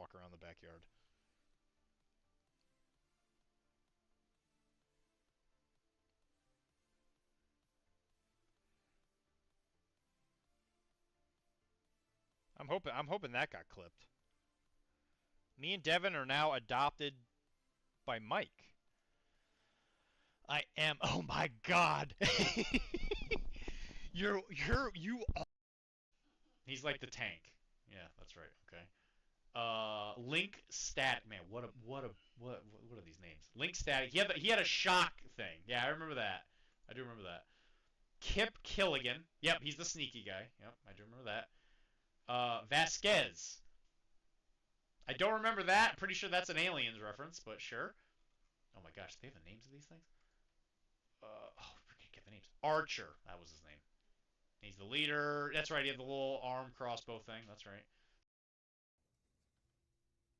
walk around the backyard. I'm hoping that got clipped. Me and Devin are now adopted by Mike. I am. Oh my God. You. He's like the tank. Yeah, that's right. Okay. Link Stat. Man, what are these names? Link Stat. He had a shock thing. Yeah, I remember that. I do remember that. Kip Killigan. Yep, he's the sneaky guy. Yep, I do remember that. Vasquez. I don't remember that. Pretty sure that's an Aliens reference, but sure. Oh my gosh, they have the names of these things? Oh, I forget the names. Archer. That was his name. He's the leader. That's right. He had the little arm crossbow thing. That's right.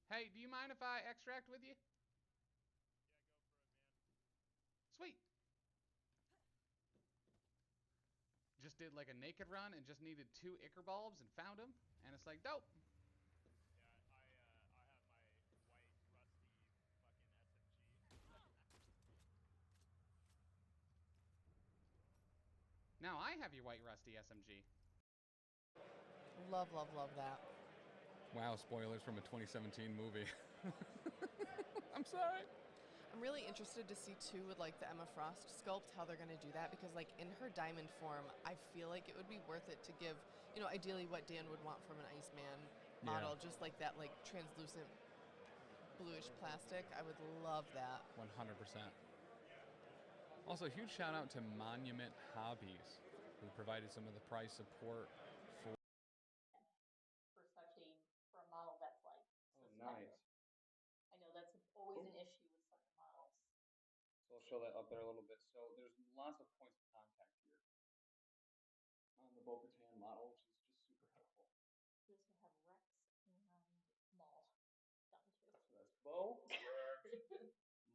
Hey, do you mind if I extract with you? Sweet. Just did like a naked run and just needed 2 Ichor bulbs and found them, and it's like dope. Now I have your white rusty SMG. Love, love, love that. Wow, spoilers from a 2017 movie. I'm sorry. I'm really interested to see too with like the Emma Frost sculpt how they're gonna do that, because like in her diamond form, I feel like it would be worth it to give, you know, ideally what Dan would want from an Iceman model, just like that like translucent bluish plastic. I would love that. 100%. Also, huge shout out to Monument Hobbies, who provided some of the price support for such for a model that's like nice. I know that's always an issue with certain models. So I'll show that up there a little bit. So there's lots of points of contact here on the Bo-Katan model, which is just super helpful. We also have Rex and Maul down too. So that's Bo,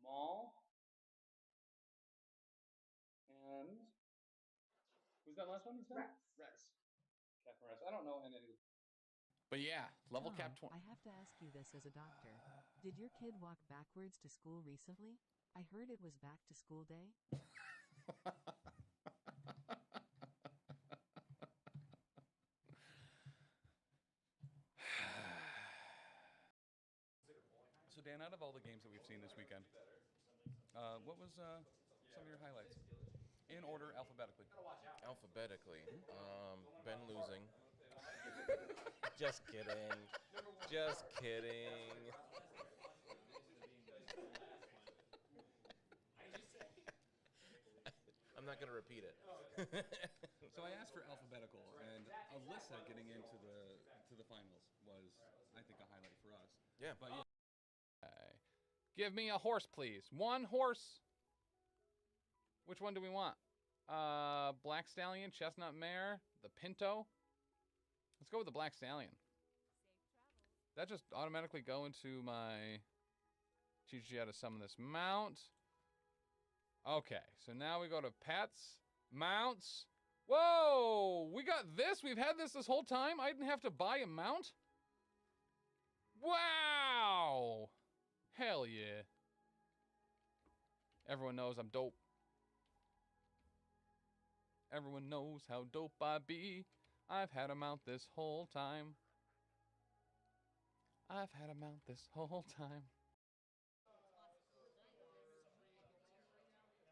Maul, and who's that last one you said? Rex. Captain Rex. I don't know any. But yeah, level cap 20. I have to ask you this as a doctor. Did your kid walk backwards to school recently? I heard it was back to school day. So Dan, out of all the games that we've seen this weekend, what was some of your highlights? In order, alphabetically. Alphabetically. Ben losing. Just kidding. Just kidding. I'm not going to repeat it. So I asked for alphabetical, and Alyssa getting into the finals was, I think, a highlight for us. Yeah. But yeah. Give me a horse, please. One horse. Which one do we want? Black Stallion, Chestnut Mare, the Pinto. Let's go with the Black Stallion. That just automatically go into my teach you how to summon this mount. Okay, so now we go to pets, mounts. Whoa, we got this. We've had this whole time. I didn't have to buy a mount. Wow. Hell yeah. Everyone knows I'm dope. Everyone knows how dope I be. I've had a mount this whole time. I've had a mount this whole time.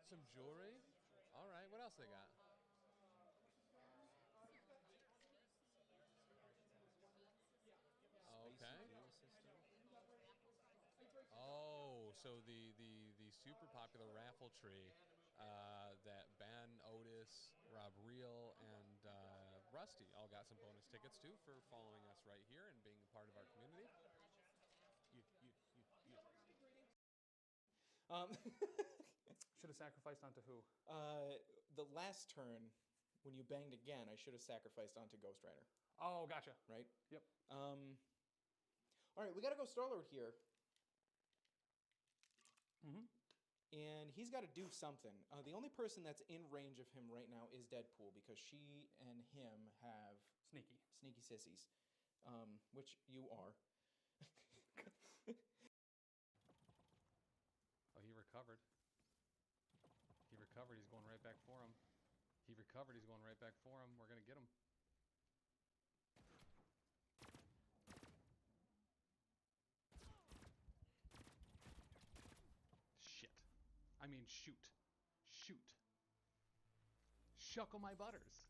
Some jewelry? Alright, what else they got? Okay. Oh, so the super popular raffle tree that Ben, Otis, Rob Reel, and Rusty all got some bonus tickets to for following us right here and being a part of our community. Should have sacrificed onto who? The last turn, when you banged again, I should have sacrificed onto Ghost Rider. Oh, gotcha. Right? Yep. All right, we got to go Star-Lord here. Mm-hmm. And he's got to do something. The only person that's in range of him right now is Deadpool, because she and him have Sneaky sissies, which you are. recovered. He recovered. He's going right back for him. He recovered. He's going right back for him. We're going to get him. Shit. I mean, shoot. Shoot. Shuckle my butters.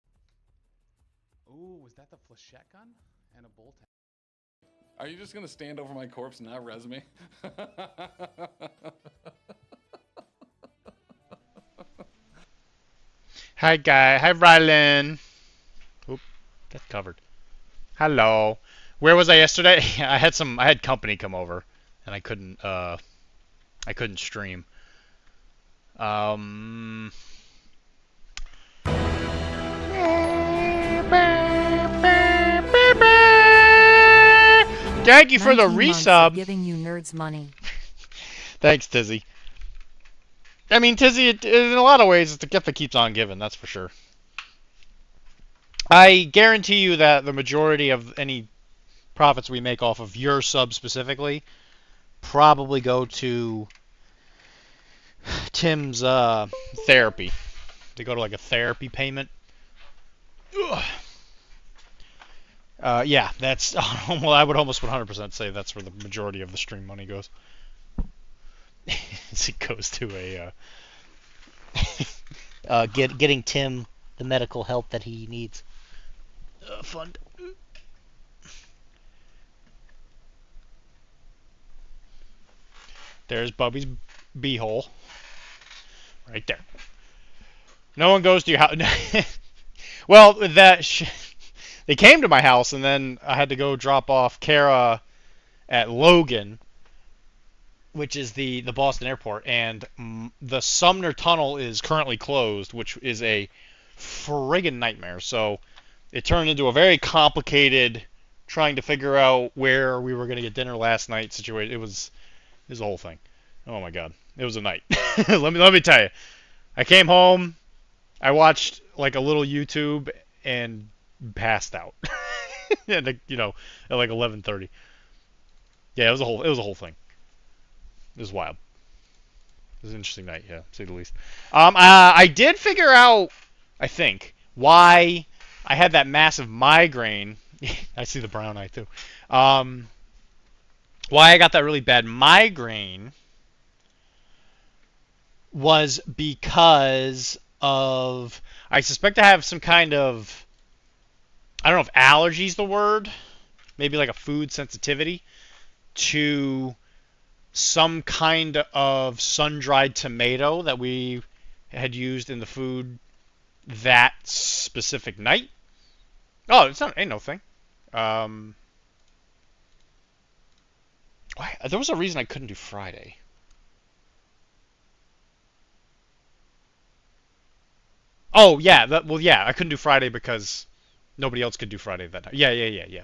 Ooh, was that the flechette gun? And a bolt. Are you just going to stand over my corpse and not res me? Hi, guy. Hi, Rylan. Oop, that's covered. Hello. Where was I yesterday? I had company come over, and I couldn't stream. Thank you for the 19 months of resub. giving you nerds money. Thanks, Tizzy. I mean, Tizzy, in a lot of ways, it's the gift that keeps on giving, that's for sure. I guarantee you that the majority of any profits we make off of your sub specifically probably go to Tim's therapy. They go to like a therapy payment. Yeah, that's well, I would almost 100% say that's where the majority of the stream money goes. It goes to a getting Tim the medical help that he needs. Fund. There's Bubby's beehole. Right there. No one goes to your house. Well, they came to my house, and then I had to go drop off Kara at Logan, which is the Boston airport, and the Sumner Tunnel is currently closed, which is a friggin' nightmare. So it turned into a very complicated trying to figure out where we were going to get dinner last night situation. It was a whole thing. Oh my god. It was a night. let me tell you. I came home, I watched like a little YouTube and passed out. And at like 11:30. Yeah, it was a whole thing. It was wild. It was an interesting night, yeah, to say the least. I did figure out, I think, why I had that massive migraine. I see the brown eye too. Why I got that really bad migraine was because of, I suspect I have some kind of, I don't know if allergy is the word, maybe like a food sensitivity to some kind of sun-dried tomato that we had used in the food that specific night. Oh, ain't no thing. Why, there was a reason I couldn't do Friday. Oh yeah, I couldn't do Friday because nobody else could do Friday that night. Yeah.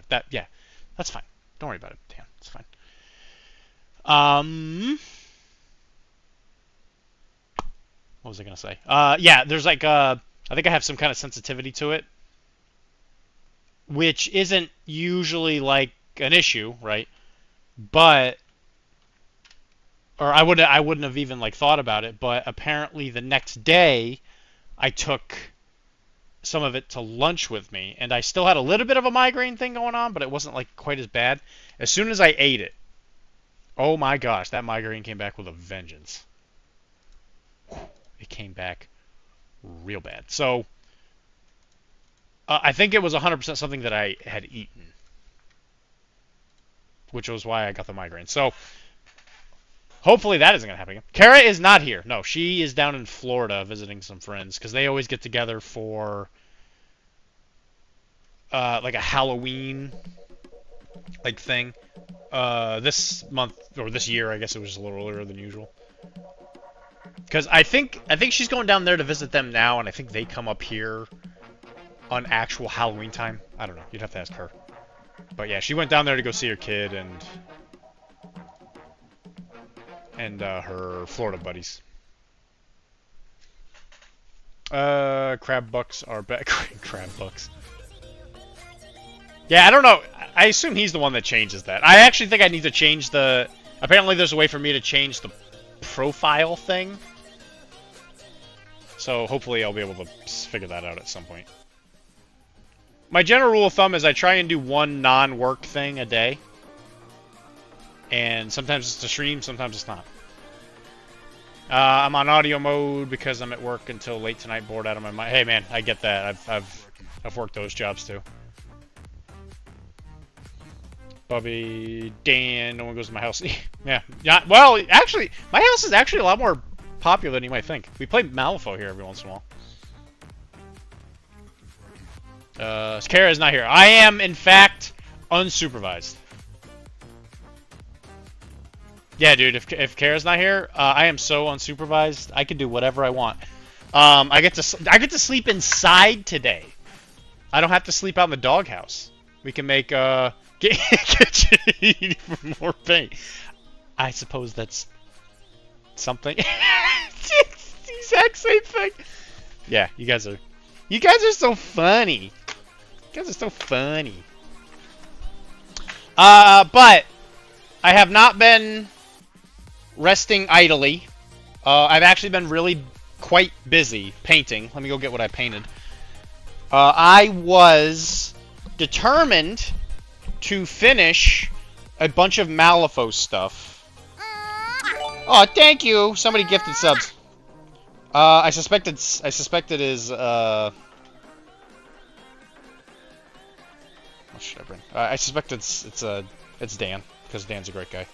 That's fine. Don't worry about it. Damn, it's fine. What was I gonna say? Yeah, there's like I think I have some kind of sensitivity to it, which isn't usually like an issue, right? But I wouldn't have even like thought about it, but apparently the next day I took some of it to lunch with me, and I still had a little bit of a migraine thing going on, but it wasn't like quite as bad. As soon as I ate it, oh my gosh, that migraine came back with a vengeance. It came back real bad. So I think it was 100% something that I had eaten, which was why I got the migraine. So hopefully that isn't going to happen again. Kara is not here. No, she is down in Florida visiting some friends because they always get together for like a Halloween like thing. This month or this year, I guess it was just a little earlier than usual. Because I think she's going down there to visit them now, and I think they come up here on actual Halloween time. I don't know. You'd have to ask her. But yeah, she went down there to go see her kid and her Florida buddies. Crab bucks are back. Crab bucks. Yeah, I don't know. I assume he's the one that changes that. I actually think I need to change the... Apparently there's a way for me to change the profile thing. So hopefully I'll be able to figure that out at some point. My general rule of thumb is I try and do one non-work thing a day. And sometimes it's to stream, sometimes it's not. I'm on audio mode because I'm at work until late tonight, bored out of my mind. Hey man, I get that. I've worked those jobs too. Bubby, Dan, no one goes to my house. Yeah. Well, actually, my house is actually a lot more popular than you might think. We play Malifaux here every once in a while. Kara is not here. I am, in fact, unsupervised. Yeah, dude, if Kara's not here, I am so unsupervised. I can do whatever I want. I get to sleep inside today. I don't have to sleep out in the doghouse. We can make get you even more pain. I suppose that's something. It's the exact same thing. Yeah, you guys are so funny. You guys are so funny. But I have not been resting idly. I've actually been really quite busy painting. Let me go get what I painted. I was determined to finish a bunch of Malifaux stuff. Oh, thank you. Somebody gifted subs. I suspect it is what should I bring? I suspect it's Dan, because Dan's a great guy.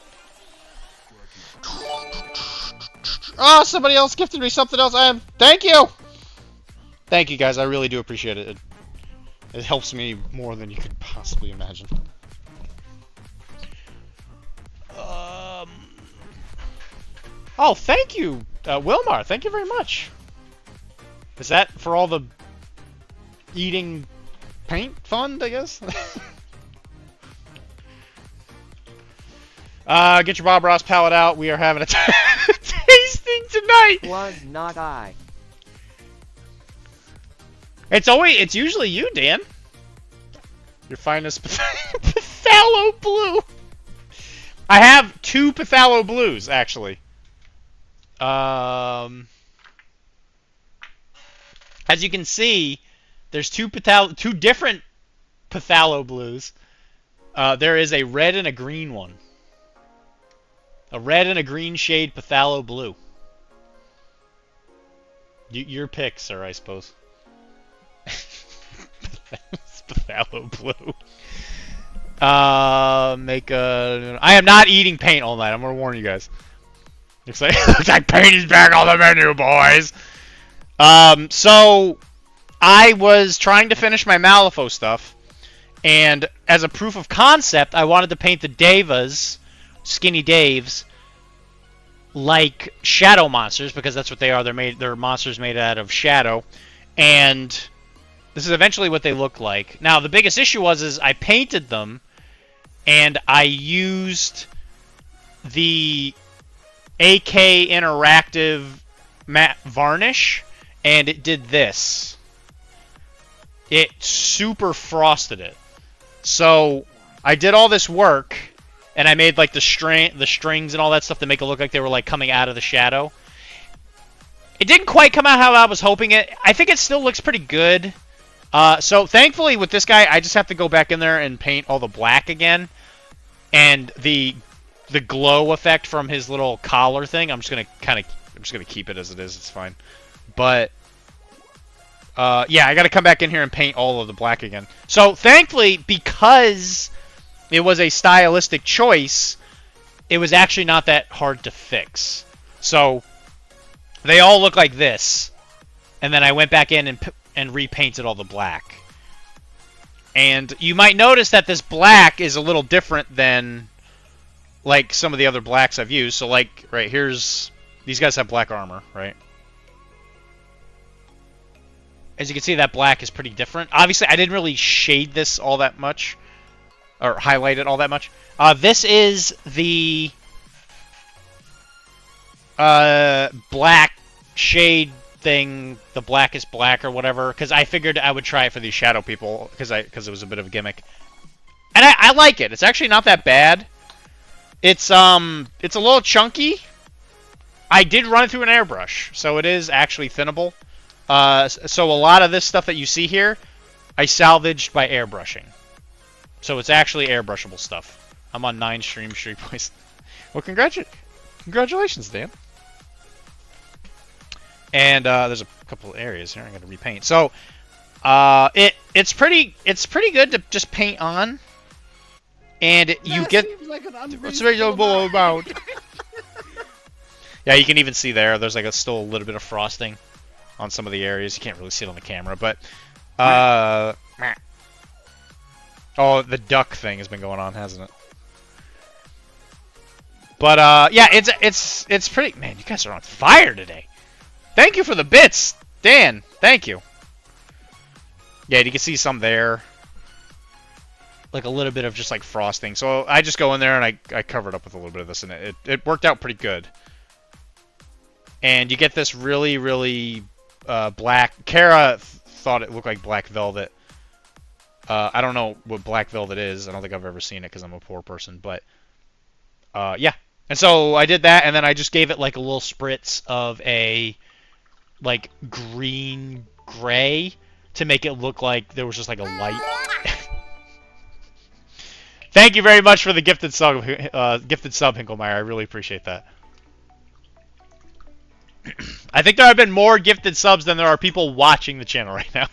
Oh, somebody else gifted me something else. Thank you. Thank you guys. I really do appreciate it. It helps me more than you could possibly imagine. Oh, thank you, Wilmar. Thank you very much. Is that for all the eating paint fund, I guess? Get your Bob Ross palette out. We are having a tasting tonight. Was not I. It's usually you, Dan. Your finest Phthalo Blue. I have 2 Phthalo Blues, actually. As you can see, there's 2 different Phthalo Blues. There is a red and a green one. A red and a green shade Phthalo Blue. Your pick, sir, I suppose. Phthalo Blue. I am not eating paint all night. I'm gonna warn you guys. Looks like paint is back on the menu, boys. So I was trying to finish my Malifaux stuff, and as a proof of concept, I wanted to paint the Devas, Skinny Daves, like shadow monsters, because that's what they are. They're monsters made out of shadow, and this is eventually what they look like. Now, the biggest issue is I painted them, and I used the AK Interactive matte varnish, and it did this. It super frosted it. So I did all this work, and I made like the strings and all that stuff to make it look like they were like coming out of the shadow. It didn't quite come out how I was hoping it. I think it still looks pretty good. So thankfully with this guy, I just have to go back in there and paint all the black again, and the glow effect from his little collar thing. I'm just gonna keep it as it is. It's fine. But yeah, I got to come back in here and paint all of the black again. So thankfully, because it was a stylistic choice, it was actually not that hard to fix. So they all look like this, and then I went back in and repainted all the black. And you might notice that this black is a little different than like some of the other blacks I've used. So like right here's, these guys have black armor, right? As you can see, that black is pretty different. Obviously, I didn't really shade this all that much, or highlight it all that much. This is the black shade thing, the blackest black or whatever, because I figured I would try it for these shadow people, because it was a bit of a gimmick. And I like it. It's actually not that bad. It's a little chunky, I did run it through an airbrush, so it is actually thinnable. So a lot of this stuff that you see here, I salvaged by airbrushing. So it's actually airbrushable stuff. I'm on 9 stream points. Well, congratulations, Dan. And there's a couple of areas here I got to repaint. So it's pretty good to just paint on, and you get like an unreasonable amount. Yeah, you can even see there's like still a little bit of frosting on some of the areas. You can't really see it on the camera, but oh, the duck thing has been going on, hasn't it? But yeah, it's pretty. Man, you guys are on fire today. Thank you for the bits, Dan. Thank you. Yeah, you can see some there, like a little bit of just like frosting. So I just go in there and I cover it up with a little bit of this, and it worked out pretty good. And you get this really black. Kara thought it looked like black velvet. I don't know what black velvet is. I don't think I've ever seen it because I'm a poor person. But yeah. And so I did that, and then I just gave it like a little spritz of a like green gray to make it look like there was just like a light. Thank you very much for the gifted sub, Hinklemeyer. I really appreciate that. I think there have been more gifted subs than there are people watching the channel right now.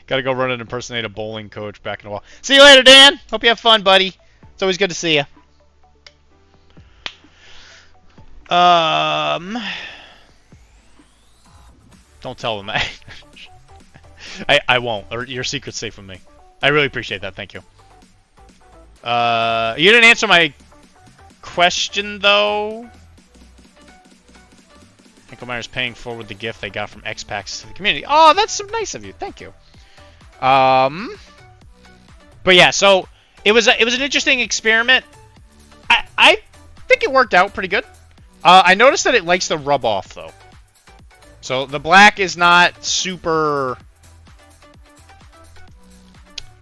Gotta go run and impersonate a bowling coach back in a while. See you later, Dan. Hope you have fun, buddy. It's always good to see you. Don't tell them that. I won't. Or your secret's safe with me. I really appreciate that. Thank you. You didn't answer my question though. Hinklemeyer's paying forward the gift they got from X-Packs to the community. Oh, that's so nice of you. Thank you. But yeah, so it was an interesting experiment. I think it worked out pretty good. I noticed that it likes to rub off though. So the black is not super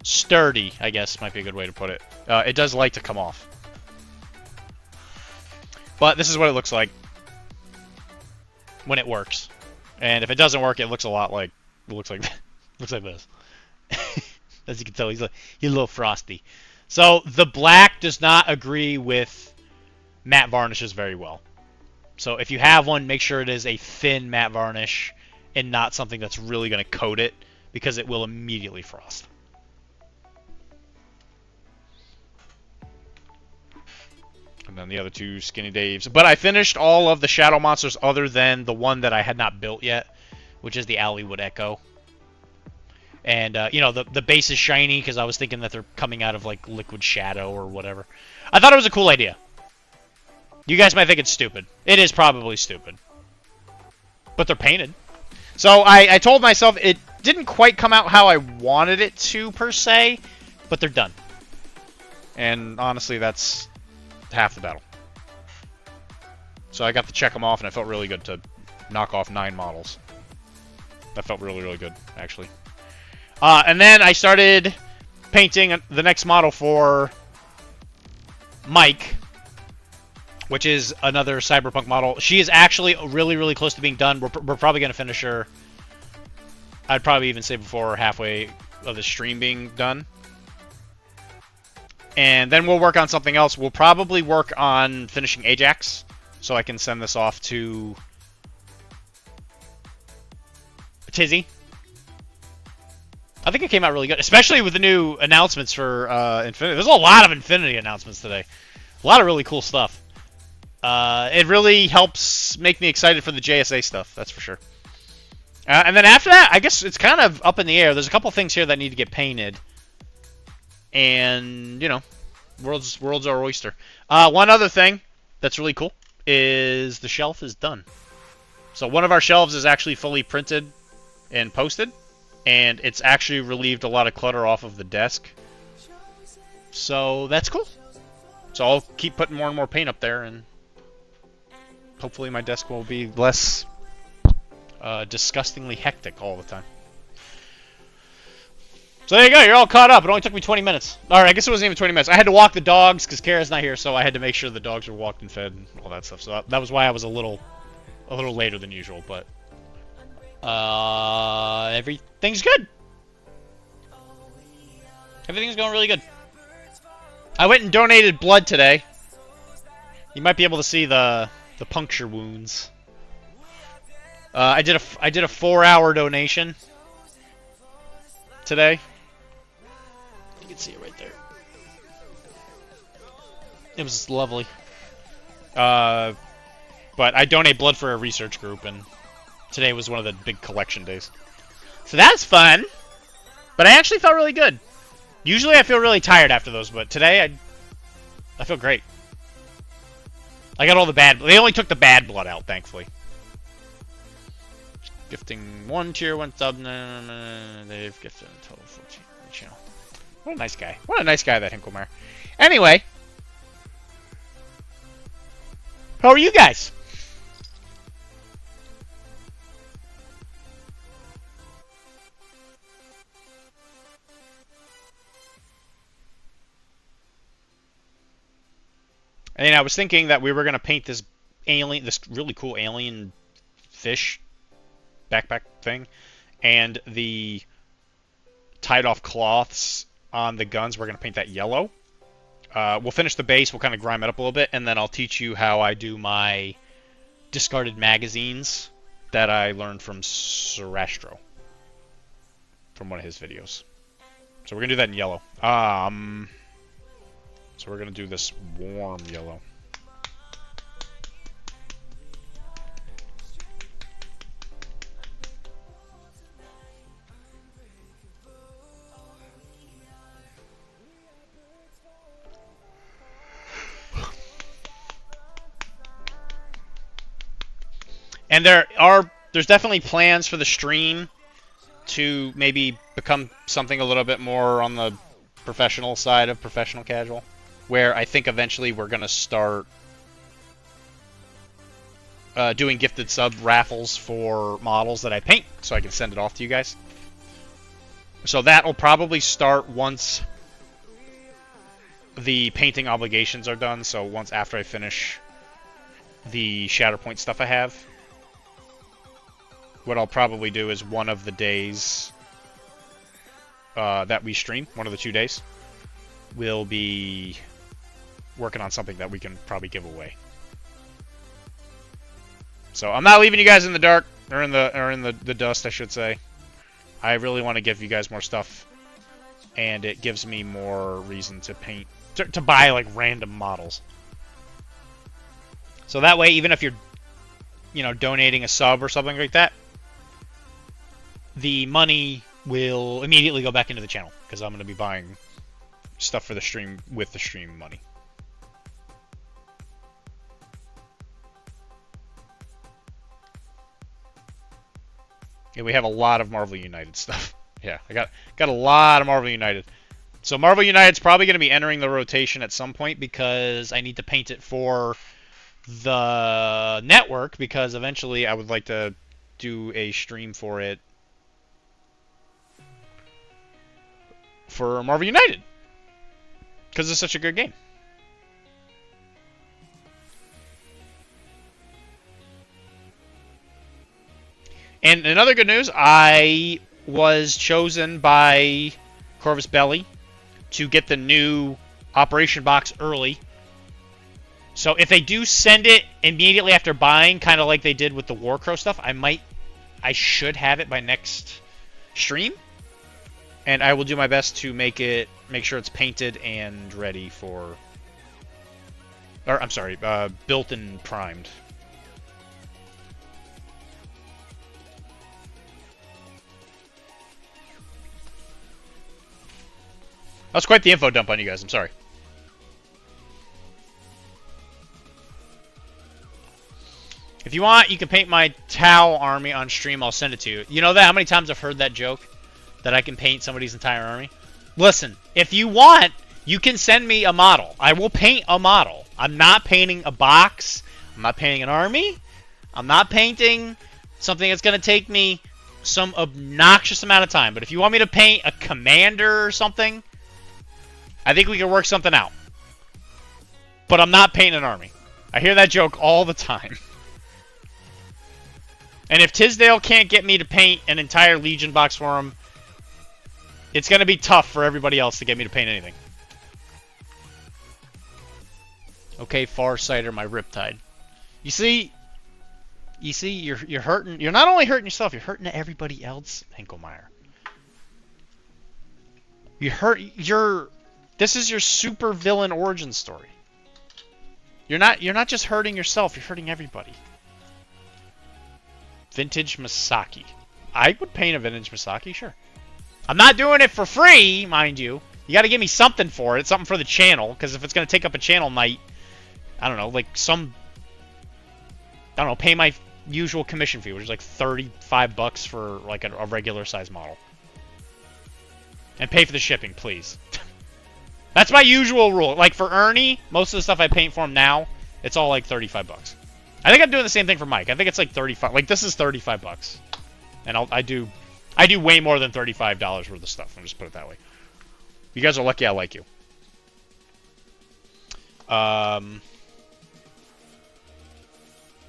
sturdy, I guess might be a good way to put it. It does like to come off. But this is what it looks like when it works. And if it doesn't work, it looks a lot like looks like this. As you can tell, he's a little frosty. So the black does not agree with matte varnishes very well. So if you have one, make sure it is a thin matte varnish and not something that's really going to coat it, because it will immediately frost. And then the other two Skinny Daves. But I finished all of the shadow monsters other than the one that I had not built yet, which is the Alleywood Echo. And, you know, the base is shiny because I was thinking that they're coming out of, like, liquid shadow or whatever. I thought it was a cool idea. You guys might think it's stupid. It is probably stupid. But they're painted. So I told myself it didn't quite come out how I wanted it to, per se, but they're done. And honestly, that's half the battle. So I got to check them off, and it felt really good to knock off 9 models. That felt really, really good, actually. And then I started painting the next model for Mike, which is another Cyberpunk model. She is actually really, really close to being done. We're probably going to finish her, I'd probably even say before halfway of the stream being done. And then we'll work on something else. We'll probably work on finishing Ajax, so I can send this off to Tizzy. I think it came out really good, especially with the new announcements for Infinity. There's a lot of Infinity announcements today. A lot of really cool stuff. It really helps make me excited for the JSA stuff, that's for sure. And then after that, I guess it's kind of up in the air. There's a couple things here that need to get painted. And, you know, world's our oyster. One other thing that's really cool is the shelf is done. So one of our shelves is actually fully printed and posted. And it's actually relieved a lot of clutter off of the desk. So that's cool. So I'll keep putting more and more paint up there, and hopefully my desk will be less disgustingly hectic all the time. So there you go, you're all caught up. It only took me 20 minutes. Alright, I guess it wasn't even 20 minutes. I had to walk the dogs because Kara's not here, so I had to make sure the dogs were walked and fed and all that stuff. So that was why I was a little a little later than usual, but everything's good. Everything's going really good. I went and donated blood today. You might be able to see the puncture wounds. I did a 4-hour donation today. You can see it right there. It was lovely. But I donate blood for a research group, and today was one of the big collection days. So that's fun. But I actually felt really good. Usually I feel really tired after those, but today I feel great. I got all the bad... They only took the bad blood out, thankfully. Gifting 1 tier, 1 sub. They've gifted a total of 14 on the channel. What a nice guy. What a nice guy, that Hinklemeyer. Anyway. How are you guys? And I was thinking that we were going to paint this really cool alien fish backpack thing, and the tied off cloths on the guns, we're going to paint that yellow. We'll finish the base, we'll kind of grime it up a little bit, and then I'll teach you how I do my discarded magazines that I learned from Sarastro, from one of his videos. So we're going to do that in yellow. So we're going to do this warm yellow. And there's definitely plans for the stream to maybe become something a little bit more on the professional side of professional casual, where I think eventually we're going to start doing gifted sub raffles for models that I paint, so I can send it off to you guys. So that'll probably start once the painting obligations are done, so once after I finish the Shatterpoint stuff I have. What I'll probably do is one of the days that we stream, one of the 2 days, we'll be working on something that we can probably give away. So I'm not leaving you guys in the dark, or in the dust, I should say. I really want to give you guys more stuff, and it gives me more reason to paint, to buy like random models. So that way, even if you're, donating a sub or something like that, the money will immediately go back into the channel, because I'm going to be buying stuff for the stream with the stream money. Yeah, we have a lot of Marvel United stuff. Yeah, I got a lot of Marvel United. So Marvel United's probably going to be entering the rotation at some point, because I need to paint it for the network, because eventually I would like to do a stream for it for Marvel United, because it's such a good game. And another good news, I was chosen by Corvus Belli to get the new Operation Box early. So if they do send it immediately after buying, kind of like they did with the Warcrow stuff, I should have it by next stream. And I will do my best to make sure it's painted and ready for, or I'm sorry, built and primed. That's quite the info dump on you guys, I'm sorry. If you want, you can paint my Tau army on stream, I'll send it to you. You know that? How many times I've heard that joke? That I can paint somebody's entire army? Listen, if you want, you can send me a model. I will paint a model. I'm not painting a box. I'm not painting an army. I'm not painting something that's going to take me some obnoxious amount of time. But if you want me to paint a commander or something, I think we can work something out. But I'm not painting an army. I hear that joke all the time. And if Tisdale can't get me to paint an entire Legion box for him, it's going to be tough for everybody else to get me to paint anything. Okay, Farsighter, my Riptide. You see, you're hurting. You're not only hurting yourself, you're hurting everybody else, Henkelmeyer. This is your super villain origin story. You're not just hurting yourself, you're hurting everybody. Vintage Masaki. I would paint a vintage Masaki, sure. I'm not doing it for free, mind you. You gotta give me something for it, something for the channel, because if it's gonna take up a channel night, I don't know, like I don't know, pay my usual commission fee, which is like $35 for like a regular size model. And pay for the shipping, please. That's my usual rule. Like for Ernie, most of the stuff I paint for him now, it's all like $35. I think I'm doing the same thing for Mike. I think it's like 35. Like this is $35, and I do way more than $35 worth of stuff. I'll just put it that way. You guys are lucky I like you.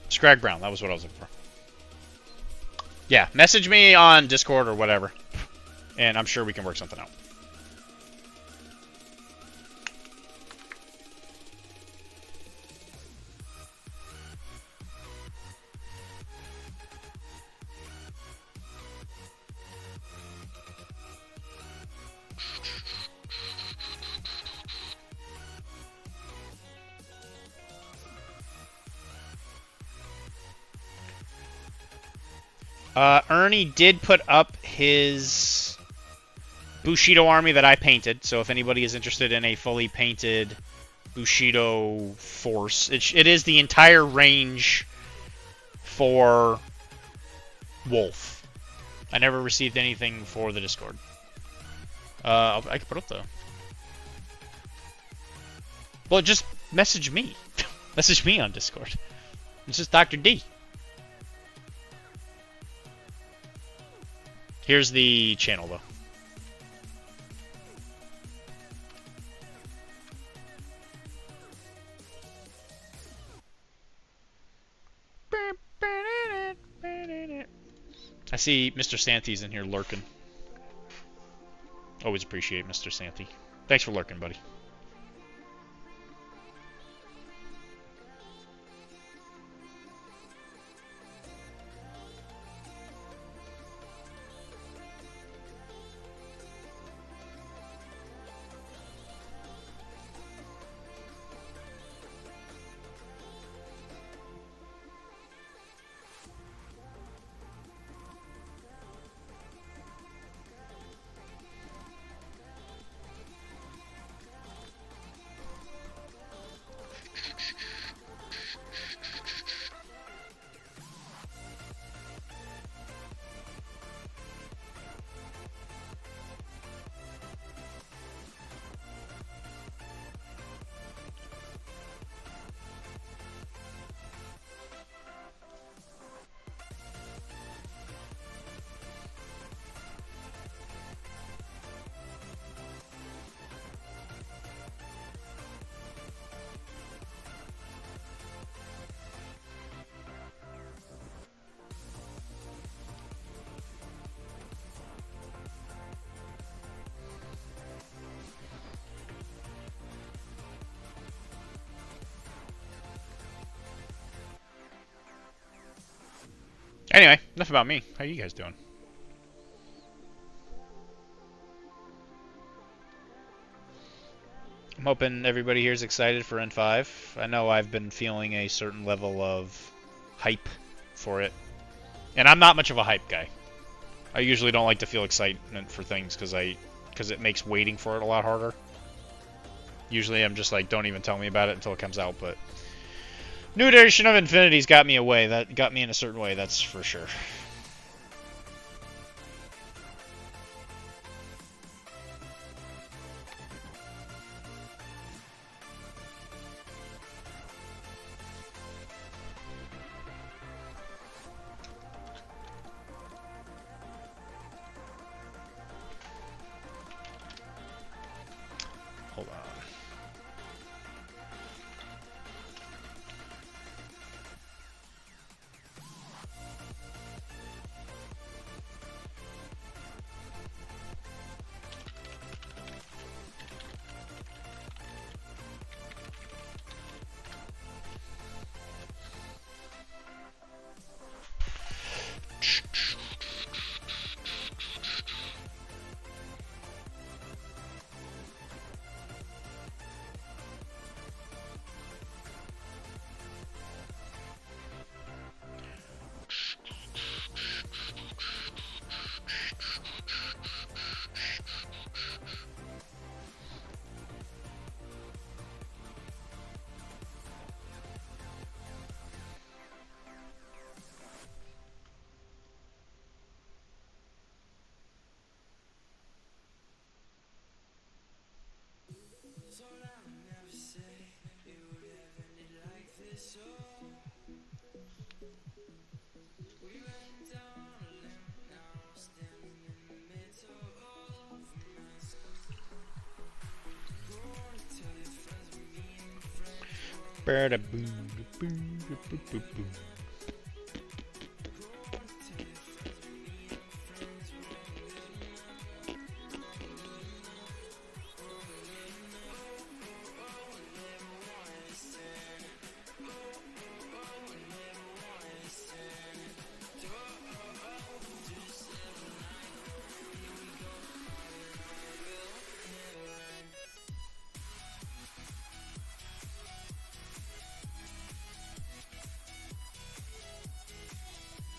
Scrag Brown. That was what I was looking for. Yeah, message me on Discord or whatever, and I'm sure we can work something out. Ernie did put up his Bushido army that I painted, so if anybody is interested in a fully painted Bushido force, it is the entire range for Wolf. I never received anything for the Discord. I could put up the... Well, just message me. Message me on Discord. It's just Dr.D. Here's the channel, though. I see Mr. Santy's in here lurking. Always appreciate Mr. Santy. Thanks for lurking, buddy. Anyway, enough about me. How you guys doing? I'm hoping everybody here is excited for N5. I know I've been feeling a certain level of hype for it. And I'm not much of a hype guy. I usually don't like to feel excitement for things because it makes waiting for it a lot harder. Usually I'm just like, don't even tell me about it until it comes out, but New Edition of Infinity's got me away. That got me in a certain way, that's for sure. Hold on.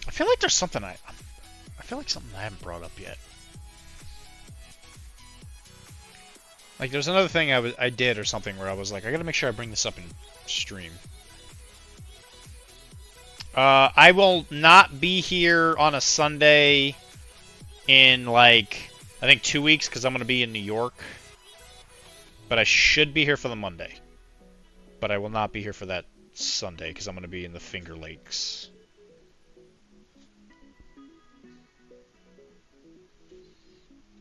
I feel like there's something I feel like something I haven't brought up yet. Like there's another thing I did or something where I was like, I gotta make sure I bring this up in stream. I will not be here on a Sunday in like I think 2 weeks because I'm gonna be in New York. But I should be here for the Monday. But I will not be here for that Sunday because I'm gonna be in the Finger Lakes.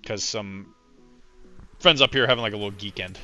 Because some friends up here are having like a little geekend.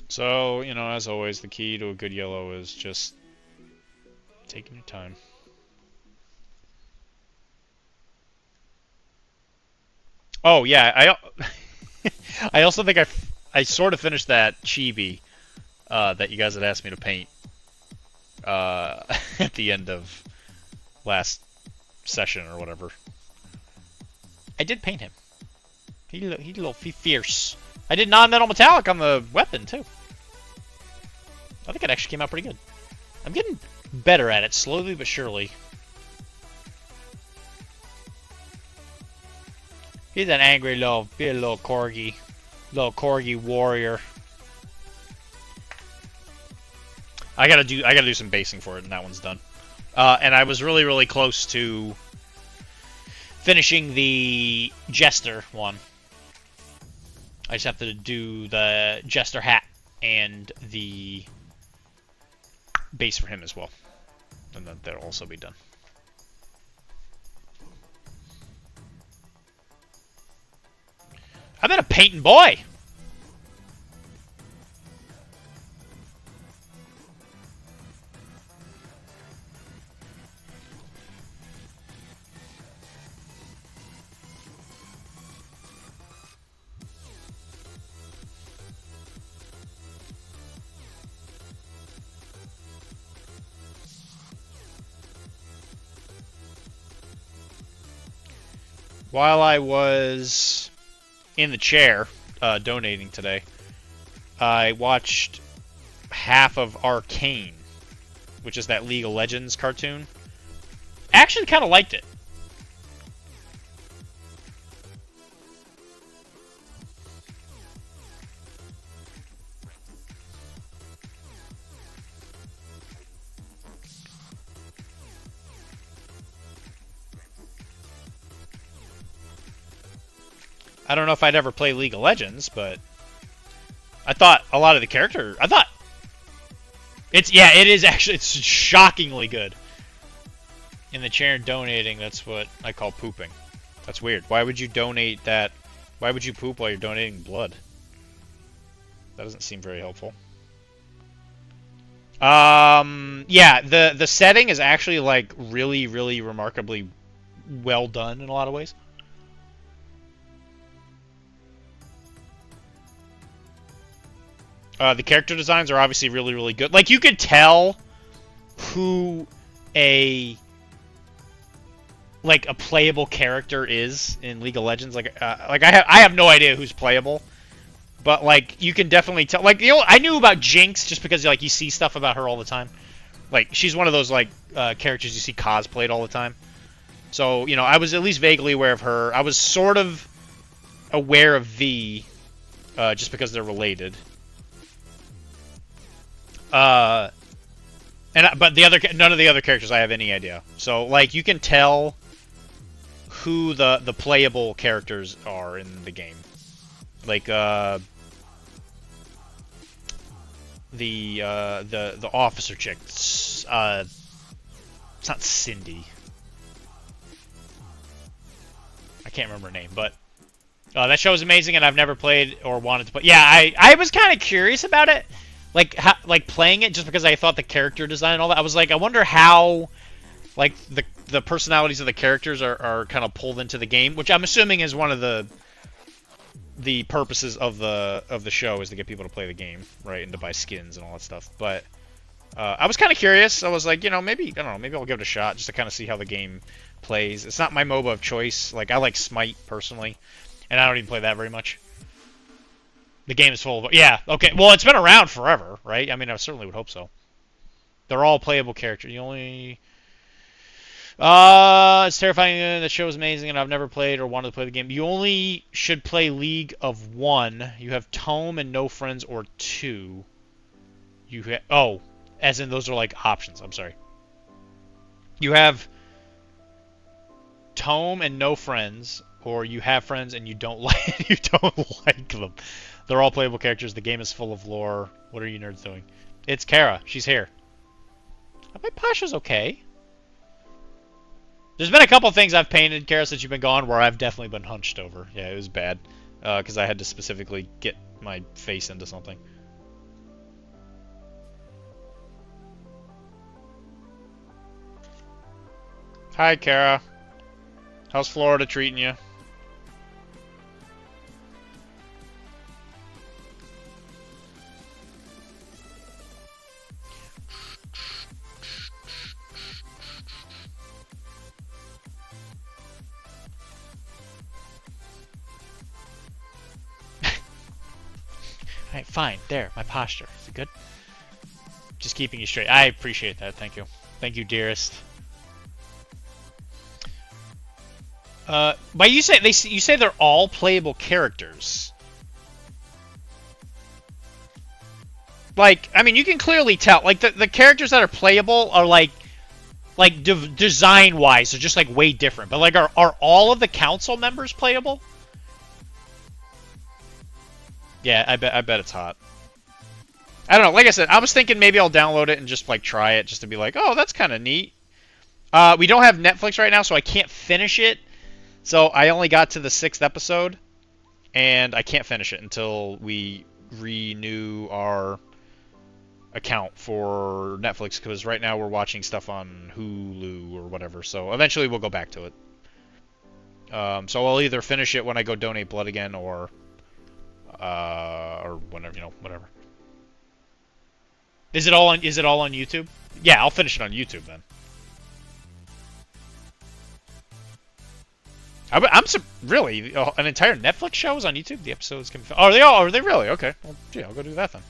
So, you know, as always, the key to a good yellow is just taking your time. Oh, yeah, I also think I sort of finished that chibi that you guys had asked me to paint at the end of last session or whatever. I did paint him. He's a little fierce. I did non-metal metallic on the weapon, too. I think it actually came out pretty good. I'm getting better at it, slowly but surely. He's an angry little corgi warrior. I gotta do some basing for it, and that one's done. And I was really close to finishing the Jester one. I just have to do the Jester hat and the base for him as well. And then that'll also be done. I've been a painting boy! While I was in the chair donating today, I watched half of Arcane, which is that League of Legends cartoon. actually kind of liked it. I don't know if I'd ever play League of Legends, but I thought a lot of the character... I thought... It is actually... It's shockingly good. In the chair donating, that's what I call pooping. That's weird. Why would you donate that? Why would you poop while you're donating blood? That doesn't seem very helpful. Yeah, the setting is actually, like, really, really remarkably well done in a lot of ways. The character designs are obviously really, really good. Like, you could tell who a playable character is in League of Legends. Like I have no idea who's playable, but like you can definitely tell. Like I knew about Jinx just because like you see stuff about her all the time. Like she's one of those like characters you see cosplayed all the time. So you know I was at least vaguely aware of her. I was sort of aware of V, just because they're related. But none of the other characters I have any idea. So like you can tell who the playable characters are in the game. Like the officer chick. It's not Cindy. I can't remember her name, but that show is amazing, and I've never played or wanted to play. Yeah, I was kind of curious about it. Like playing it just because I thought the character design and all that. I was like, I wonder how, like the personalities of the characters are kind of pulled into the game, which I'm assuming is one of the purposes of the show is to get people to play the game, right, and to buy skins and all that stuff. But I was kind of curious. I was like, you know, maybe I don't know, maybe I'll give it a shot just to kind of see how the game plays. It's not my MOBA of choice. Like I like Smite personally, and I don't even play that very much. The game is full of... Yeah, okay. Well, it's been around forever, right? I mean, I certainly would hope so. They're all playable characters. You only... It's terrifying. The show is amazing, and I've never played or wanted to play the game. You only should play League of One. You have Tome and No Friends or 2. Oh, as in those are like options. I'm sorry. You have Tome and No Friends, or you have friends and you don't like them. They're all playable characters. The game is full of lore. What are you nerds doing? It's Kara. She's here. My Pasha's okay. There's been a couple things I've painted, Kara, since you've been gone, where I've definitely been hunched over. Yeah, it was bad. Because I had to specifically get my face into something. Hi, Kara. How's Florida treating you? Alright, fine. There, my posture. Is it good? Just keeping you straight. I appreciate that. Thank you. Thank you, dearest. But you say they're all playable characters. Like, I mean, you can clearly tell. Like, the characters that are playable are like design-wise, they're just like way different. But like, are all of the council members playable? Yeah, I bet it's hot. I don't know. Like I said, I was thinking maybe I'll download it and just like try it, just to be like, oh, that's kind of neat. We don't have Netflix right now, so I can't finish it. So I only got to the 6th episode, and I can't finish it until we renew our account for Netflix, because right now we're watching stuff on Hulu or whatever. So eventually we'll go back to it. So I'll either finish it when I go donate blood again, or whenever, you know, whatever. Is it all on YouTube? Yeah, I'll finish it on YouTube then. Really an entire Netflix show is on YouTube. The episodes can. Oh, are they really? Okay. Well, gee, I'll go do that then.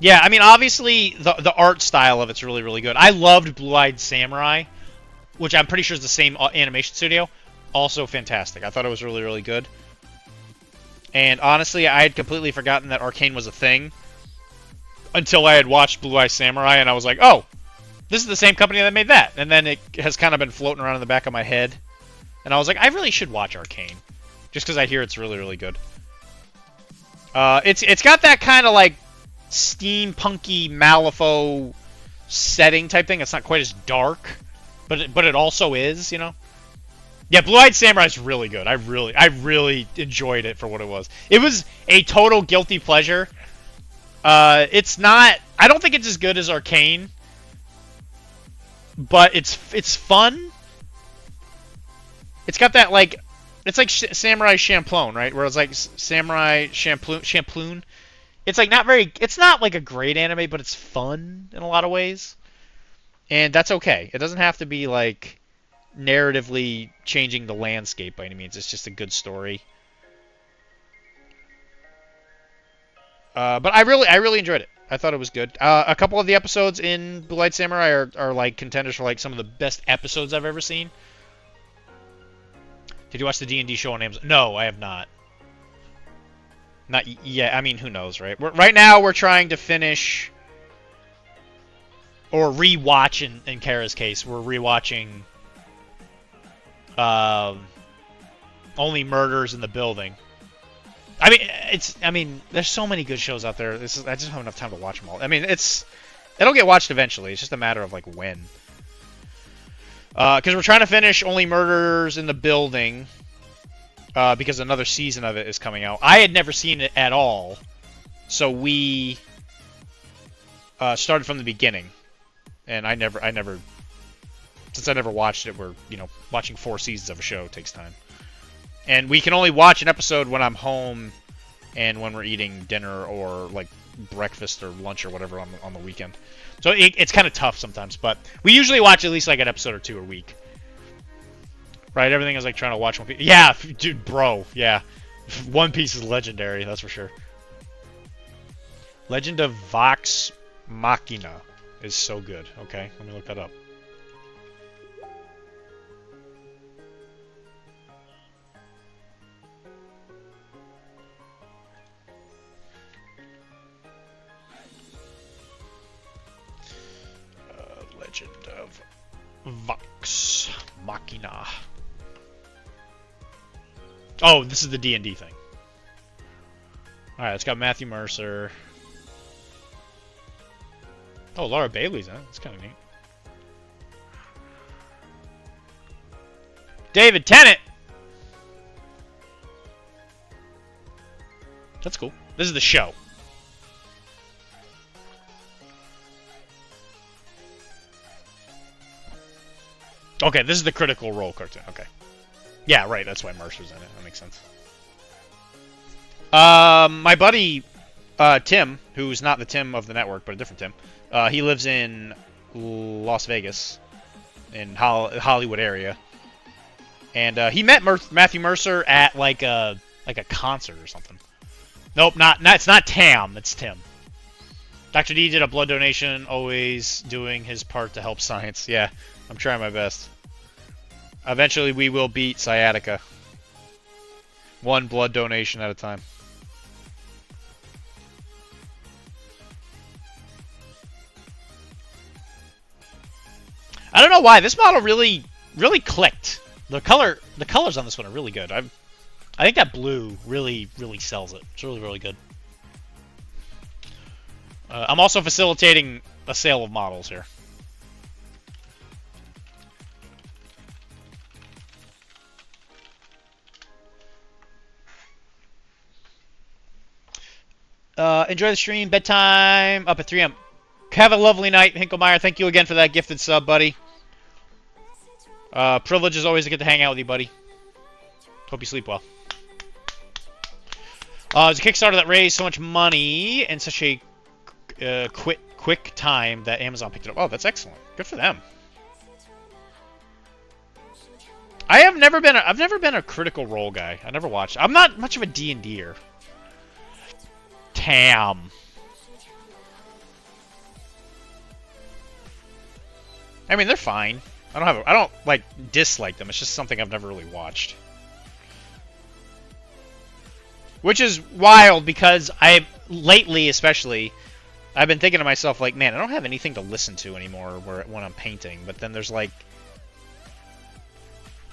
Yeah, I mean, obviously, the art style of it's really, really good. I loved Blue-Eyed Samurai, which I'm pretty sure is the same animation studio. Also fantastic. I thought it was really, really good. And honestly, I had completely forgotten that Arcane was a thing until I had watched Blue-Eyed Samurai, and I was like, oh, this is the same company that made that. And then it has kind of been floating around in the back of my head. And I was like, I really should watch Arcane. Just because I hear it's really, really good. It's got that kind of like steampunky Malifaux setting type thing. It's not quite as dark, but it also is, you know. Yeah, Blue-Eyed Samurai is really good. I really enjoyed it for what it was. It was a total guilty pleasure. It's not. I don't think it's as good as Arcane, but it's fun. It's got that like. It's like Samurai Champloo, right? Where it's like Samurai Champloo. It's like not very. It's not like a great anime, but it's fun in a lot of ways, and that's okay. It doesn't have to be like narratively changing the landscape by any means. It's just a good story. But I really enjoyed it. I thought it was good. A couple of the episodes in Blue-Eyed Samurai are like contenders for like some of the best episodes I've ever seen. Did you watch the D&D show on Amazon? No, I have not. Not yeah. I mean, who knows, right? Right now, we're trying to finish or rewatch. In Kara's case, we're rewatching Only Murders in the Building. I mean, there's so many good shows out there. I just don't have enough time to watch them all. I mean, it'll get watched eventually. It's just a matter of like when. Because we're trying to finish Only Murders in the Building. Because another season of it is coming out. I had never seen it at all, so we started from the beginning, and I never, since I never watched it. We're watching 4 seasons of a show takes time, and we can only watch an episode when I'm home, and when we're eating dinner or like breakfast or lunch or whatever on the weekend. So it's kind of tough sometimes, but we usually watch at least like an episode or 2 a week. Right, everything is like trying to watch One Piece. Yeah, dude, bro, yeah. One Piece is legendary, that's for sure. Legend of Vox Machina is so good. Okay, let me look that up. Legend of Vox Machina. Oh, this is the D&D thing. Alright, it's got Matthew Mercer. Oh, Laura Bailey's in it. That's kind of neat. David Tennant! That's cool. This is the show. Okay, this is the Critical Role cartoon. Okay. Yeah, right. That's why Mercer's in it. That makes sense. My buddy Tim, who's not the Tim of the network, but a different Tim. He lives in Las Vegas, in Hollywood area, and he met Matthew Mercer at like a concert or something. Nope, not it's not Tam. It's Tim. Dr.D did a blood donation, always doing his part to help science. Yeah, I'm trying my best. Eventually, we will beat sciatica. 1 blood donation at a time. I don't know why this model really clicked. The colors on this one are really good. I think that blue really sells it. It's really good. I'm also facilitating a sale of models here. Enjoy the stream. Bedtime. Up at 3 a.m. Have a lovely night, Hinklemeyer. Thank you again for that gifted sub, buddy. Privilege is always to get to hang out with you, buddy. Hope you sleep well. There's a Kickstarter that raised so much money in such a quick time that Amazon picked it up. Oh, that's excellent. Good for them. I've never been a Critical Role guy. I never watched. I'm not much of a D&D'er. Tam. I mean, they're fine. I don't like dislike them. It's just something I've never really watched. Which is wild because lately especially, I've been thinking to myself like, man, I don't have anything to listen to anymore when I'm painting. But then there's like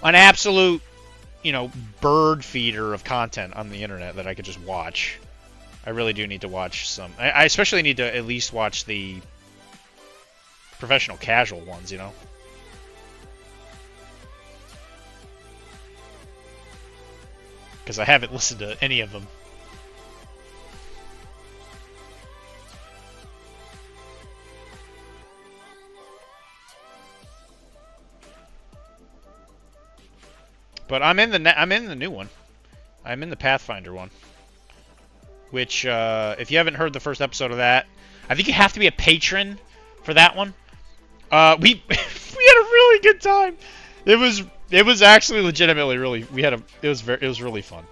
an absolute, bird feeder of content on the internet that I could just watch. I really do need to watch some. I especially need to at least watch the professional casual ones, because I haven't listened to any of them. But I'm in the new one. I'm in the Pathfinder one. Which, if you haven't heard the first episode of that, I think you have to be a patron for that one. We we had a really good time. It was actually legitimately really it was really fun.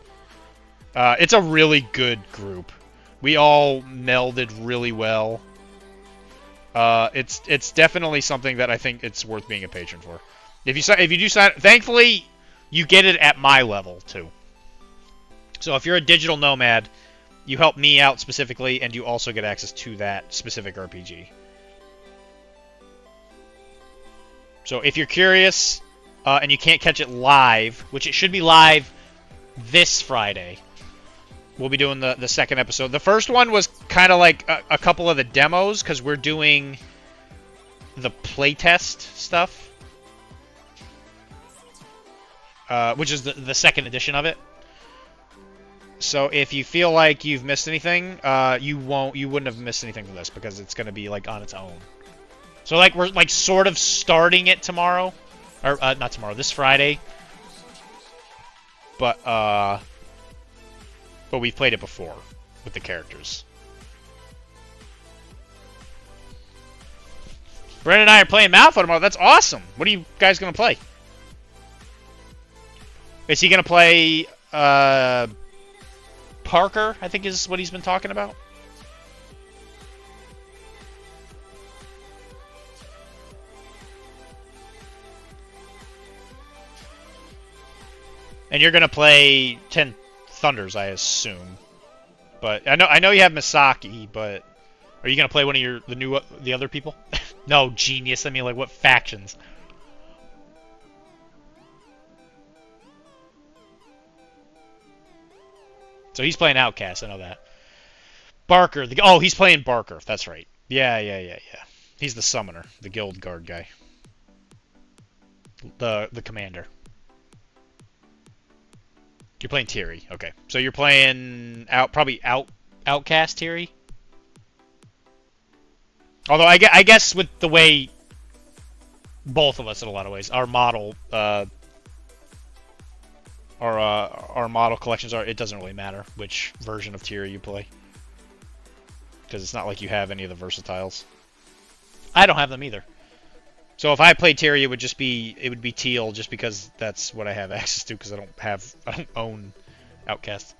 It's a really good group. We all melded really well. It's definitely something that I think it's worth being a patron for. If you do sign, thankfully you get it at my level too. So if you're a digital nomad, you help me out specifically, and you also get access to that specific RPG. So if you're curious, and you can't catch it live, which it should be live this Friday, we'll be doing the second episode. The first one was kind of like a couple of the demos, because we're doing the playtest stuff. Which is the second edition of it. So if you feel like you've missed anything, you wouldn't have missed anything from this, because it's going to be like on its own. So like we're like sort of starting it tomorrow, or not tomorrow, this Friday. But we've played it before with the characters. Brandon and I are playing Malifaux tomorrow. That's awesome. What are you guys going to play? Is he going to play Parker, I think is what he's been talking about? And you're going to play 10 Thunders, I assume. But I know you have Misaki, but are you going to play one of the other people? No, genius. I mean, like, what factions? So he's playing Outcast, I know that. Barker, he's playing Barker, that's right. Yeah. He's the summoner, the guild guard guy. The commander. You're playing Tiri, okay. So you're playing Outcast Tiri? Although I guess with the way both of us in a lot of ways, our model our model collections are, it doesn't really matter which version of Tiri you play, because it's not like you have any of the versatiles. I don't have them either. So if I played Tiri, it would be teal, just because that's what I have access to, because I don't own Outcast.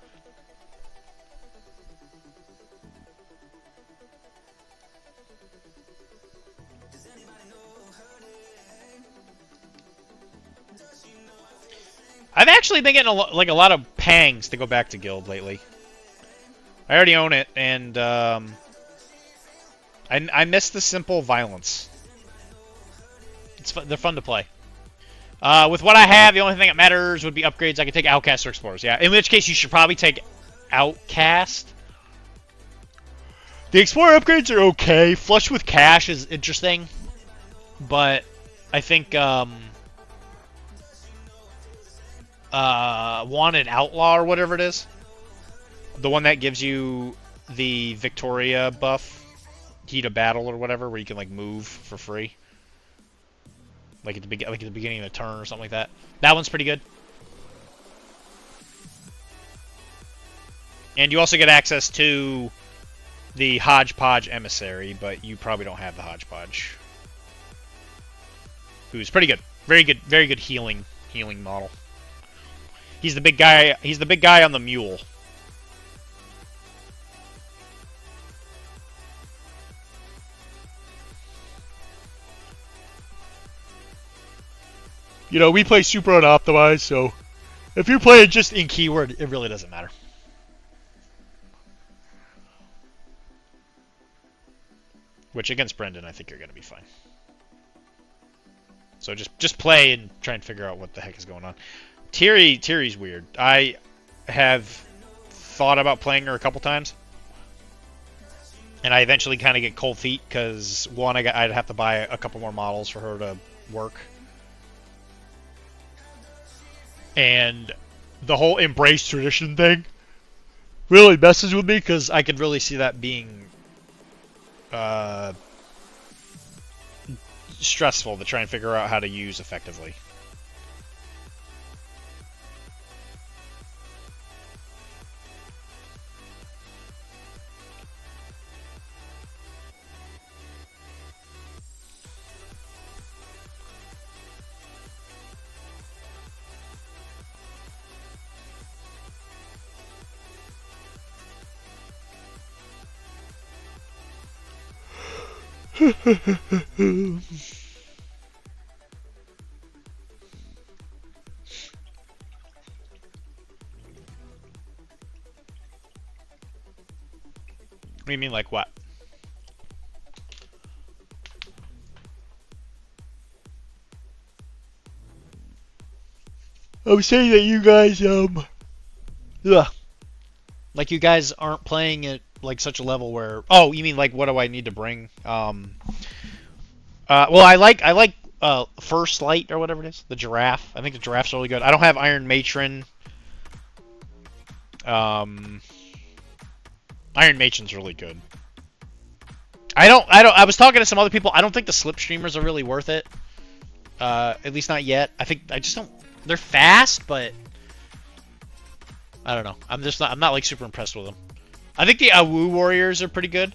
I've actually been getting a lot of pangs to go back to Guild lately. I already own it, and I miss the simple violence. They're fun to play. With what I have, the only thing that matters would be upgrades. I could take Outcast or Explorers. Yeah, in which case you should probably take Outcast. The Explorer upgrades are okay. Flush with Cash is interesting, but I think Wanted Outlaw or whatever it is, the one that gives you the Victoria buff, Heat of Battle or whatever, where you can like move for free, like at the beginning of the turn or something like that. That one's pretty good. And you also get access to the Hodgepodge Emissary, but you probably don't have the Hodgepodge, who's pretty good. Very good healing model. He's the big guy. He's the big guy on the mule. You know, we play super unoptimized, so if you're playing just in keyword, it really doesn't matter. Which against Brendan, I think you're gonna be fine. So just play and try and figure out what the heck is going on. Tiri's weird. I have thought about playing her a couple times, and I eventually kind of get cold feet because one, I'd have to buy a couple more models for her to work, and the whole embrace tradition thing really messes with me because I could really see that being stressful to try and figure out how to use effectively. What do you mean, like what? I'm saying that you guys, like you guys aren't playing at like such a level where, oh, you mean like what do I need to bring? Well, I like First Light or whatever it is, the giraffe. I think the giraffe's really good. I don't have Iron Matron. Iron Matron's really good. I was talking to some other people. I don't think the slipstreamers are really worth it. At least not yet. I just don't. They're fast, but I don't know. I'm not like super impressed with them. I think the Awu warriors are pretty good.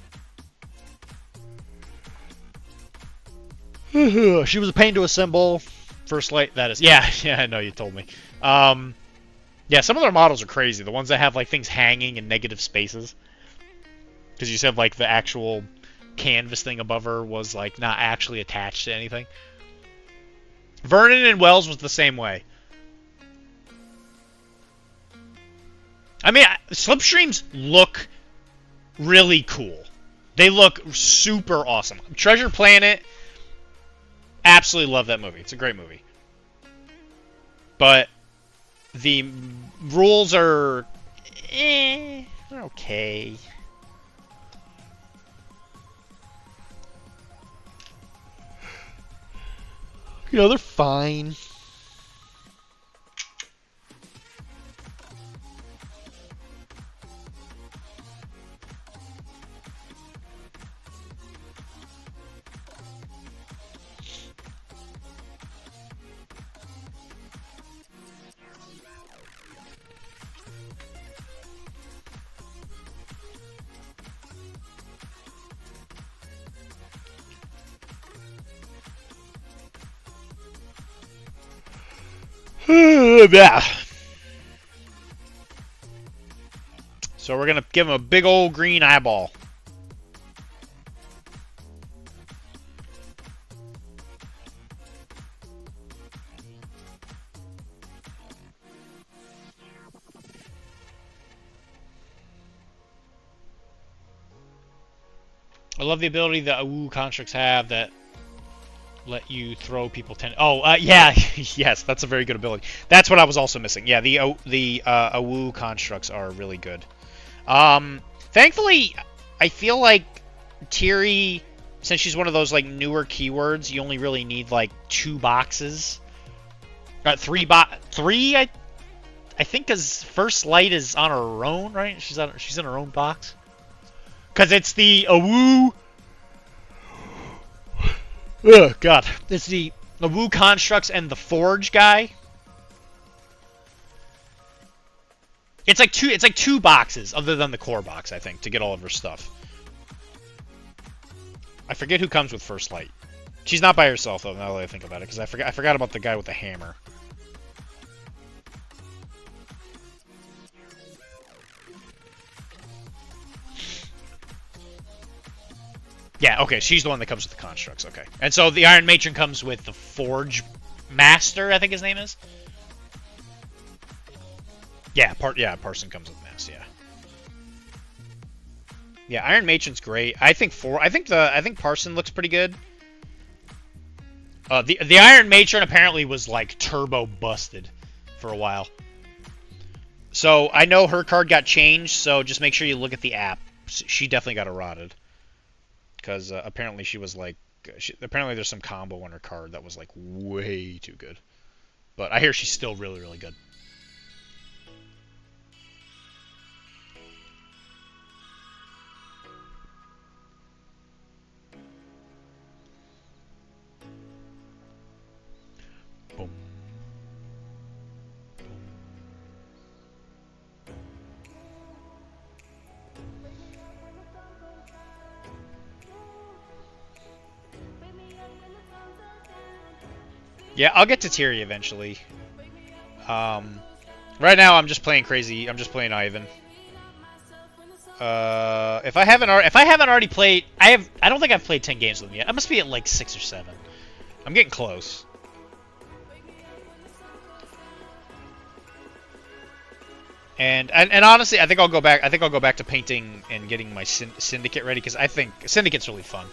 She was a pain to assemble. First Light, that is. Yeah, I know you told me. Yeah, some of their models are crazy. The ones that have like things hanging in negative spaces. Because you said like the actual canvas thing above her was like not actually attached to anything. Vernon and Wells was the same way. I mean, slipstreams look really cool. They look super awesome. Treasure Planet, absolutely love that movie. It's a great movie. But the rules are, they're okay. You know, they're fine. Yeah. So we're gonna give him a big old green eyeball. I love the ability that Awu constructs have that let you throw people yeah, yes, that's a very good ability. That's what I was also missing. Yeah, the Awu constructs are really good. Thankfully, I feel like Tiri, since she's one of those like newer keywords, you only really need like 2 boxes. Three, I think, because First Light is on her own, right? She's in her own box. Because it's the Awu. Oh god, it's the Awu constructs and the Forge guy. It's like two boxes, other than the core box, I think, to get all of her stuff. I forget who comes with First Light. She's not by herself though. Now that I think about it, because I forgot about the guy with the hammer. Yeah, okay, she's the one that comes with the constructs, okay. And so the Iron Matron comes with the Forge Master, I think his name is. Yeah, Parson comes with Mass, yeah. Yeah, Iron Matron's great. I think Parson looks pretty good. The Iron Matron apparently was like turbo busted for a while. So I know her card got changed, so just make sure you look at the app. She definitely got eroded. Because apparently she was like... apparently there's some combo on her card that was like way too good. But I hear she's still really, really good. Boom. Yeah, I'll get to Tiri eventually. Right now I'm just playing crazy. I'm just playing Ivan. If I haven't already played, I don't think I've played 10 games with him yet. I must be at like 6 or 7. I'm getting close. And honestly, I think I'll go back. I think I'll go back to painting and getting my Syndicate ready because I think Syndicate's really fun.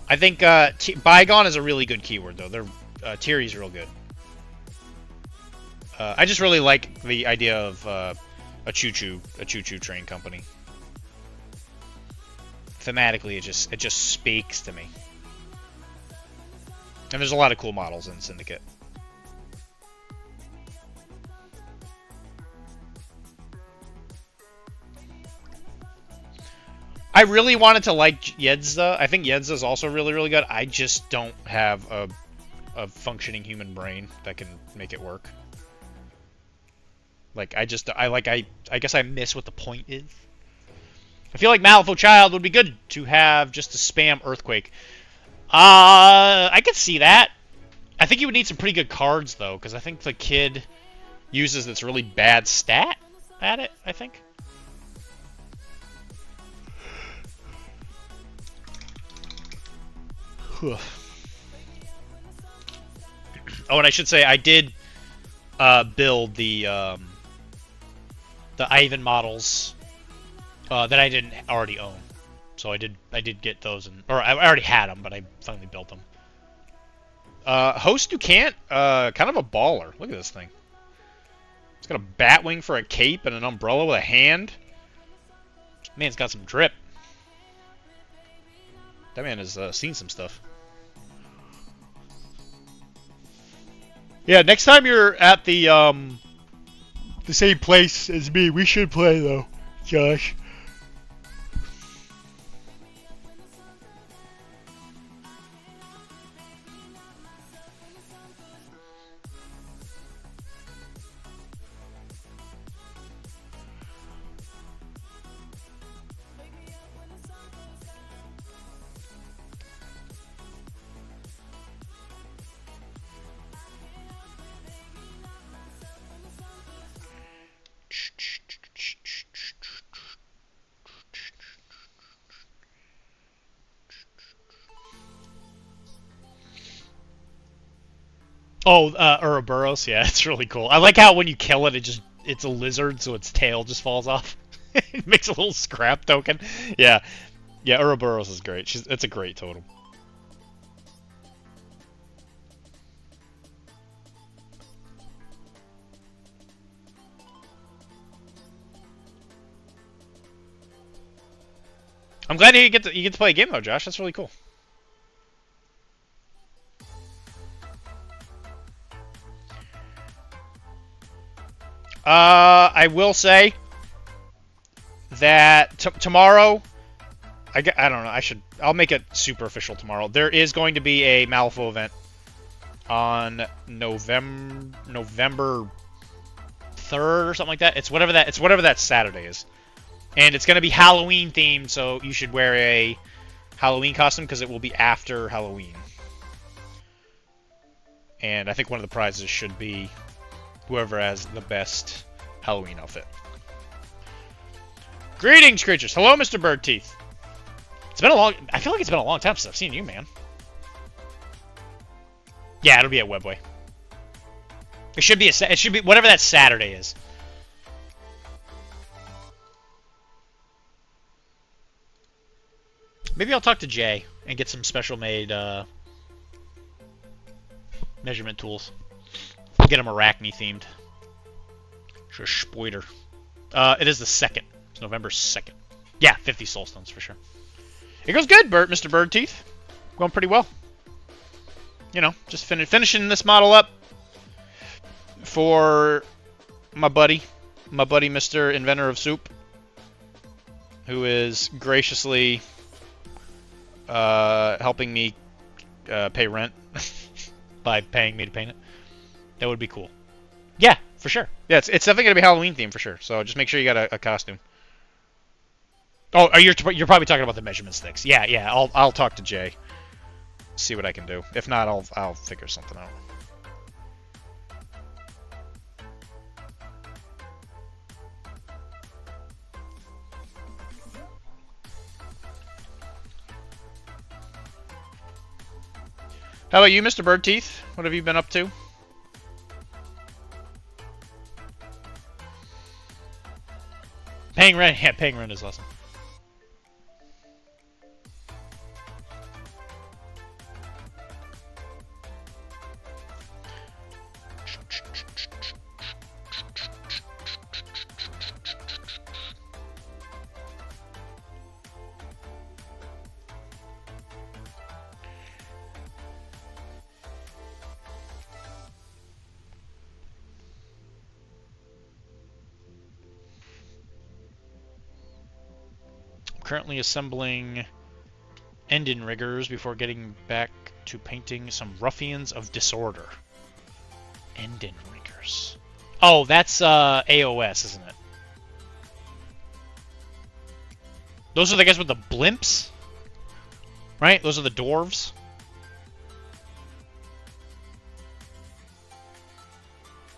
I think Bygone is a really good keyword though. Tiri's real good. I just really like the idea of a choo-choo train company. Thematically, it just speaks to me. And there's a lot of cool models in Syndicate. I really wanted to like Yedza. I think Yedza is also really, really good. I just don't have a functioning human brain that can make it work. Like, I guess I miss what the point is. I feel like Malifaux Child would be good to have just to spam Earthquake. I could see that. I think you would need some pretty good cards, though, because I think the kid uses this really bad stat at it, I think. Oh, and I should say I did build the Ivan models that I didn't already own. So I did get those, or I already had them, but I finally built them. Host Ducant, kind of a baller. Look at this thing. It's got a bat wing for a cape and an umbrella with a hand. Man's got some drip. That man has seen some stuff. Yeah, next time you're at the same place as me, we should play though, Josh. Oh, Ouroboros, yeah, it's really cool. I like how when you kill it, it's a lizard, so its tail just falls off. It makes a little scrap token. Yeah, Ouroboros is great. It's a great totem. I'm glad you get to play a game though, Josh. That's really cool. I will say that tomorrow, I don't know. I'll make it super official tomorrow. There is going to be a Malifaux event on November 3rd or something like that. It's whatever that Saturday is, and it's going to be Halloween themed. So you should wear a Halloween costume because it will be after Halloween. And I think one of the prizes should be whoever has the best Halloween outfit. Greetings, creatures. Hello, Mr. Birdteeth. I feel like it's been a long time since I've seen you, man. Yeah, it'll be at Webway. It should be it should be whatever that Saturday is. Maybe I'll talk to Jay and get some special made measurement tools. Get them Arachne themed. Sure, spoiler. It is the 2nd. It's November 2nd. Yeah, 50 soulstones for sure. It goes good, Mr. Birdteeth. Going pretty well. You know, just finishing this model up for my buddy, Mr. Inventor of Soup, who is graciously helping me pay rent by paying me to paint it. That would be cool. Yeah, for sure. Yeah, it's definitely gonna be Halloween themed for sure. So just make sure you got a costume. Oh, you're probably talking about the measurement sticks. Yeah. I'll talk to Jay. See what I can do. If not, I'll figure something out. How about you, Mr. Birdteeth? What have you been up to? Paying rent. Yeah, paying rent is awesome. Currently assembling Endin riggers before getting back to painting some Ruffians of Disorder. Endin riggers. Oh, that's AOS, isn't it? Those are the guys with the blimps? Right? Those are the dwarves?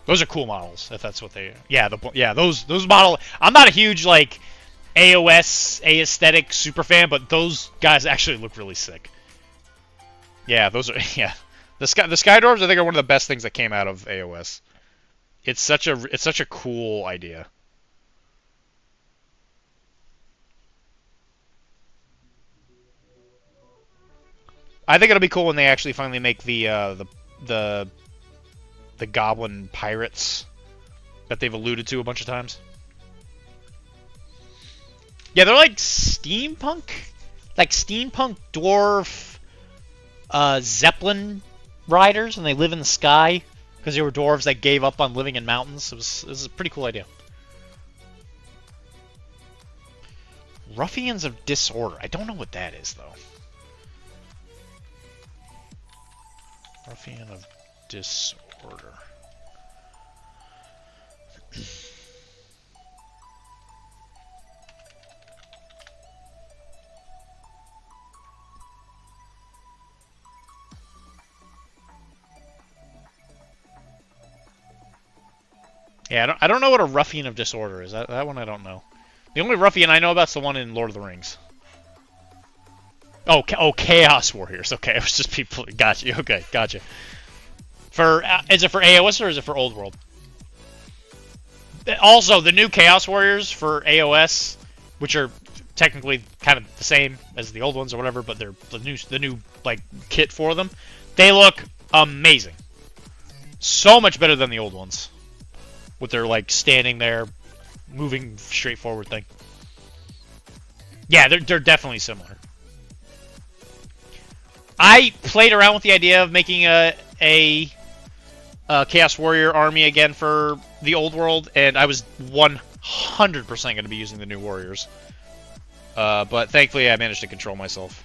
Those are cool models, if that's what they... Yeah, those model... I'm not a huge, like... AOS, aesthetic super fan, but those guys actually look really sick. Yeah, those are The Sky Dwarves I think are one of the best things that came out of AOS. It's such a cool idea. I think it'll be cool when they actually finally make the goblin pirates that they've alluded to a bunch of times. Yeah, they're like steampunk dwarf Zeppelin riders, and they live in the sky because they were dwarves that gave up on living in mountains. It was a pretty cool idea. Ruffians of Disorder. I don't know what that is, though. Ruffian of Disorder. Yeah, I don't know what a Ruffian of Disorder is. That one I don't know. The only Ruffian I know about is the one in Lord of the Rings. Oh, Chaos Warriors. Okay, it was just people. Gotcha. Okay, gotcha. Is it for AOS or is it for Old World? Also, the new Chaos Warriors for AOS, which are technically kind of the same as the old ones or whatever, but they're the new like kit for them. They look amazing. So much better than the old ones. With their, like, standing there, moving straight forward thing. Yeah, they're definitely similar. I played around with the idea of making a Chaos Warrior army again for the old world, and I was 100% going to be using the new warriors. But thankfully I managed to control myself.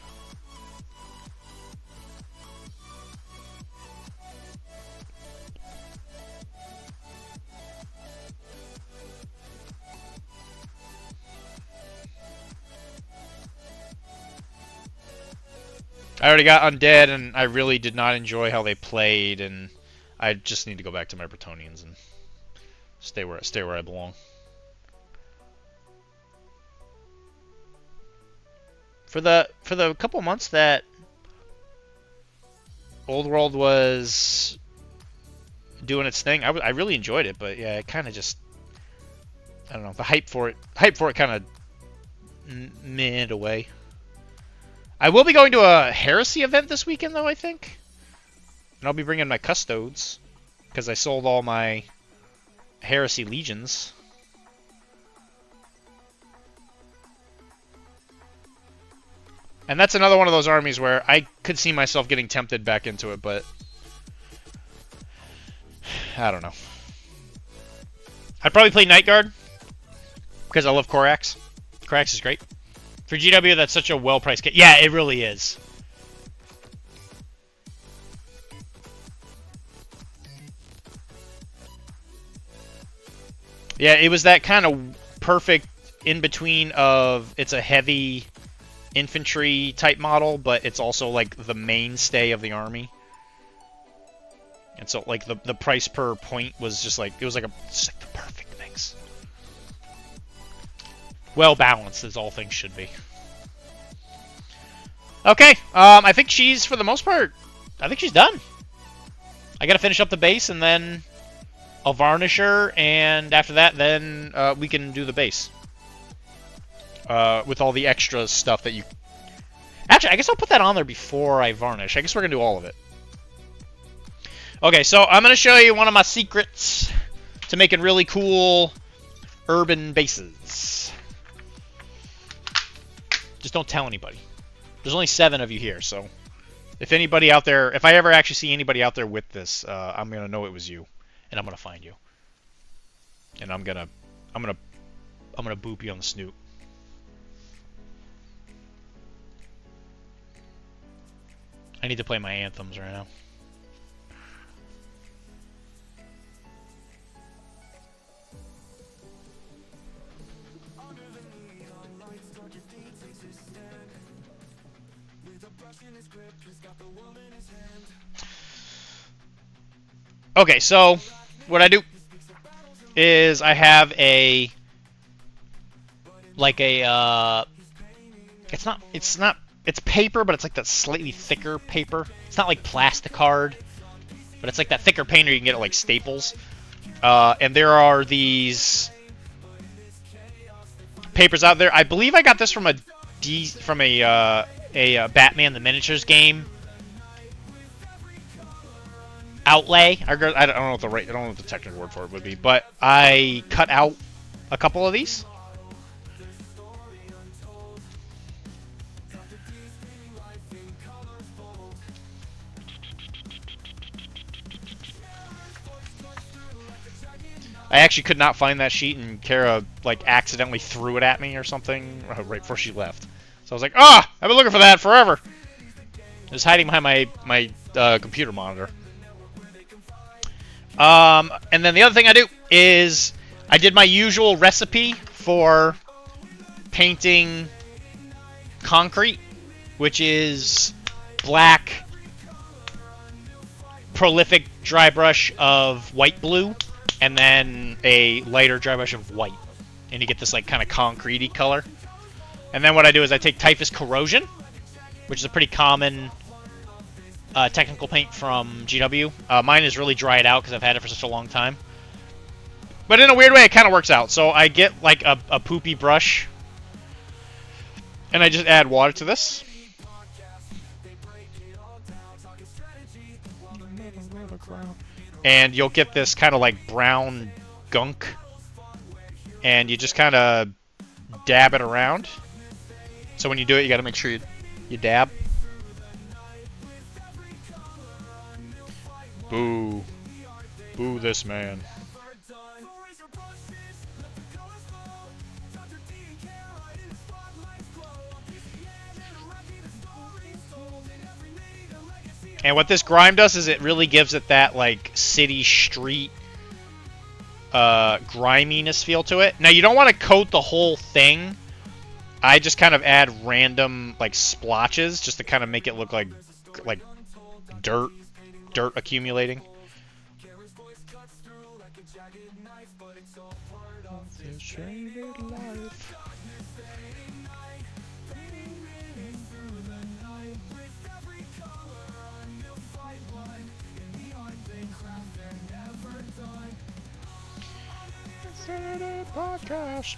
I already got Undead, and I really did not enjoy how they played, and I just need to go back to my Bretonians and stay where I belong. For the couple months that Old World was doing its thing. I really enjoyed it, but yeah, it kind of just, I don't know, the hype for it kind of mid away. I will be going to a Heresy event this weekend, though, I think. And I'll be bringing my Custodes, because I sold all my Heresy Legions. And that's another one of those armies where I could see myself getting tempted back into it, but I don't know. I'd probably play Night Guard, because I love Korax. Korax is great. For GW, that's such a well-priced kit. Yeah, it really is. Yeah, it was that kind of perfect in-between of it's a heavy infantry type model, but it's also like the mainstay of the army. And so like the price per point was just like, it was like just like the perfect mix. Well balanced as all things should be. Okay, I think she's, for the most part, I think she's done. I gotta finish up the base and then I'll varnish her, and after that, then we can do the base. With all the extra stuff that you... Actually, I guess I'll put that on there before I varnish. I guess we're going to do all of it. Okay, so I'm going to show you one of my secrets to making really cool urban bases. Just don't tell anybody. There's only 7 of you here, so if anybody out there... If I ever actually see anybody out there with this, I'm going to know it was you. And I'm gonna find you, and I'm gonna boop you on the snoot. I need to play my anthems right now. Okay, so what I do is I have a it's paper, but it's like that slightly thicker paper. It's not like plasticard, but it's like that thicker paper you can get at like Staples. And there are these papers out there. I believe I got this from a Batman the Miniatures game. Outlay. I don't know what the technical word for it would be, but I cut out a couple of these. I actually could not find that sheet, and Kara like accidentally threw it at me or something right before she left. So I was like, I've been looking for that forever. It was hiding behind my computer monitor. And then the other thing I do is I did my usual recipe for painting concrete, which is black prolific dry brush of white blue, and then a lighter dry brush of white. And you get this like kind of concrete-y color. And then what I do is I take Typhus Corrosion, which is a pretty common technical paint from GW. Mine is really dried out because I've had it for such a long time. But in a weird way, it kind of works out. So I get like a poopy brush, and I just add water to this. And you'll get this kind of like brown gunk. And you just kind of dab it around. So when you do it, you got to make sure you dab. Boo. Boo this man. And what this grime does is it really gives it that like city street griminess feel to it. Now you don't want to coat the whole thing. I just kind of add random like splotches just to kind of make it look like dirt accumulating. Podcast.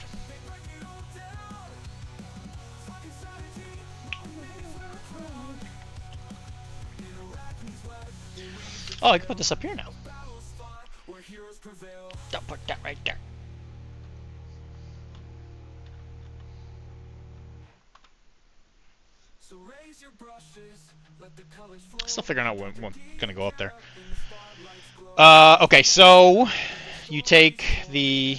Oh, I can put this up here now. Don't put that right there. Still figuring out when I'm gonna go up there. Okay, so you take the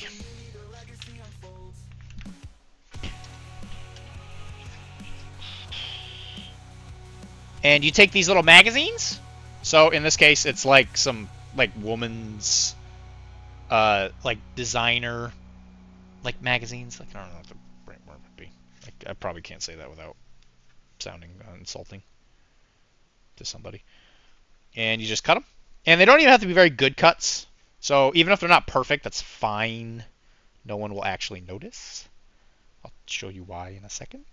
and you take these little magazines. So in this case, it's like some like woman's like designer like magazines. Like I don't know what the right word would be. Like, I probably can't say that without sounding insulting to somebody. And you just cut them. And they don't even have to be very good cuts. So even if they're not perfect, that's fine. No one will actually notice. I'll show you why in a second.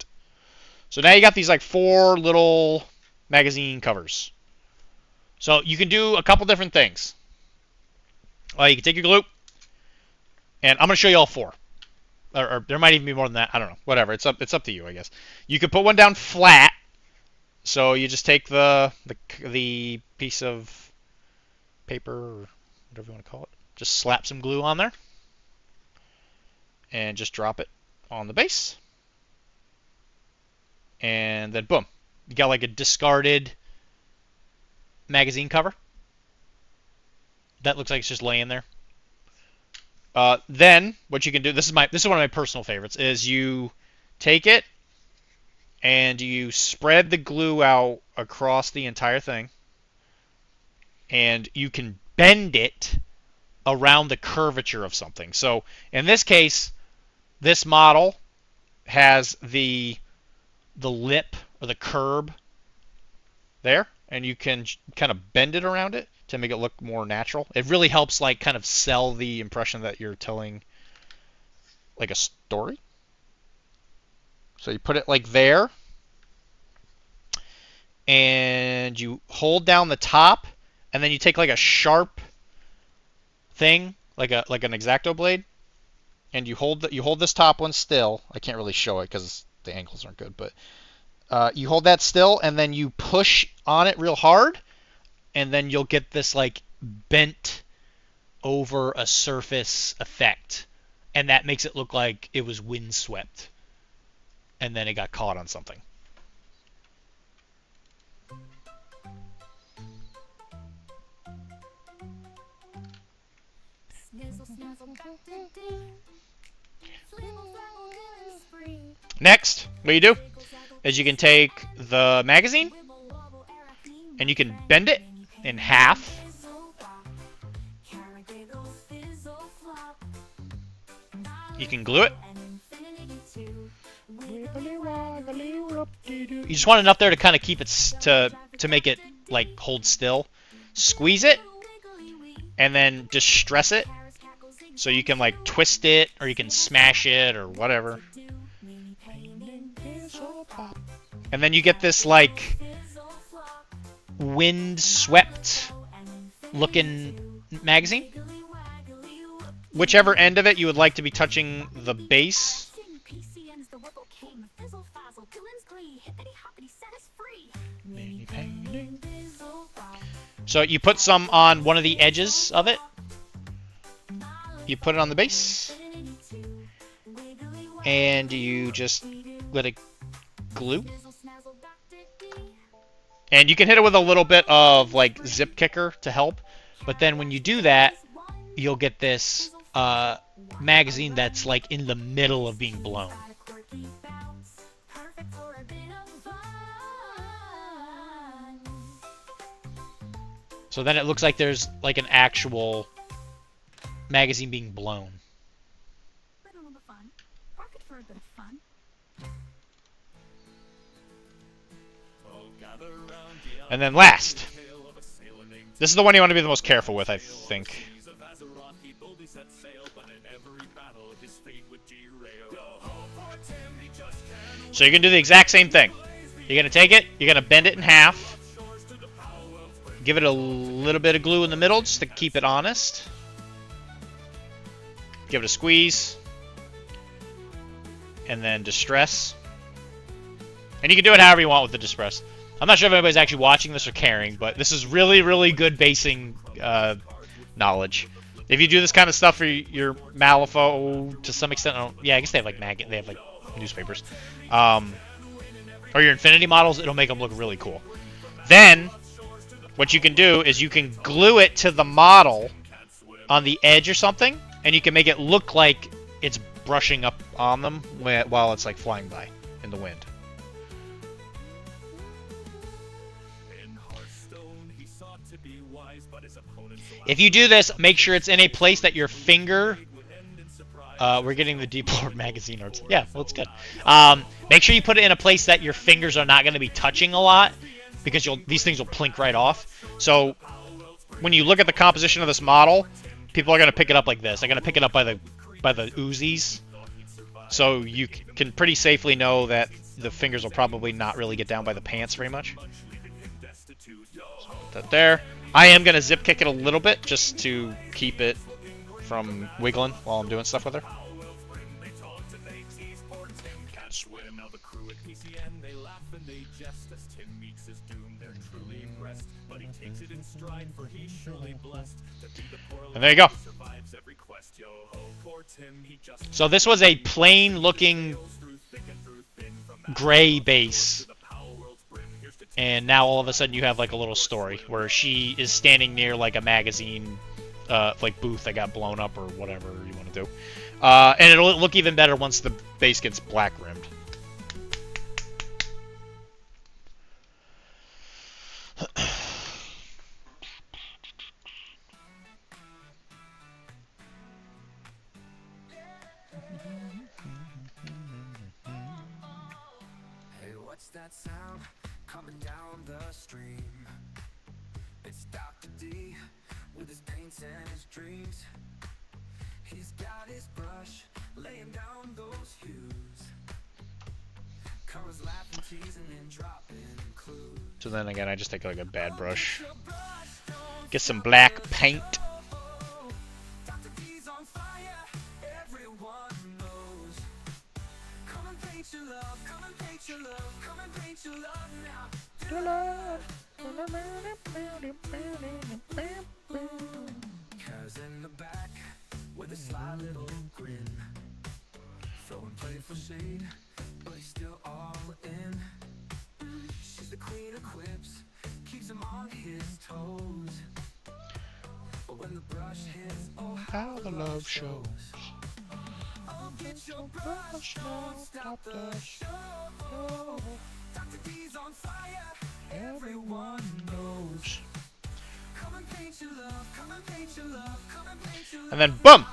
So now you got these like 4 little magazine covers. So you can do a couple different things. You can take your glue, and I'm going to show you all 4. Or there might even be more than that. I don't know. Whatever. It's up to you, I guess. You could put one down flat. So you just take the piece of paper or whatever you want to call it. Just slap some glue on there. And just drop it on the base. And then boom. You got like a discarded magazine cover. That looks like it's just laying there. Then what you can do, this is one of my personal favorites, is you take it and you spread the glue out across the entire thing, and you can bend it around the curvature of something. So in this case, this model has the lip or the curb there, and you can kind of bend it around it to make it look more natural. It really helps like kind of sell the impression that you're telling like a story. So you put it like there, and you hold down the top, and then you take like a sharp thing, like an X-Acto blade, and you hold this top one still. I can't really show it because the angles aren't good, but you hold that still, and then you push on it real hard, and then you'll get this like bent over a surface effect, and that makes it look like it was windswept, and then it got caught on something. Next, what you do is you can take the magazine and you can bend it in half. You can glue it. You just want enough there to kind of keep it to make it like hold still. Squeeze it and then just stress it so you can like twist it or you can smash it or whatever. And then you get this like wind-swept looking magazine. Whichever end of it you would like to be touching the base. So you put some on one of the edges of it. You put it on the base. And you just let it glue. And you can hit it with a little bit of like zip kicker to help. But then when you do that, you'll get this magazine that's like in the middle of being blown. So then it looks like there's like an actual magazine being blown. And then last, this is the one you want to be the most careful with, I think. So you're going to do the exact same thing. You're going to take it, you're going to bend it in half. Give it a little bit of glue in the middle just to keep it honest. Give it a squeeze. And then distress. And you can do it however you want with the distress. I'm not sure if anybody's actually watching this or caring, but this is really, really good basing knowledge. If you do this kind of stuff for your Malifaux, to some extent, yeah, I guess they have like newspapers, or your Infinity models, it'll make them look really cool. Then, what you can do is you can glue it to the model on the edge or something, and you can make it look like it's brushing up on them while it's like flying by in the wind. If you do this, make sure it's in a place that your finger... we're getting the Deepboard magazine arts. Yeah, well, it's good. Make sure you put it in a place that your fingers are not going to be touching a lot, because these things will plink right off. So when you look at the composition of this model, people are going to pick it up like this. They're going to pick it up by the Uzis. So you can pretty safely know that the fingers will probably not really get down by the pants very much. So put that there. I am going to zip kick it a little bit just to keep it from wiggling while I'm doing stuff with her. And there you go. So this was a plain looking gray base. And now all of a sudden you have like a little story where she is standing near like a magazine like booth that got blown up or whatever you want to do. And it'll look even better once the base gets black rimmed. Hey, what's that sound coming down the stream? It's Dr.D with his paints and his dreams. He's got his brush laying down those hues. Colors laughing, teasing, and dropping clues. So then again, I just take like a bad brush, get some black paint. Dr.D's on fire, everyone knows. Come and paint your love, come and paint your love, come and paint your love now. Cause in the back, with a sly little grin, throwing playful shade, but he's still all in. She's the queen of quips, keeps him on his toes. But when the brush hits, oh how the love shows. Oh, get your brush, don't stop the show. Dr.D's on fire, everyone knows. Come and paint your love, come and paint your love, come and paint your love. And then boom!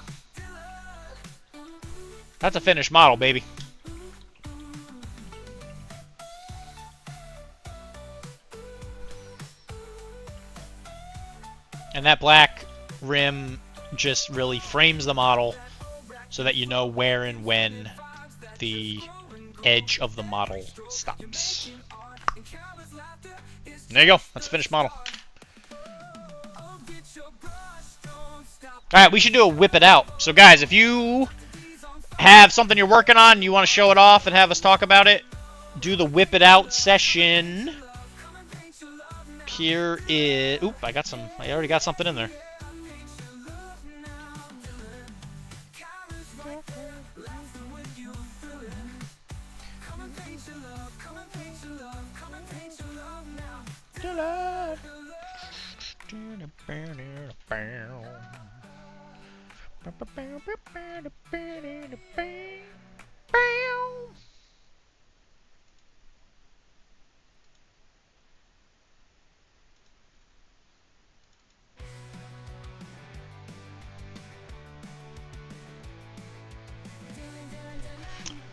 That's a finished model, baby. And that black rim just really frames the model so that you know where and when the edge of the model stops. And there you go. That's a finished model. Alright, we should do a whip it out. So guys, if you have something you're working on and you want to show it off and have us talk about it, do the whip it out session. Here is... Oop, I already got something in there.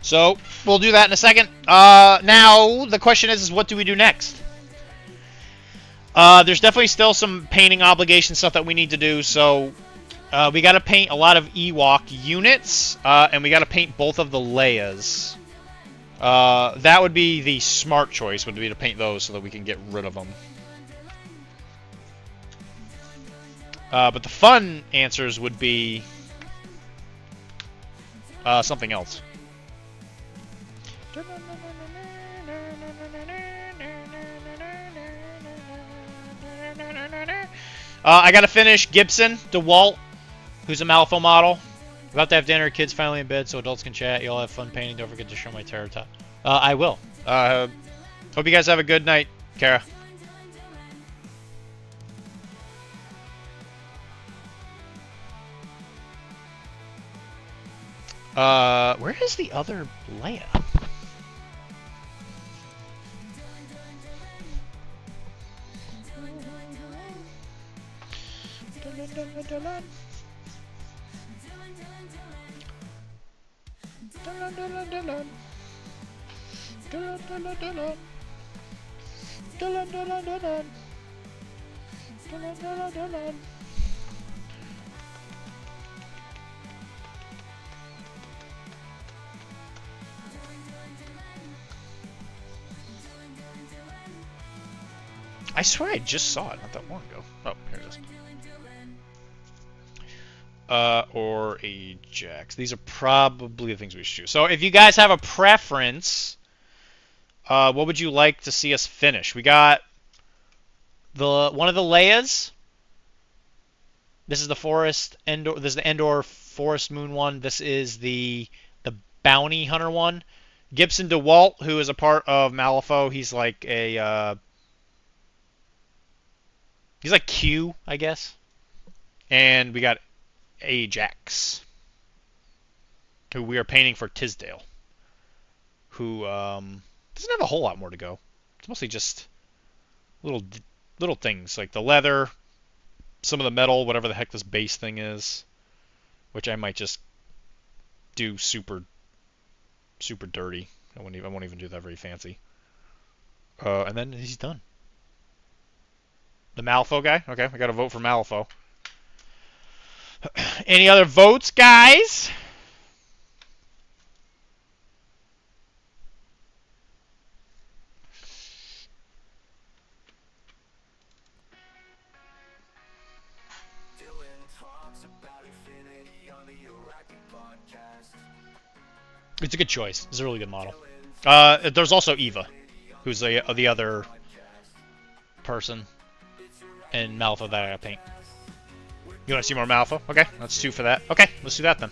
So, we'll do that in a second. Now, the question is what do we do next? There's definitely still some painting obligation stuff that we need to do, so we got to paint a lot of Ewok units, and we got to paint both of the Leias. That would be the smart choice, would be to paint those so that we can get rid of them. But the fun answers would be something else. I gotta finish Gibson, DeWalt, who's a Malifaux model. About to have dinner, kids finally in bed, so adults can chat. Y'all have fun painting. Don't forget to show my tarot top. I will. Hope you guys have a good night, Kara. Where is the other Leia? I swear I just saw it not that long ago. Oh, here it is. Or Ajax. These are probably the things we should choose. So if you guys have a preference, what would you like to see us finish? We got one of the Leias. This is the Forest Endor. This is the Endor Forest Moon one. This is the Bounty Hunter one. Gibson DeWalt, who is a part of Malifaux. He's like a he's like Q, I guess. And we got Ajax, who we are painting for Tisdale, who doesn't have a whole lot more to go. It's mostly just little things like the leather, some of the metal, whatever the heck this base thing is, which I might just do super dirty. I won't even do that very fancy. And then he's done. The Malifaux guy? Okay, I got to vote for Malifaux. Any other votes, guys? It's a good choice. It's a really good model. There's also Eva, who's the other person in Malifaux that I paint. You want to see more Malifaux? Okay, that's 2 for that. Okay, let's do that then.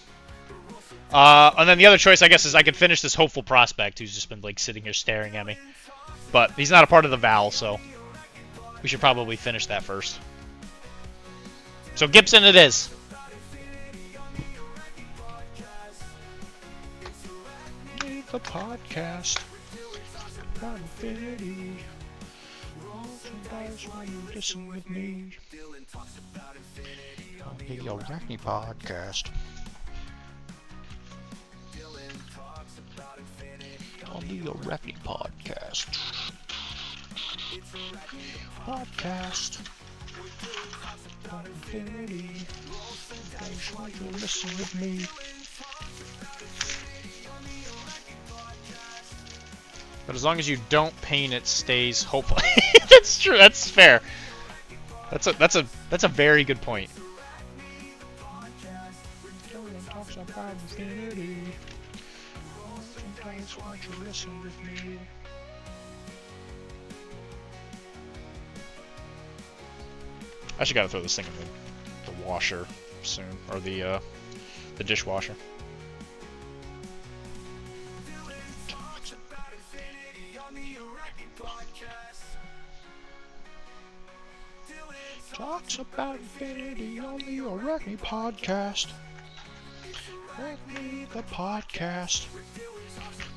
And then the other choice, I guess, is I could finish this Hopeful Prospect, who's just been like sitting here staring at me. But he's not a part of the Val, so we should probably finish that first. So Gibson it is. The podcast about infinity. Sometimes when you listen with me on the Arachne podcast. On the Arachne podcast. Podcast about infinity. Sometimes when you listen with me. But as long as you don't paint, it stays hopeful. That's true. That's fair. That's a very good point. I should gotta throw this thing in the washer soon, or the dishwasher. Talks about infinity on the Arachne podcast. Arachne the podcast.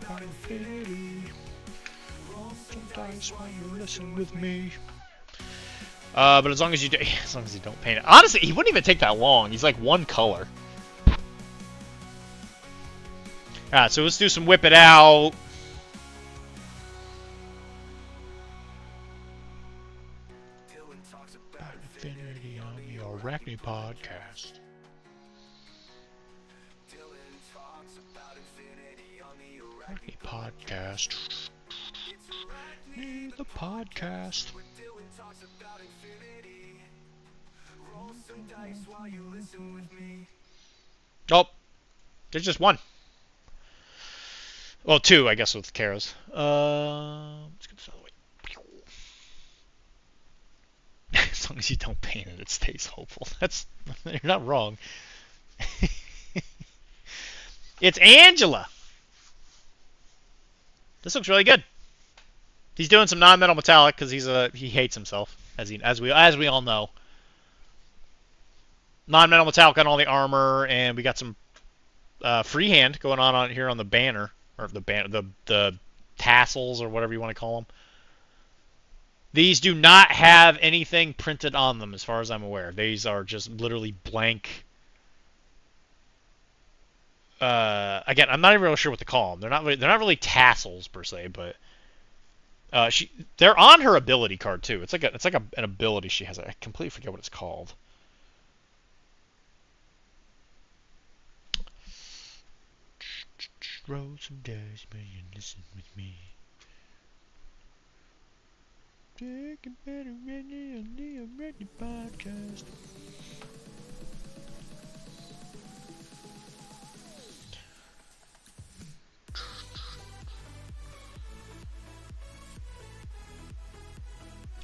About infinity. Sometimes when you listen with me. But as long as you don't paint it. Honestly, he wouldn't even take that long. He's like one color. Alright, so let's do some whip it out. Infinity on the Arachne podcast. Arachne podcast. The podcast. some dice while you listen with me. Oh, there's just one. Well, two, I guess, with Kara's. Let's get this out of the way. As long as you don't paint it, it stays hopeful. That's you're not wrong. It's Angela. This looks really good. He's doing some non-metal metallic because he hates himself, as we all know. Non-metal metallic on all the armor, and we got some freehand going on here on the banner, or the tassels, or whatever you want to call them. These do not have anything printed on them, as far as I'm aware. These are just literally blank. Again, I'm not even really sure what to call them. They're not really tassels per se, but they're on her ability card too. It's like an ability she has. I completely forget what it's called. Roll some dice, man, listen with me. Take a better ready on the Ready podcast.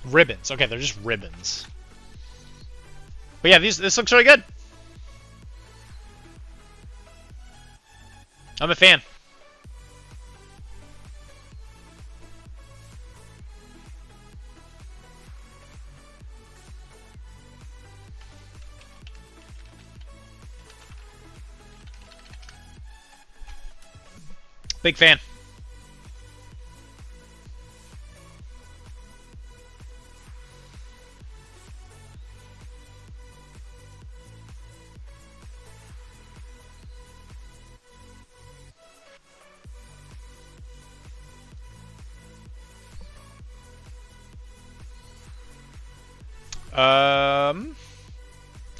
Ribbons. Okay, they're just ribbons. But yeah, this looks really good. I'm a fan. Big fan.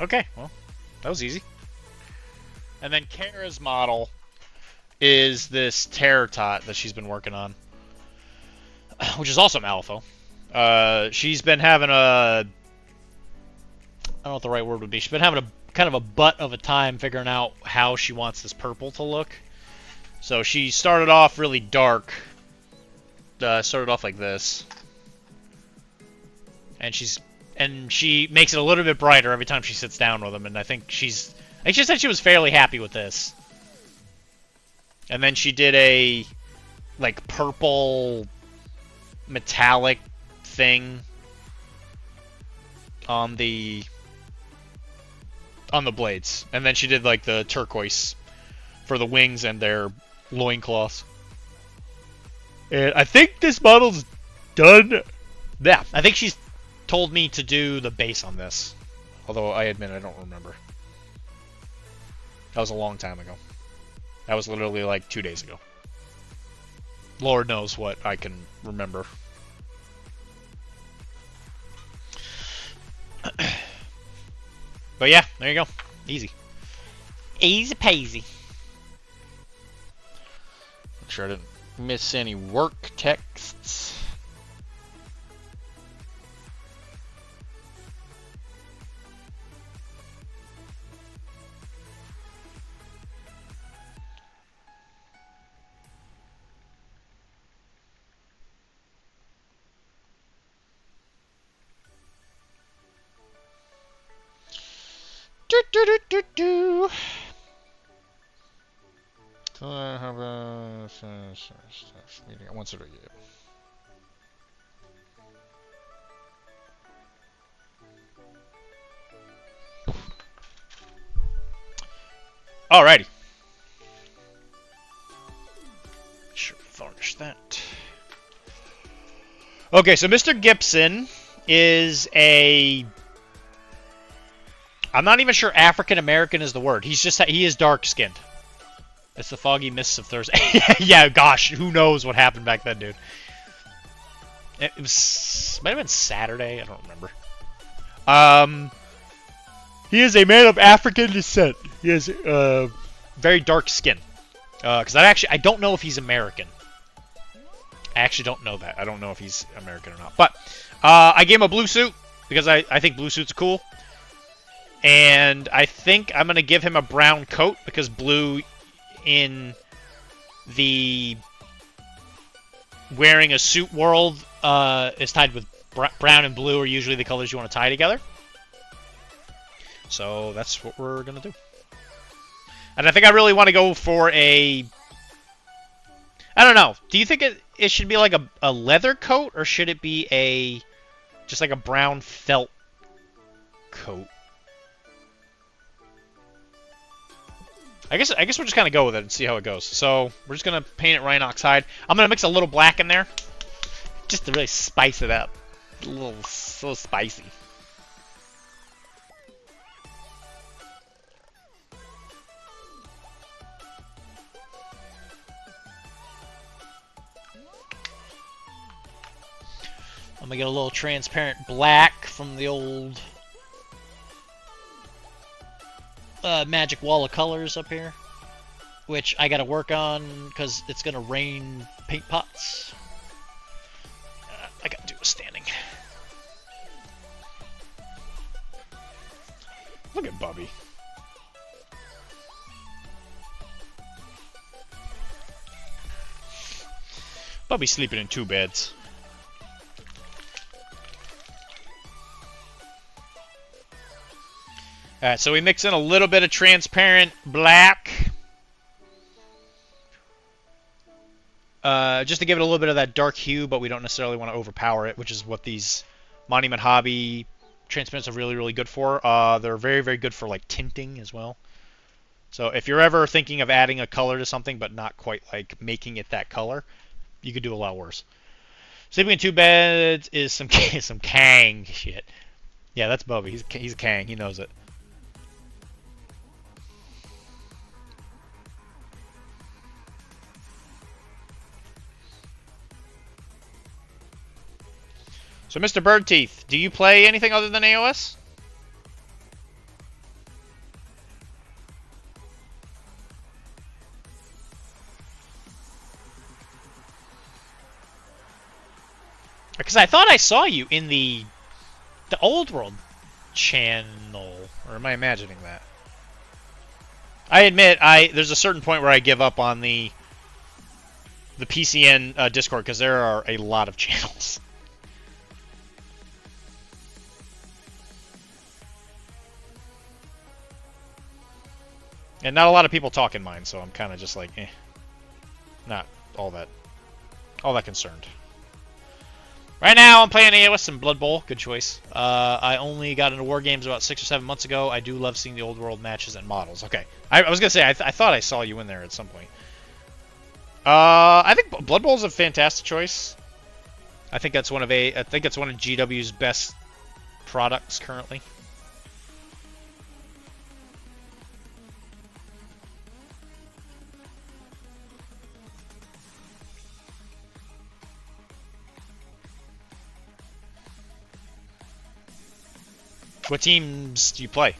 Okay, well, that was easy. And then Kara's model is this Terror Tot that she's been working on, which is also Malifaux. She's been having I don't know what the right word would be. She's been having a kind of a butt of a time figuring out how she wants this purple to look. So she started off really dark. Started off like this. And she makes it a little bit brighter every time she sits down with him, and I think she said she was fairly happy with this. And then she did a like purple metallic thing on the blades. And then she did like the turquoise for the wings and their loincloths. And I think this model's done. Yeah, I think she's told me to do the base on this. Although I admit I don't remember. That was a long time ago. That was literally like 2 days ago. Lord knows what I can remember. But yeah, there you go. Easy. Easy peasy. Make sure I didn't miss any work texts. Do. So I have a meeting at 1:30. Alrighty. Sure, varnish that. Okay, so Mr. Gibson is a... I'm not even sure African American is the word. He is dark skinned. It's the foggy mists of Thursday. Yeah, gosh, who knows what happened back then, dude. It might have been Saturday. I don't remember. He is a man of African descent. He has very dark skin. Because I don't know if he's American. I actually don't know that. I don't know if he's American or not. But I gave him a blue suit because I think blue suits are cool. And I think I'm going to give him a brown coat because blue in the wearing a suit world is tied with brown and blue are usually the colors you want to tie together. So that's what we're going to do. And I think I really want to go for a... I don't know. Do you think it should be like a leather coat, or should it be just like a brown felt coat? I guess we'll just kind of go with it and see how it goes. So we're just gonna paint it Rhinox hide. I'm gonna mix a little black in there, just to really spice it up. A little so spicy. I'm gonna get a little transparent black from the old magic wall of colors up here, which I gotta work on because it's gonna rain paint pots. I gotta do a standing. Look at Bubby. Bubby's sleeping in 2 beds. Alright, so we mix in a little bit of transparent black. Just to give it a little bit of that dark hue, but we don't necessarily want to overpower it, which is what these Monument Hobby transparents are really, really good for. They're very, very good for like tinting as well. So if you're ever thinking of adding a color to something, but not quite like making it that color, you could do a lot worse. Sleeping in 2 beds is some Kang shit. Yeah, that's Bubby. He's a Kang. He knows it. So, Mr. Birdteeth, do you play anything other than AOS? Because I thought I saw you in the Old World channel, or am I imagining that? I admit, there's a certain point where I give up on the PCN Discord because there are a lot of channels. And not a lot of people talk in mine, so I'm kind of just like, not all that concerned. Right now, I'm playing AOS and Blood Bowl. Good choice. I only got into War Games about 6 or 7 months ago. I do love seeing the Old World matches and models. Okay, I was gonna say I thought I saw you in there at some point. I think Blood Bowl is a fantastic choice. I think it's one of GW's best products currently. What teams do you play?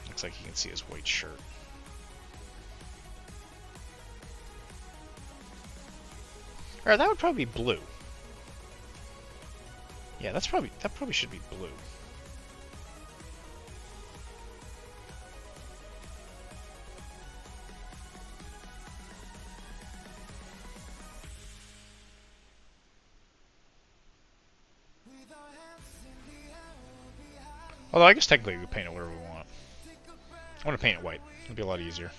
Looks like you can see his white shirt. Or that would probably be blue. Yeah, that probably should be blue. Although I guess technically we can paint it whatever we want. I want to paint it white. It'll be a lot easier.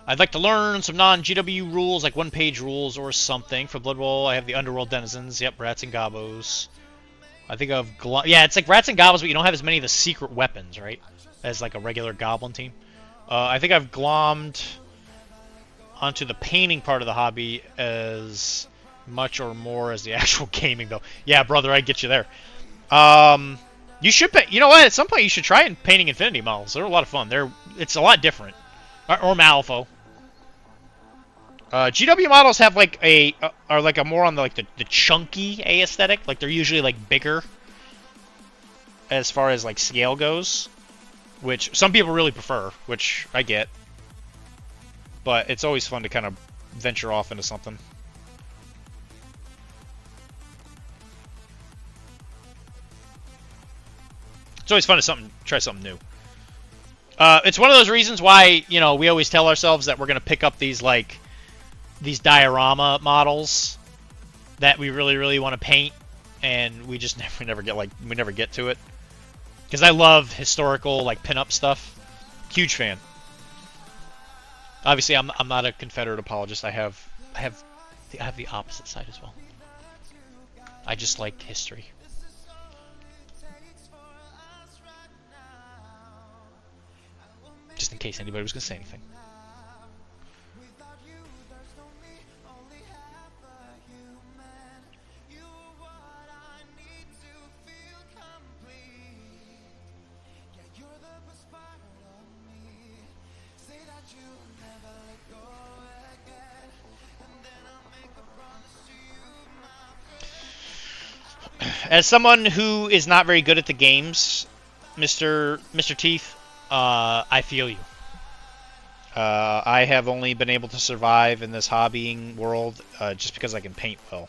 I'd like to learn some non-GW rules, like one-page rules or something. For Blood Bowl, I have the Underworld Denizens. Yep, Rats and Gobos. I think of... yeah, it's like Rats and Gobos, but you don't have as many of the secret weapons, right? As like a regular Goblin team. I think I've glommed onto the painting part of the hobby as much or more as the actual gaming, though. Yeah, brother, I get you there. You should... You know what? At some point, you should try painting Infinity models. They're a lot of fun. It's a lot different. or Malifaux. GW models have like are like a more on the chunky aesthetic. Like they're usually like bigger as far as like scale goes, which some people really prefer, which I get. But it's always fun to kind of venture off into something. It's always fun to try something new. It's one of those reasons why, you know, we always tell ourselves that we're going to pick up these diorama models that we really, really want to paint, and we just never get to it. Because I love historical, like, pinup stuff. Huge fan. Obviously, I'm not a Confederate apologist. I have the opposite side as well. I just like history. Just in case anybody was going to say anything. As someone who is not very good at the games, Mr. Teeth, I feel you. I have only been able to survive in this hobbying world just because I can paint well.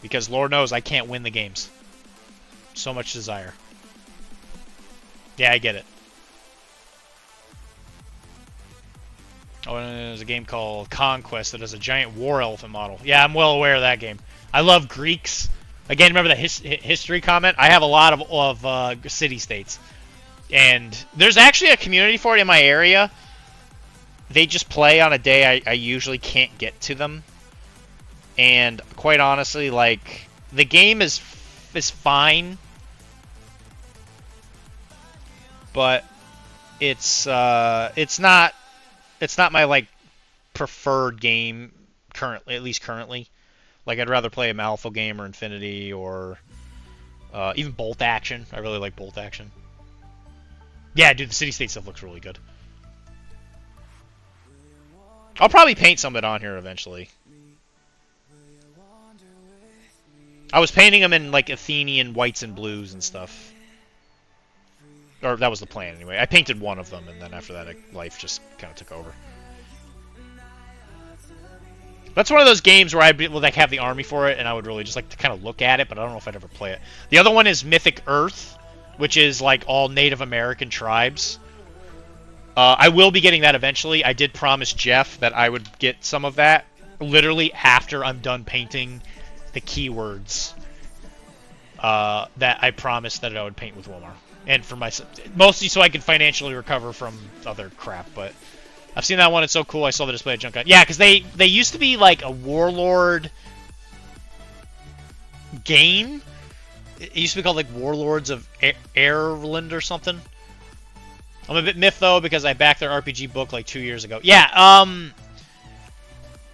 Because Lord knows I can't win the games. So much desire. Yeah, I get it. Oh, and there's a game called Conquest that has a giant war elephant model. Yeah, I'm well aware of that game. I love Greeks. Again, remember the history comment? I have a lot of city-states. And there's actually a community for it in my area. They just play on a day I usually can't get to them. And quite honestly, like, the game is fine. But it's not my, like, preferred game currently, at least currently. Like, I'd rather play a Malifaux game or Infinity or even Bolt Action. I really like Bolt Action. Yeah, dude, the city-state stuff looks really good. I'll probably paint some of it on here eventually. I was painting them in, like, Athenian whites and blues and stuff. Or that was the plan, anyway. I painted one of them, and then after that, life just kind of took over. That's one of those games where I would like have the army for it, and I would really just like to kind of look at it, but I don't know if I'd ever play it. The other one is Mythic Earth, which is like all Native American tribes. I will be getting that eventually. I did promise Jeff that I would get some of that literally after I'm done painting the keywords that I promised that I would paint with Wilmar. And for myself, mostly so I could financially recover from other crap, but I've seen that one. It's so cool. I saw the display at Junk. Yeah, because they used to be like a Warlord game. It used to be called like Warlords of Ireland or something. I'm a bit miffed though because I backed their RPG book like 2 years ago. Yeah.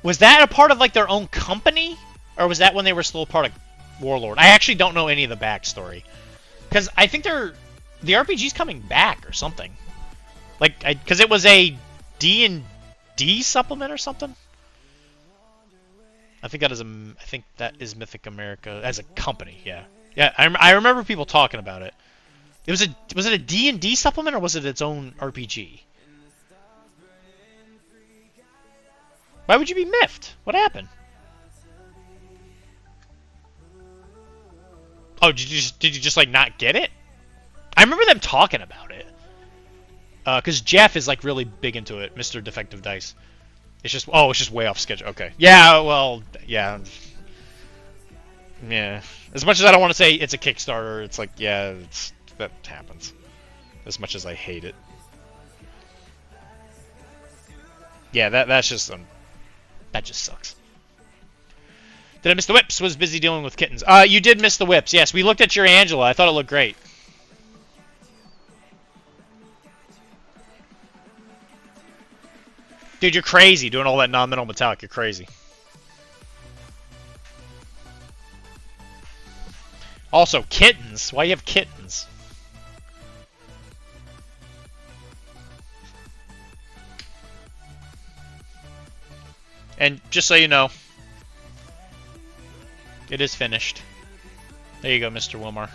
Was that a part of like their own company, or was that when they were still a part of Warlord? I actually don't know any of the backstory because I think the RPG's coming back or something. Like, because it was a D&D supplement or something. I think that is Mythic America as a company. Yeah, yeah. I remember people talking about it. Was it a D&D supplement or was it its own RPG? Why would you be miffed? What happened? Oh, did you just like not get it? I remember them talking about it. Because Jeff is like really big into it, Mr. Defective Dice. It's just way off schedule. Okay. Yeah, well, yeah. Yeah. As much as I don't want to say it's a Kickstarter, it's like, yeah, that happens. As much as I hate it. Yeah, that just sucks. Did I miss the whips? Was busy dealing with kittens. You did miss the whips. Yes, we looked at your Angela. I thought it looked great. Dude, you're crazy doing all that non-metal metallic. You're crazy. Also, kittens. Why do you have kittens? And just so you know, it is finished. There you go, Mr. Wilmar.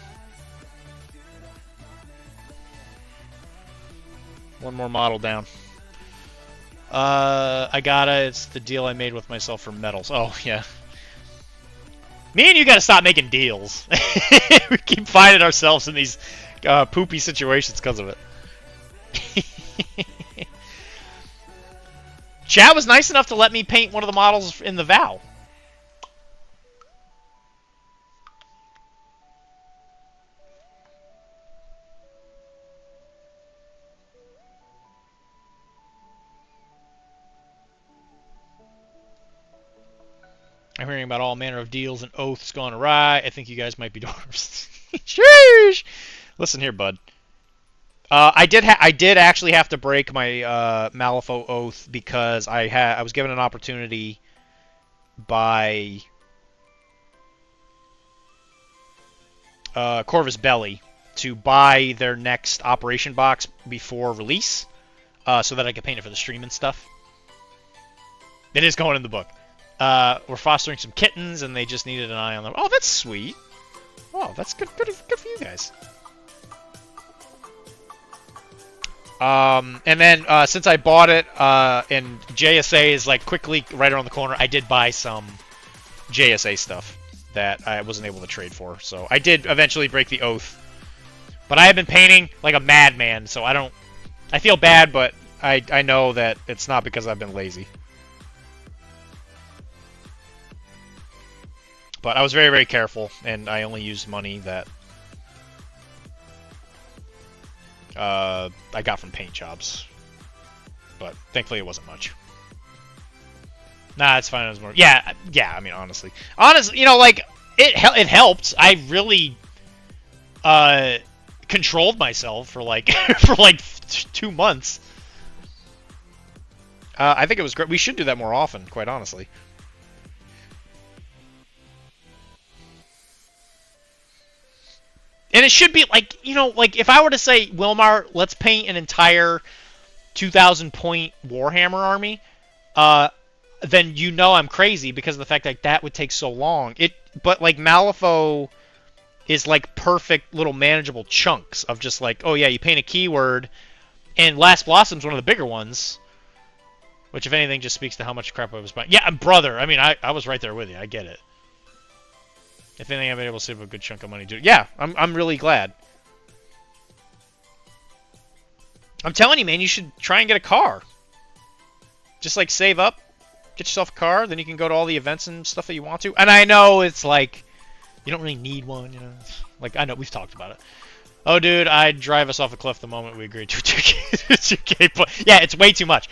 One more model down. I gotta. It's the deal I made with myself for medals. Oh, yeah. Me and you gotta stop making deals. We keep finding ourselves in these poopy situations because of it. Chad was nice enough to let me paint one of the models in the vow. I'm hearing about all manner of deals and oaths gone awry. I think you guys might be dwarves. Sheesh! Listen here, bud. I did actually have to break my Malifaux oath because I was given an opportunity by Corvus Belli to buy their next operation box before release, so that I could paint it for the stream and stuff. It is going in the book. We're fostering some kittens, and they just needed an eye on them. Oh, that's sweet. Oh, that's good for you guys. And then since I bought it, and JSA is like quickly right around the corner, I did buy some JSA stuff that I wasn't able to trade for. So I did eventually break the oath. But I have been painting like a madman, so I feel bad, but I know that it's not because I've been lazy. But I was very, very careful, and I only used money that I got from paint jobs. But thankfully it wasn't much. Nah, it's fine. It was more. Yeah. I mean, honestly, you know, like it helped. I really controlled myself for like 2 months. I think it was great. We should do that more often, quite honestly. And it should be like, you know, like if I were to say, Wilmar, let's paint an entire 2,000 point Warhammer army, then you know I'm crazy because of the fact that that would take so long. But like Malifaux is like perfect little manageable chunks of just like, oh yeah, you paint a keyword, and Last Blossom's one of the bigger ones, which if anything just speaks to how much crap I was buying. Yeah, brother, I mean, I was right there with you. I get it. If anything, I've been able to save a good chunk of money. Yeah, I'm really glad. I'm telling you, man, you should try and get a car. Just like save up, get yourself a car, then you can go to all the events and stuff that you want to. And I know it's like you don't really need one, you know. Like I know we've talked about it. Oh, dude, I'd drive us off a cliff the moment we agreed to 2K. But yeah, it's way too much.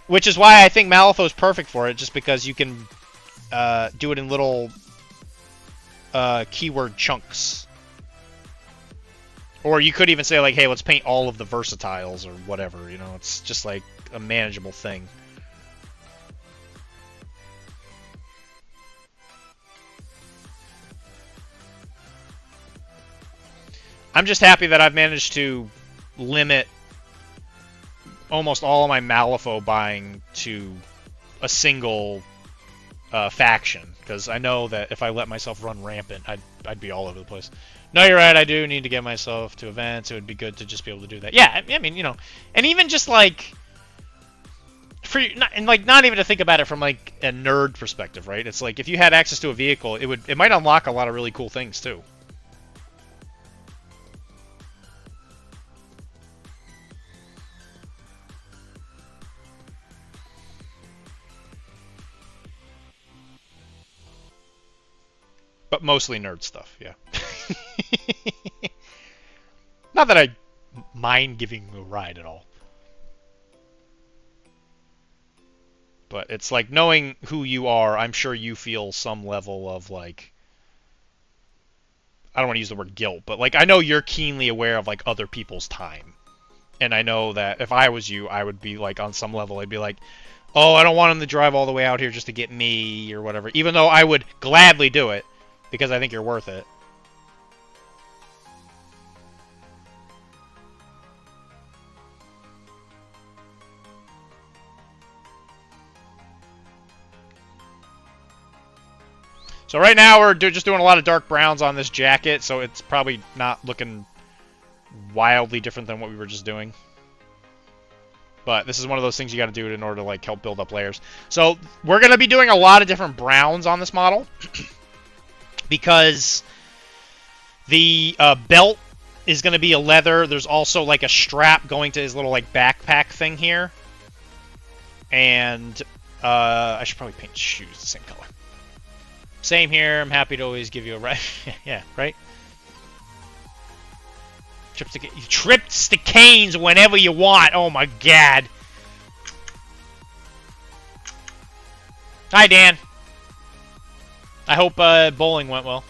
Which is why I think Malifaux is perfect for it, just because you can do it in little keyword chunks. Or you could even say like, hey, let's paint all of the versatiles or whatever, you know. It's just like a manageable thing. I'm just happy that I've managed to limit almost all of my Malifaux buying to a single faction, because I know that if I let myself run rampant, I'd be all over the place. No, you're right, I do need to get myself to events. It would be good to just be able to do that. Yeah, I mean, you know, and even just like not even to think about it from like a nerd perspective, right? It's like if you had access to a vehicle, it might unlock a lot of really cool things too. But mostly nerd stuff, yeah. Not that I mind giving you a ride at all. But it's like knowing who you are, I'm sure you feel some level of like, I don't want to use the word guilt, but like I know you're keenly aware of like other people's time. And I know that if I was you, I would be like on some level, I'd be like, oh, I don't want him to drive all the way out here just to get me or whatever. Even though I would gladly do it because I think you're worth it. So right now we're just doing a lot of dark browns on this jacket, so it's probably not looking wildly different than what we were just doing. But this is one of those things you got to do in order to like help build up layers. So we're going to be doing a lot of different browns on this model because the belt is going to be a leather. There's also like a strap going to his little like backpack thing here. And I should probably paint shoes the same color. Same here. I'm happy to always give you a right. Yeah, right? Trips to canes whenever you want. Oh my god. Hi, Dan. I hope bowling went well.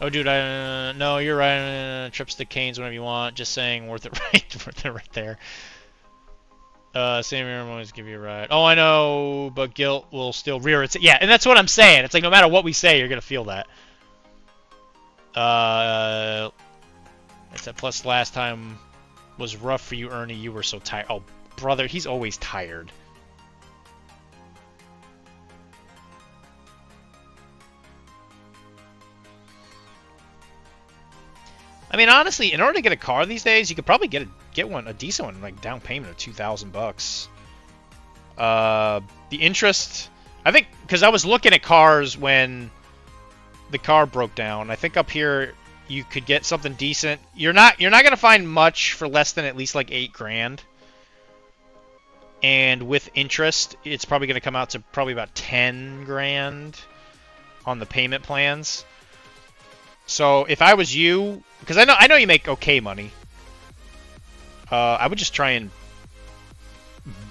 Oh, dude, no, you're right. Trips to canes whenever you want. Just saying, worth it right there. Same here, I'm always give you a ride. Oh, I know, but guilt will still rear its... Yeah, and that's what I'm saying. It's like, no matter what we say, you're going to feel that. Except plus last time was rough for you, Ernie. You were so tired. Oh, brother, he's always tired. I mean, honestly, in order to get a car these days, you could probably get a decent one, like down payment of $2,000. The interest, I think, because I was looking at cars when the car broke down. I think up here you could get something decent. You're not gonna find much for less than at least like $8 grand. And with interest, it's probably gonna come out to probably about 10 grand on the payment plans. So if I was you, because I know you make okay money, I would just try and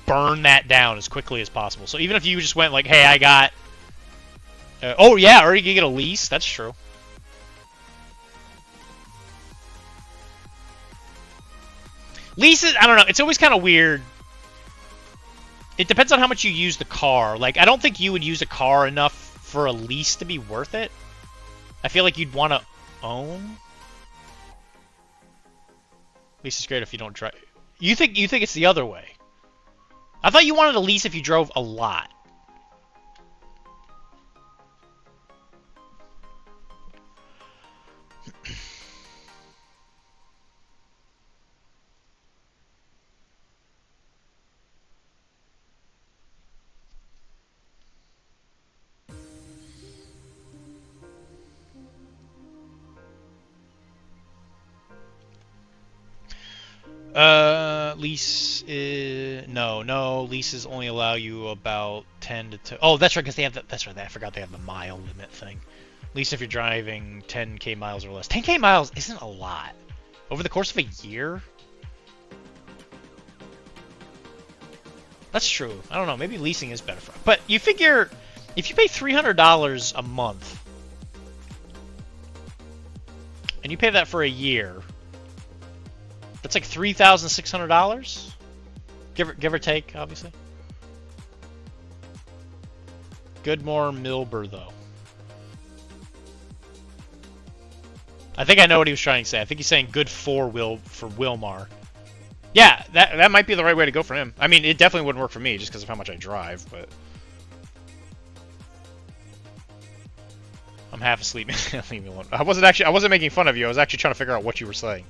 burn that down as quickly as possible. So even if you just went like, hey, I got, oh yeah, or you can get a lease. That's true. Leases, I don't know. It's always kind of weird. It depends on how much you use the car. Like, I don't think you would use a car enough for a lease to be worth it. I feel like you'd want to own. Lease is great if you don't drive. You think it's the other way? I thought you wanted a lease if you drove a lot. Lease is no. Leases only allow you about 10 to. Oh, that's right, because they have that's right. I forgot they have the mile limit thing. Least if you're driving 10k miles or less. 10k miles isn't a lot over the course of a year. That's true. I don't know. Maybe leasing is better for. But you figure if you pay $300 a month and you pay that for a year. That's like $3,600, give or take, obviously. Goodmore Milber, though. I think I know what he was trying to say. I think he's saying good for Wilmar. Yeah, that might be the right way to go for him. I mean, it definitely wouldn't work for me just because of how much I drive, but I'm half asleep. Leave me alone. I wasn't making fun of you. I was actually trying to figure out what you were saying.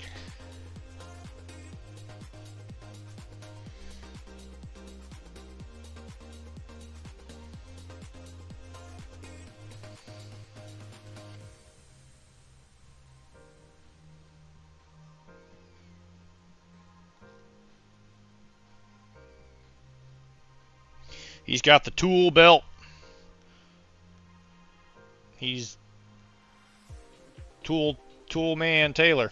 He's got the tool belt. He's tool man Taylor.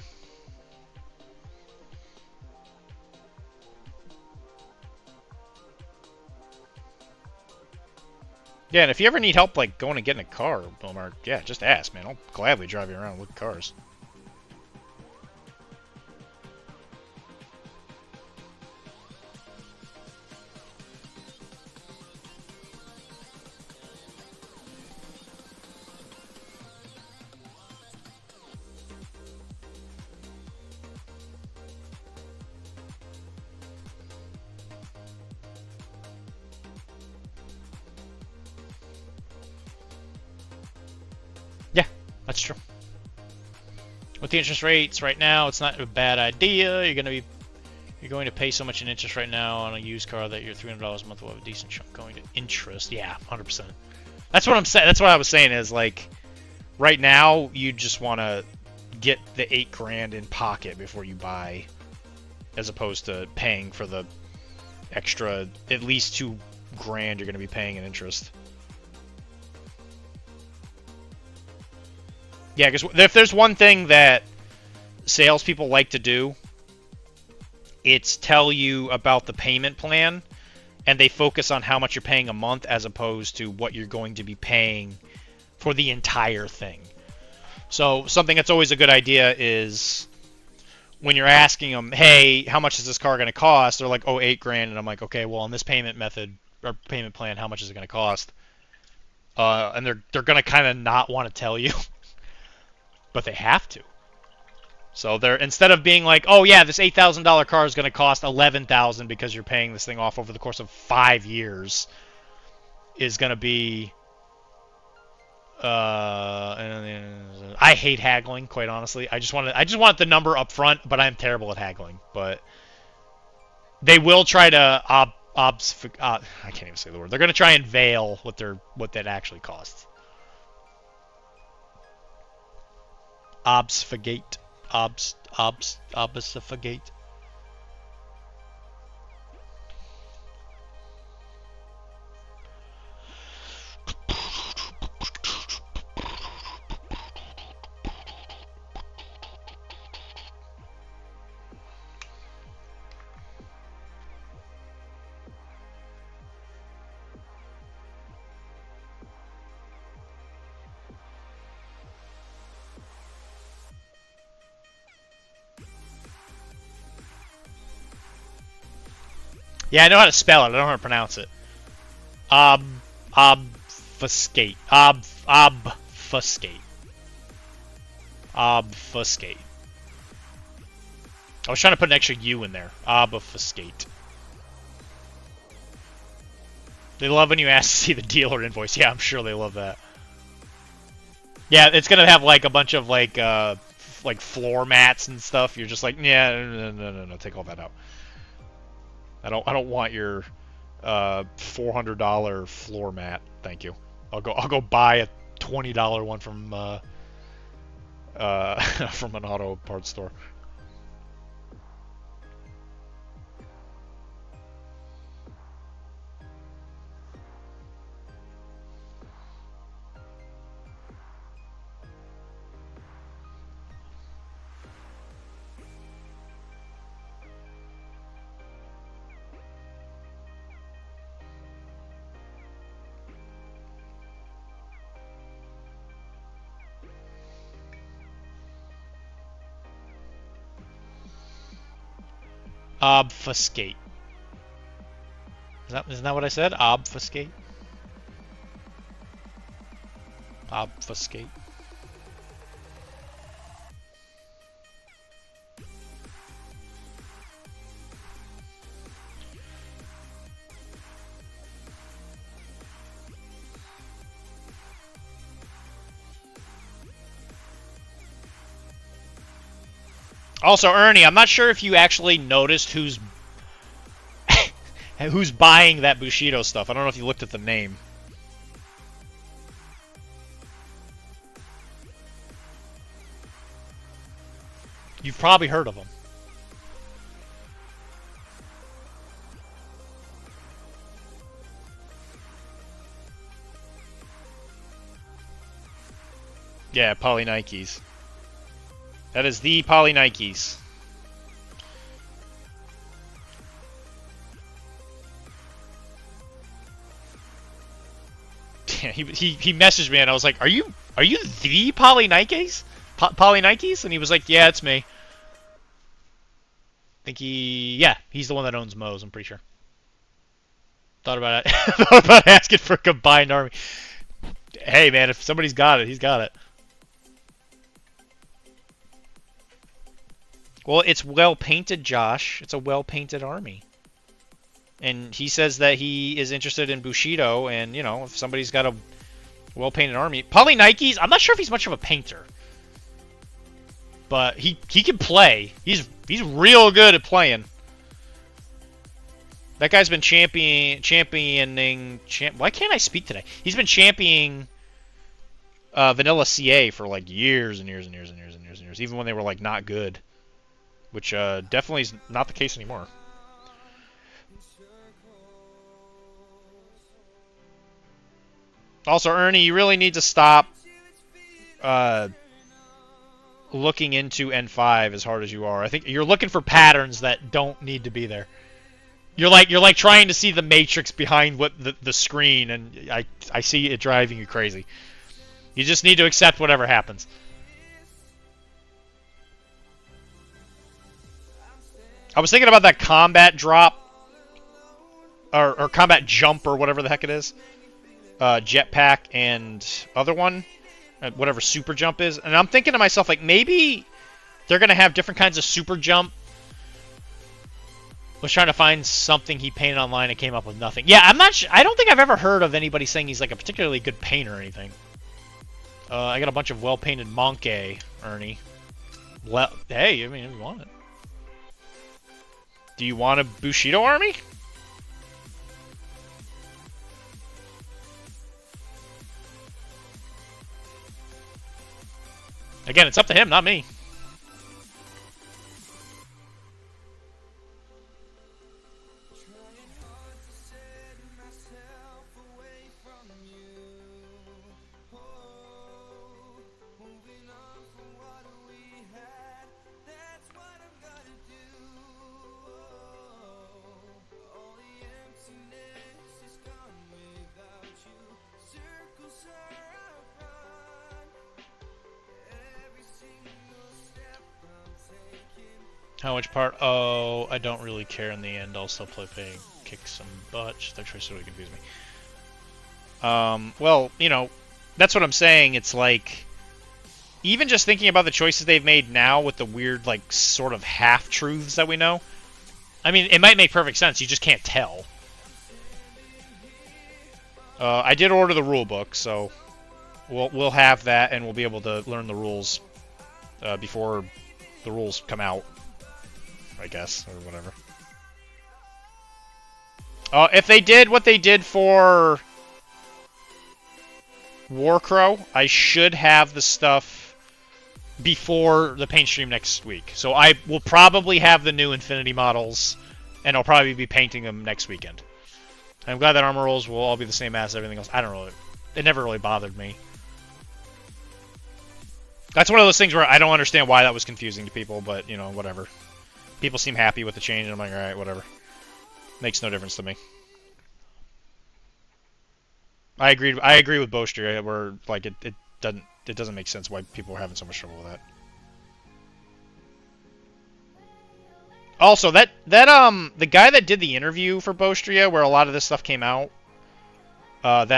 Yeah, and if you ever need help like going and getting a car, Omar, yeah, just ask, man. I'll gladly drive you around with cars. That's true. With the interest rates right now, it's not a bad idea. You're going to pay so much in interest right now on a used car that your $300 a month will have a decent chunk going to interest. Yeah, 100%. That's what I'm saying. That's what I was saying is like, right now you just want to get the $8,000 in pocket before you buy, as opposed to paying for the extra at least $2,000 you're going to be paying in interest. Yeah, because if there's one thing that salespeople like to do, it's tell you about the payment plan, and they focus on how much you're paying a month as opposed to what you're going to be paying for the entire thing. So something that's always a good idea is when you're asking them, hey, how much is this car going to cost? They're like, oh, $8,000. And I'm like, okay, well, on this payment method or payment plan, how much is it going to cost? And they're going to kind of not want to tell you. But they have to. So they're, instead of being like, oh yeah, this $8,000 car is going to cost $11,000 because you're paying this thing off over the course of 5 years, is going to be. I hate haggling, quite honestly. I just want the number up front, but I'm terrible at haggling. But they will try to I can't even say the word. They're going to try and veil what that actually costs. Obfuscate. Obfuscate. Yeah, I know how to spell it. I don't know how to pronounce it. Obfuscate. Obfuscate. Obfuscate. I was trying to put an extra U in there. Obfuscate. They love when you ask to see the dealer invoice. Yeah, I'm sure they love that. Yeah, it's gonna have like a bunch of like floor mats and stuff. You're just like, yeah, no, take all that out. I don't want your $400 floor mat. Thank you. I'll go buy a $20 one from from an auto parts store. Obfuscate. Isn't that what I said? Obfuscate? Obfuscate. Also, Ernie, I'm not sure if you actually noticed who's buying that Bushido stuff. I don't know if you looked at the name. You've probably heard of them. Yeah, Poly Nikes. That is the Poly Nikes. He messaged me and I was like, "Are you the Poly Nikes? Poly Nikes?" And he was like, "Yeah, it's me." I think he's the one that owns Moe's. I'm pretty sure. Thought about it. Thought about asking for a combined army. Hey man, if somebody's got it, he's got it. Well, it's well painted, Josh. It's a well painted army. And he says that he is interested in Bushido, and you know, if somebody's got a Well-painted army. Poly Nikes, I'm not sure if he's much of a painter. But he can play. He's real good at playing. That guy's been championing... Why can't I speak today? He's been championing Vanilla CA for like years and years and years and years and years and years, even when they were like not good, which definitely is not the case anymore. Also, Ernie, you really need to stop looking into N5 as hard as you are. I think you're looking for patterns that don't need to be there. You're like trying to see the matrix behind what the screen, and I see it driving you crazy. You just need to accept whatever happens. I was thinking about that combat drop or combat jump or whatever the heck it is. Jetpack and other one, whatever super jump is, and I'm thinking to myself, like, maybe they're gonna have different kinds of super jump. Was trying to find something he painted online and came up with nothing. Yeah, I'm not. I don't think I've ever heard of anybody saying he's like a particularly good painter or anything. I got a bunch of well-painted Monkey, Ernie. Hey, I mean, if you want it. Do you want a Bushido army? Again, it's up to him, not me. How much part? Oh, I don't really care in the end. I'll still play paying, kick some butt. Their choice really confused me. Well, you know, that's what I'm saying. It's like, even just thinking about the choices they've made now with the weird, like, sort of half-truths that we know. I mean, it might make perfect sense. You just can't tell. I did order the rule book, so we'll have that, and we'll be able to learn the rules before the rules come out, I guess, or whatever. If they did what they did for Warcrow, I should have the stuff before the paint stream next week. So I will probably have the new Infinity models, and I'll probably be painting them next weekend. I'm glad that armor rolls will all be the same as everything else. I don't really... It never really bothered me. That's one of those things where I don't understand why that was confusing to people, but, you know, whatever. People seem happy with the change, and I'm like, alright, whatever. Makes no difference to me. I agree with Boastry, where, like, it doesn't make sense why people are having so much trouble with that. Also, the guy that did the interview for Bostria, where a lot of this stuff came out, God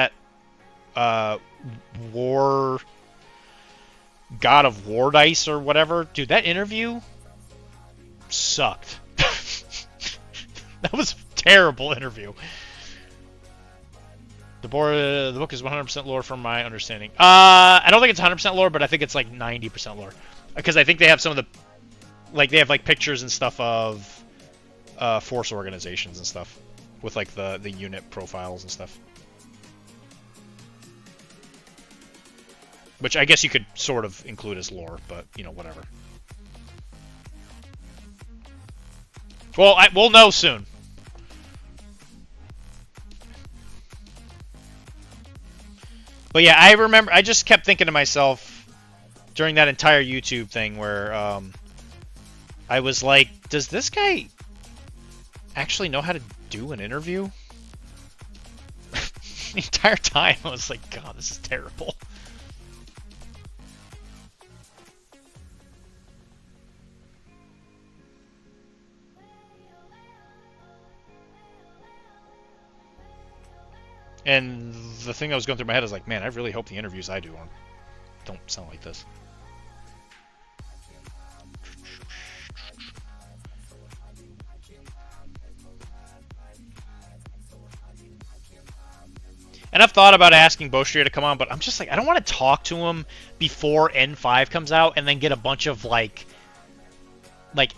of War Dice or whatever, dude, that interview sucked. That was a terrible interview. The book is 100% lore from my understanding. I don't think it's 100% lore, but I think it's like 90% lore. Because I think they have some of the... Like, they have, like, pictures and stuff of force organizations and stuff. With, like, the unit profiles and stuff. Which I guess you could sort of include as lore, but, you know, whatever. Well, we'll know soon. But yeah, I remember, I just kept thinking to myself during that entire YouTube thing where I was like, does this guy actually know how to do an interview? The entire time I was like, God, this is terrible. And the thing that was going through my head is like, man, I really hope the interviews I do don't sound like this. And And I've thought about asking Bostria to come on, but I'm just like, I don't want to talk to him before N5 comes out and then get a bunch of like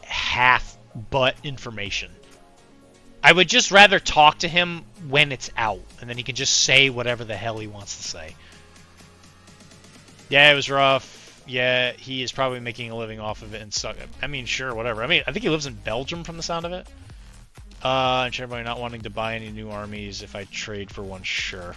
half-butt information. I would just rather talk to him when it's out, and then he can just say whatever the hell he wants to say. Yeah, it was rough. Yeah, he is probably making a living off of it and suck. I mean, sure, whatever. I mean, I think he lives in Belgium from the sound of it. And everybody not wanting to buy any new armies if I trade for one, sure.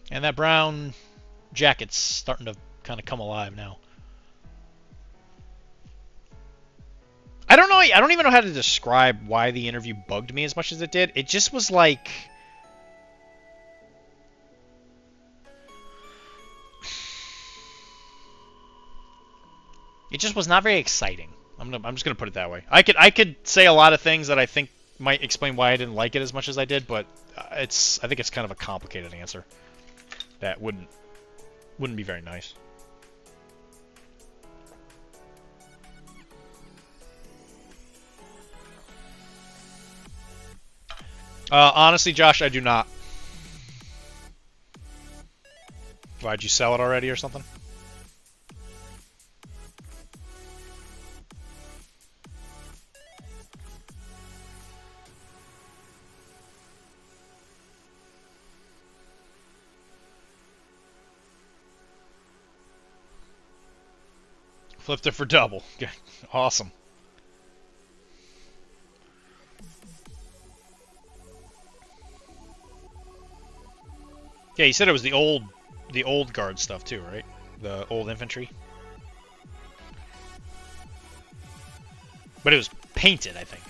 And that brown jacket's starting to kind of come alive now. I don't know. I don't even know how to describe why the interview bugged me as much as it did. It just was like... It just was not very exciting. I'm just gonna put it that way. I could say a lot of things that I think might explain why I didn't like it as much as I did, but I think it's kind of a complicated answer. That wouldn't be very nice. Honestly, Josh, I do not. Why'd you sell it already or something? Flipped it for double. Awesome. Yeah, you said it was the old guard stuff too, right? The old infantry. But it was painted, I think.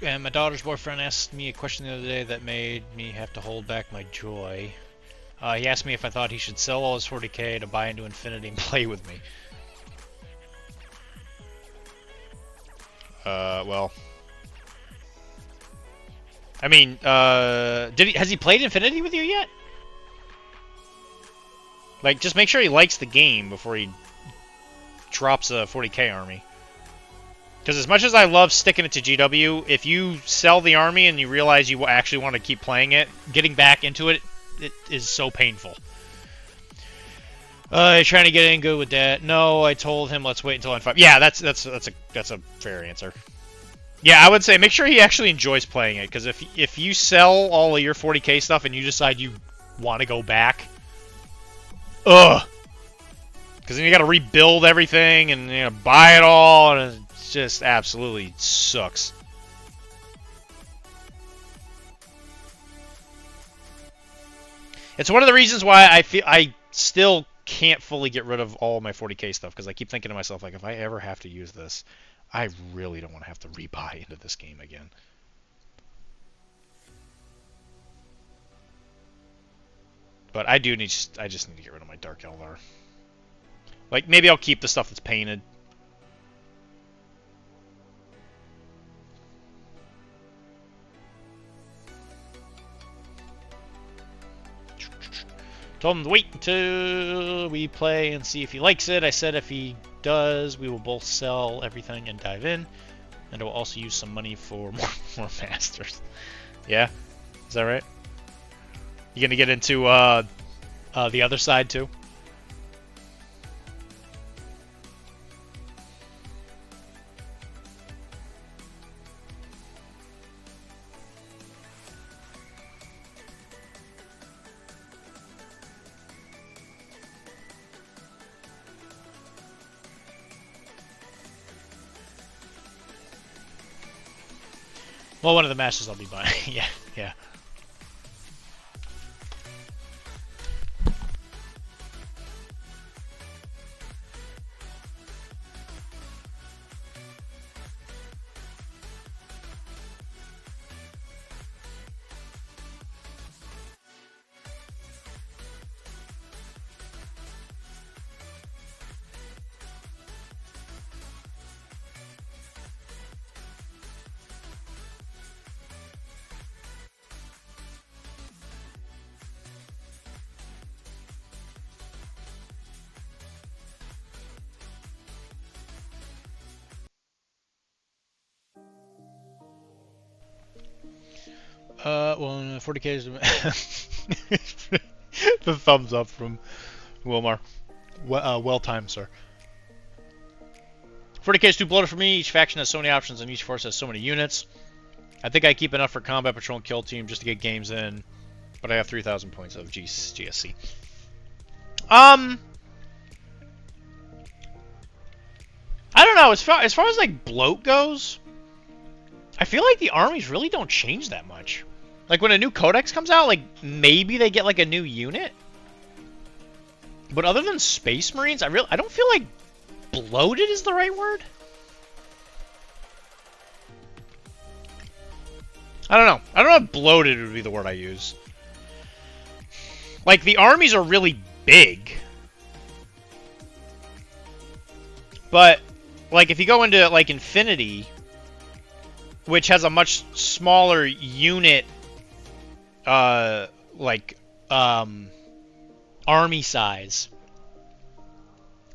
And my daughter's boyfriend asked me a question the other day that made me have to hold back my joy. He asked me if I thought he should sell all his 40k to buy into Infinity and play with me. Well... I mean, has he played Infinity with you yet? Like, just make sure he likes the game before he drops a 40k army. Because as much as I love sticking it to GW, if you sell the army and you realize you actually want to keep playing it, getting back into it, it is so painful. You're trying to get in good with that. No, I told him let's wait until N5. Yeah, that's a fair answer. Yeah, I would say make sure he actually enjoys playing it, because if you sell all of your 40k stuff and you decide you want to go back, ugh, because then you got to rebuild everything and buy it all, and it just absolutely sucks. It's one of the reasons why I still can't fully get rid of all my 40k stuff, because I keep thinking to myself, like, if I ever have to use this, I really don't want to have to rebuy into this game again. But I just need to get rid of my Dark Eldar. Like, maybe I'll keep the stuff that's painted. Told him to wait until we play and see if he likes it. I said if he does, we will both sell everything and dive in. And I will also use some money for more masters. Yeah? Is that right? You gonna get into the other side too? Well, one of the masters I'll be buying. Yeah, yeah. Well, 40k is the thumbs up from Wilmar. Well timed, sir. 40k is too bloated for me. Each faction has so many options, and each force has so many units. I think I keep enough for combat, patrol, and kill team just to get games in, but I have 3,000 points of GSC. I don't know. As far as like bloat goes, I feel like the armies really don't change that much. Like when a new codex comes out, like maybe they get like a new unit. But other than Space Marines, I don't feel like bloated is the right word. I don't know. I don't know if bloated would be the word I use. Like the armies are really big. But like if you go into like Infinity, which has a much smaller unit army size,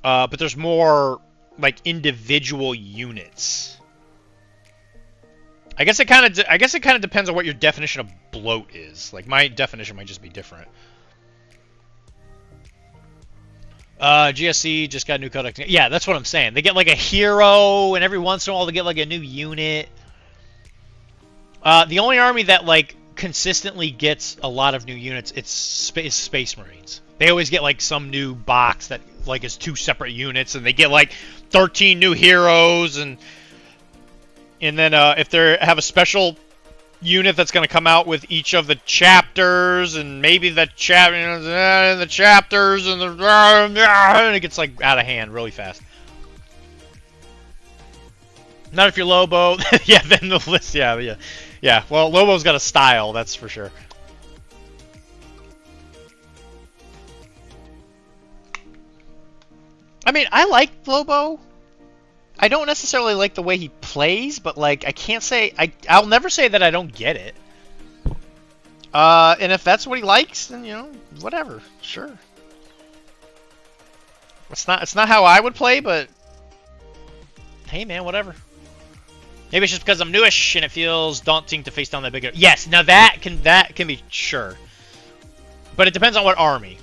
but there's more like individual units. I guess it kind of depends on what your definition of bloat is. Like my definition might just be different. GSC just got a new codex. Yeah, that's what I'm saying. They get like a hero, and every once in a while they get like a new unit. The only army that like consistently gets a lot of new units is Space Marines. They always get like some new box that like is 2 separate units, and they get like 13 new heroes, and then if they have a special unit that's going to come out with each of the chapters, and maybe the chapters and it gets like out of hand really fast. Not if you're Lobo. Yeah, then the list. Yeah. Well, Lobo's got a style, that's for sure. I mean, I like Lobo. I don't necessarily like the way he plays, but like I can't say I'll never say that I don't get it. And if that's what he likes, then you know, whatever, sure. It's not how I would play, but hey, man, whatever. Maybe it's just because I'm newish and it feels daunting to face down that bigger. Yes, now that can be sure, but it depends on what army.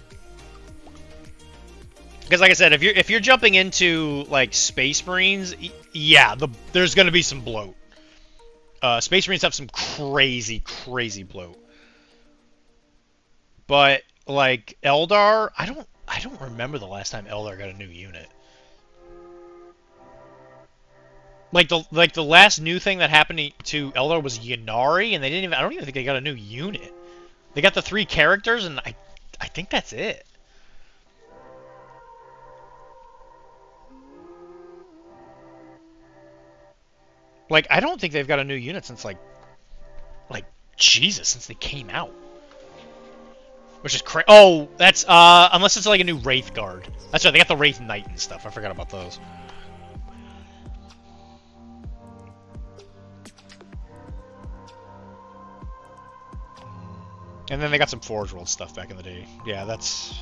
Because like I said, if you're jumping into like Space Marines, yeah, there's gonna be some bloat. Space Marines have some crazy bloat. But like Eldar, I don't remember the last time Eldar got a new unit. Like the last new thing that happened to Eldar was Yanari, and I don't even think they got a new unit. They got the 3 characters, and I think that's it. Like, I don't think they've got a new unit since, like Jesus, since they came out. Which is crazy. Oh, that's, unless it's like a new Wraith Guard. That's right, they got the Wraith Knight and stuff. I forgot about those. And then they got some Forge World stuff back in the day. Yeah, that's...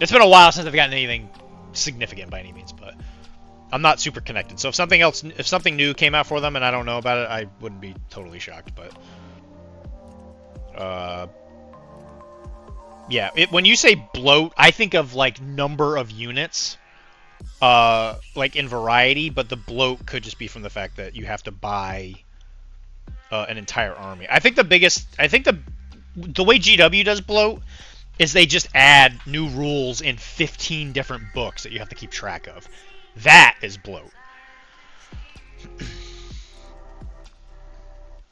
It's been a while since I've gotten anything significant by any means, but I'm not super connected. So if something new came out for them and I don't know about it, I wouldn't be totally shocked, but... yeah, when you say bloat, I think of, like, number of units, like, in variety, but the bloat could just be from the fact that you have to buy an entire army. I think the way GW does bloat is they just add new rules in 15 different books that you have to keep track of. That is bloat.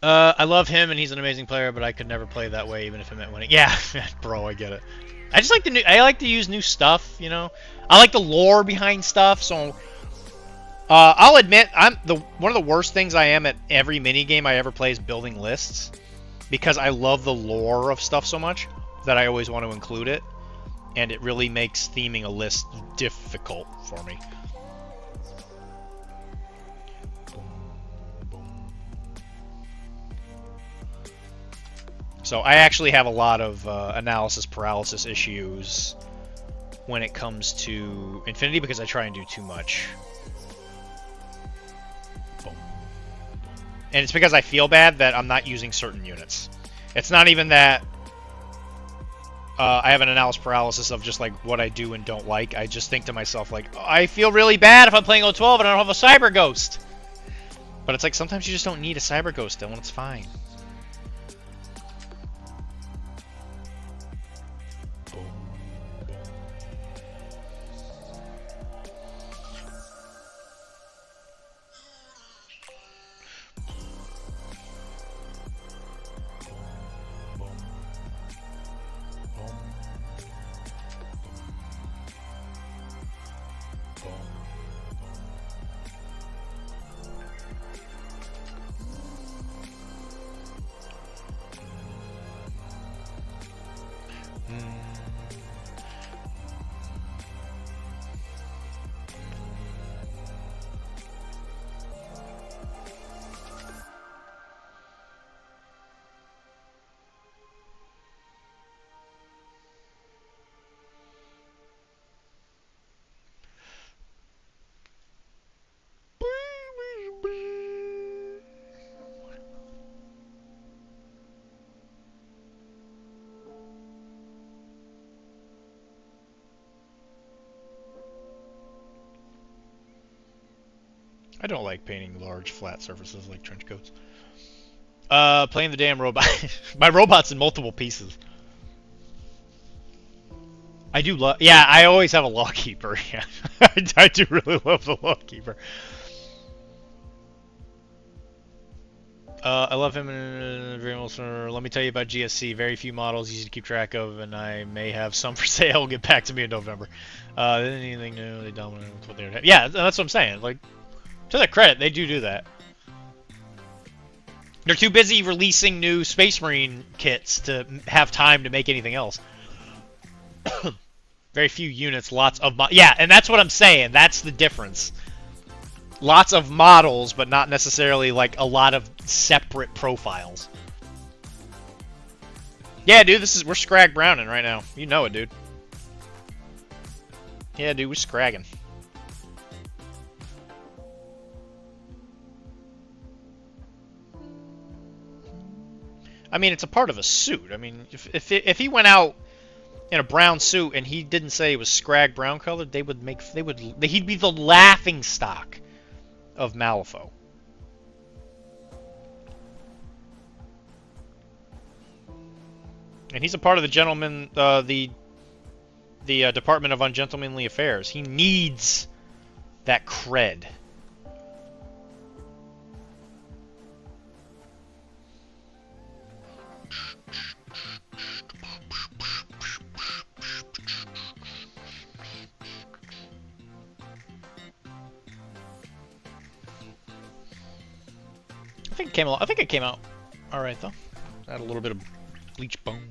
I love him and he's an amazing player, but I could never play that way even if it meant winning. Yeah, bro, I get it. I just like I like to use new stuff, you know. I like the lore behind stuff, so I'll admit one of the worst things I am at every minigame I ever play is building lists, because I love the lore of stuff so much that I always want to include it, and it really makes theming a list difficult for me. So I actually have a lot of analysis paralysis issues when it comes to Infinity because I try and do too much. Boom. And it's because I feel bad that I'm not using certain units. It's not even that I have an analysis paralysis of just like what I do and don't like. I just think to myself like, oh, I feel really bad if I'm playing O12 and I don't have a Cyber Ghost. But it's like sometimes you just don't need a Cyber Ghost, Dylan. It's fine. I don't like painting large, flat surfaces like trench coats. Playing the damn robot. My robot's in multiple pieces. I do love... Yeah, I always have a Lawkeeper. Yeah, I do really love the Lawkeeper. I love him in Let me tell you about GSC. Very few models, easy to keep track of, and I may have some for sale. Get back to me in November. Anything new? They dominate with what they're... Yeah, that's what I'm saying. Like, to their credit, they do that. They're too busy releasing new Space Marine kits to have time to make anything else. Very few units, lots of... Yeah, and that's what I'm saying. That's the difference. Lots of models, but not necessarily, like, a lot of separate profiles. Yeah, dude, we're Scrag Browning right now. You know it, dude. Yeah, dude, we're scragging. I mean, it's a part of a suit. I mean, if he went out in a brown suit and he didn't say it was Scrag brown colored, he'd be the laughing stock of Malifaux. And he's a part of the the Department of Ungentlemanly Affairs. He needs that cred. I think it came out all right though. Add a little bit of bleach bone.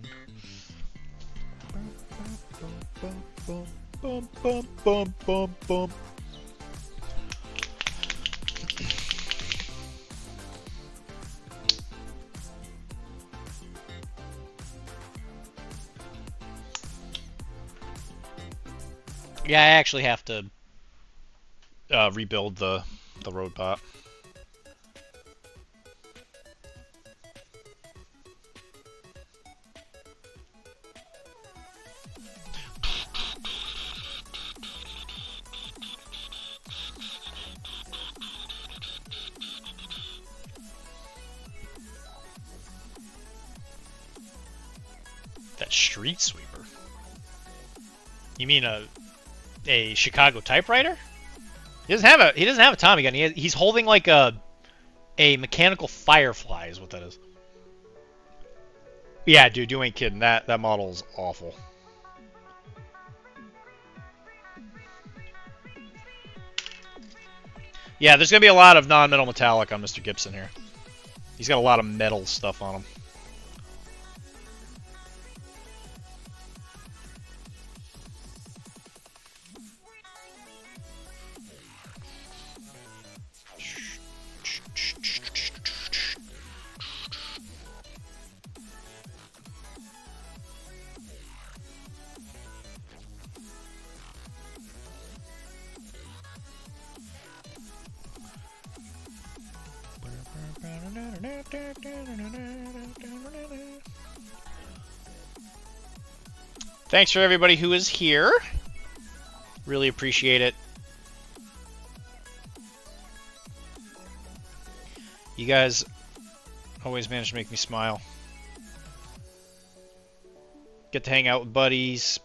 Yeah, I actually have to rebuild the road bot. That street sweeper? You mean a Chicago typewriter? He doesn't have a Tommy gun. He's holding like a mechanical firefly is what that is. Yeah, dude, you ain't kidding. That model is awful. Yeah, there's gonna be a lot of non-metal metallic on Mr. Gibson here. He's got a lot of metal stuff on him. Thanks for everybody who is here. Really appreciate it. You guys always manage to make me smile. Get to hang out with buddies,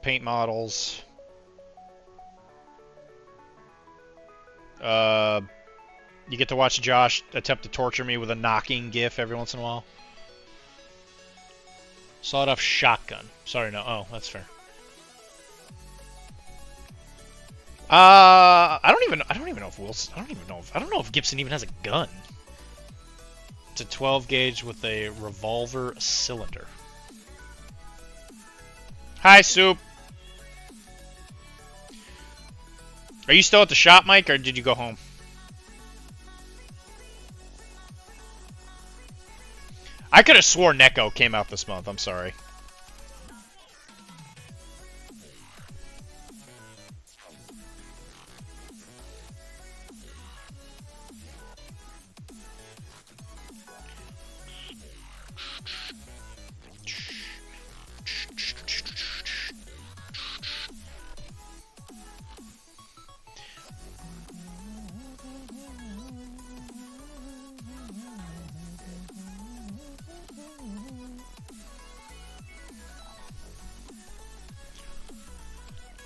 paint models. You get to watch Josh attempt to torture me with a knocking gif every once in a while. Sawed-off shotgun. Sorry, no. Oh, that's fair. I don't even know if Wilson. I don't know if Gibson even has a gun. It's a 12 gauge with a revolver cylinder. Hi, Soup. Are you still at the shop, Mike, or did you go home? I could have swore Neko came out this month. I'm sorry.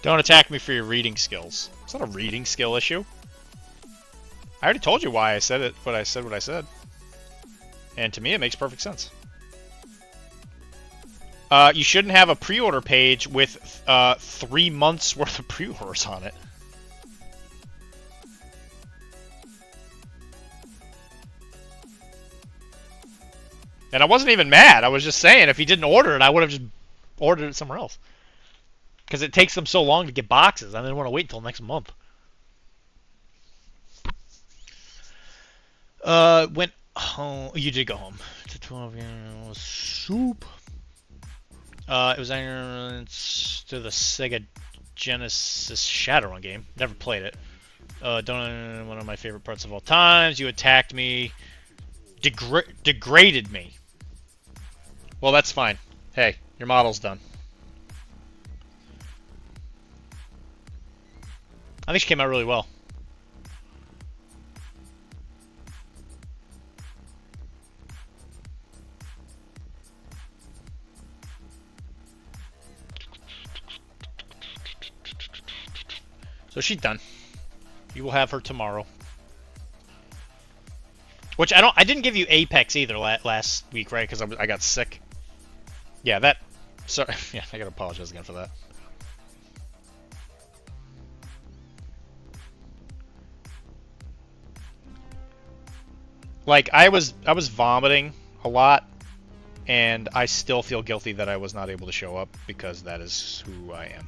Don't attack me for your reading skills. It's not a reading skill issue. I already told you why I said it, what I said. And to me, it makes perfect sense. You shouldn't have a pre-order page with 3 months worth of pre-orders on it. And I wasn't even mad. I was just saying, if he didn't order it, I would have just ordered it somewhere else. Because it takes them so long to get boxes. I didn't want to wait until next month. Went home. You did go home. To 12 years. Soup. It was to the Sega Genesis Shadowrun game. Never played it. One of my favorite parts of all times. You attacked me. Degraded me. Well, that's fine. Hey, your model's done. I think she came out really well. So she's done. You will have her tomorrow. Which I didn't give you Apex either last week, right? Because I got sick. Yeah, that. Sorry. Yeah, I gotta apologize again for that. Like, I was vomiting a lot, and I still feel guilty that I was not able to show up, because that is who I am.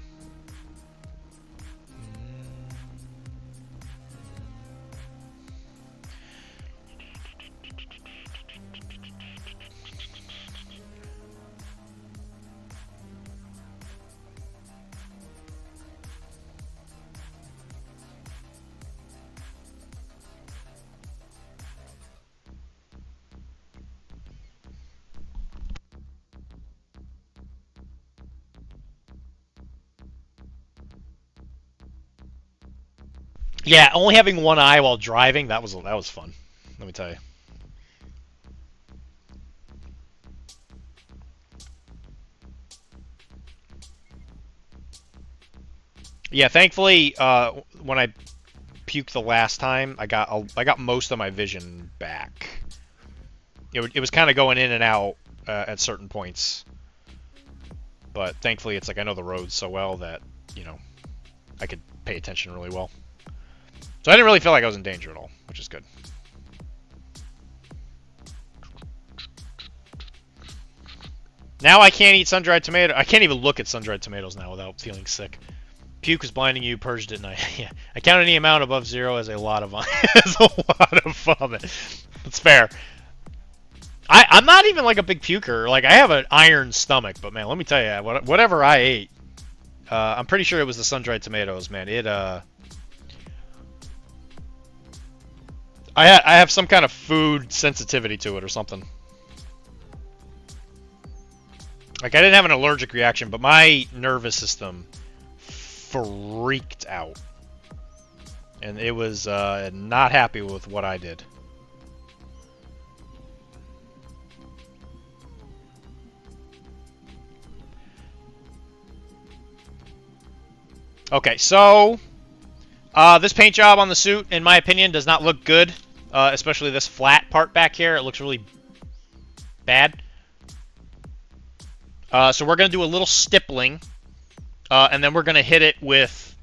Yeah, only having one eye while driving, that was fun. Let me tell you. Yeah, thankfully, when I puked the last time, I got most of my vision back. It was kind of going in and out at certain points, but thankfully, it's like I know the roads so well that I could pay attention really well. So I didn't really feel like I was in danger at all, which is good. Now I can't eat sun-dried tomato. I can't even look at sun-dried tomatoes now without feeling sick. Puke was blinding you, purged at night. Yeah, I count any amount above 0 as a lot of vomit. That's fair. I'm not even like a big puker. Like I have an iron stomach, but man, let me tell you, whatever I ate, I'm pretty sure it was the sun-dried tomatoes, man. I have some kind of food sensitivity to it or something. Like I didn't have an allergic reaction, but my nervous system freaked out, and it was not happy with what I did. Okay, so this paint job on the suit, in my opinion, does not look good, especially this flat part back here. It looks really bad. So we're going to do a little stippling, and then we're going to hit it with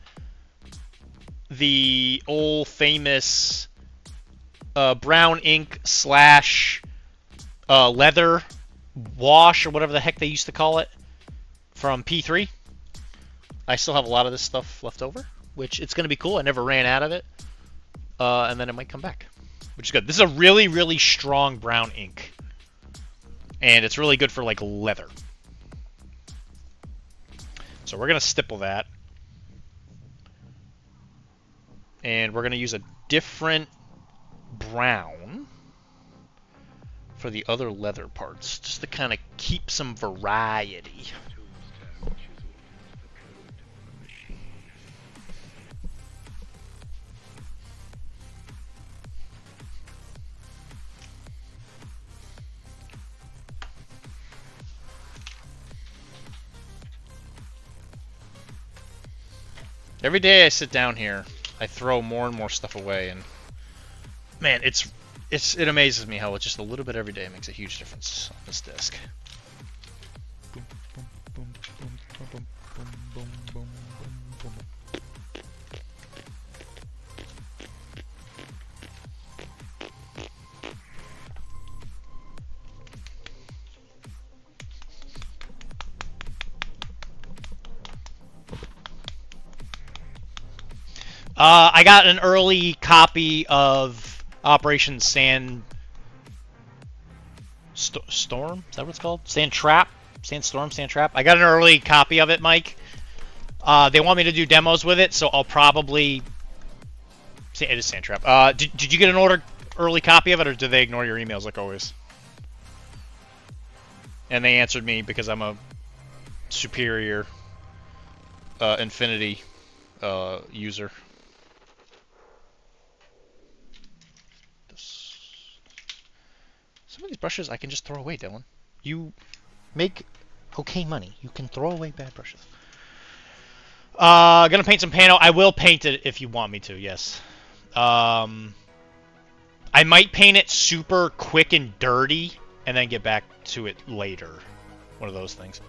the old famous brown ink / leather wash, or whatever the heck they used to call it, from P3. I still have a lot of this stuff left over, which it's going to be cool. I never ran out of it, and then it might come back, which is good. This is a really, really strong brown ink, and it's really good for like leather. So we're going to stipple that. And we're going to use a different brown for the other leather parts, just to kind of keep some variety. Every day I sit down here, I throw more and more stuff away, and man, it amazes me how just a little bit every day makes a huge difference on this desk. I got an early copy of Operation Sandstorm. Is that what it's called? Sandstorm. I got an early copy of it, Mike. They want me to do demos with it, so I'll probably... It is Sandtrap. Did you get an early copy of it, or did they ignore your emails like always? And they answered me because I'm a superior Infinity user. Some of these brushes I can just throw away, Dylan. You make okay money. You can throw away bad brushes. Gonna paint some panel. I will paint it if you want me to, yes. I might paint it super quick and dirty and then get back to it later. One of those things.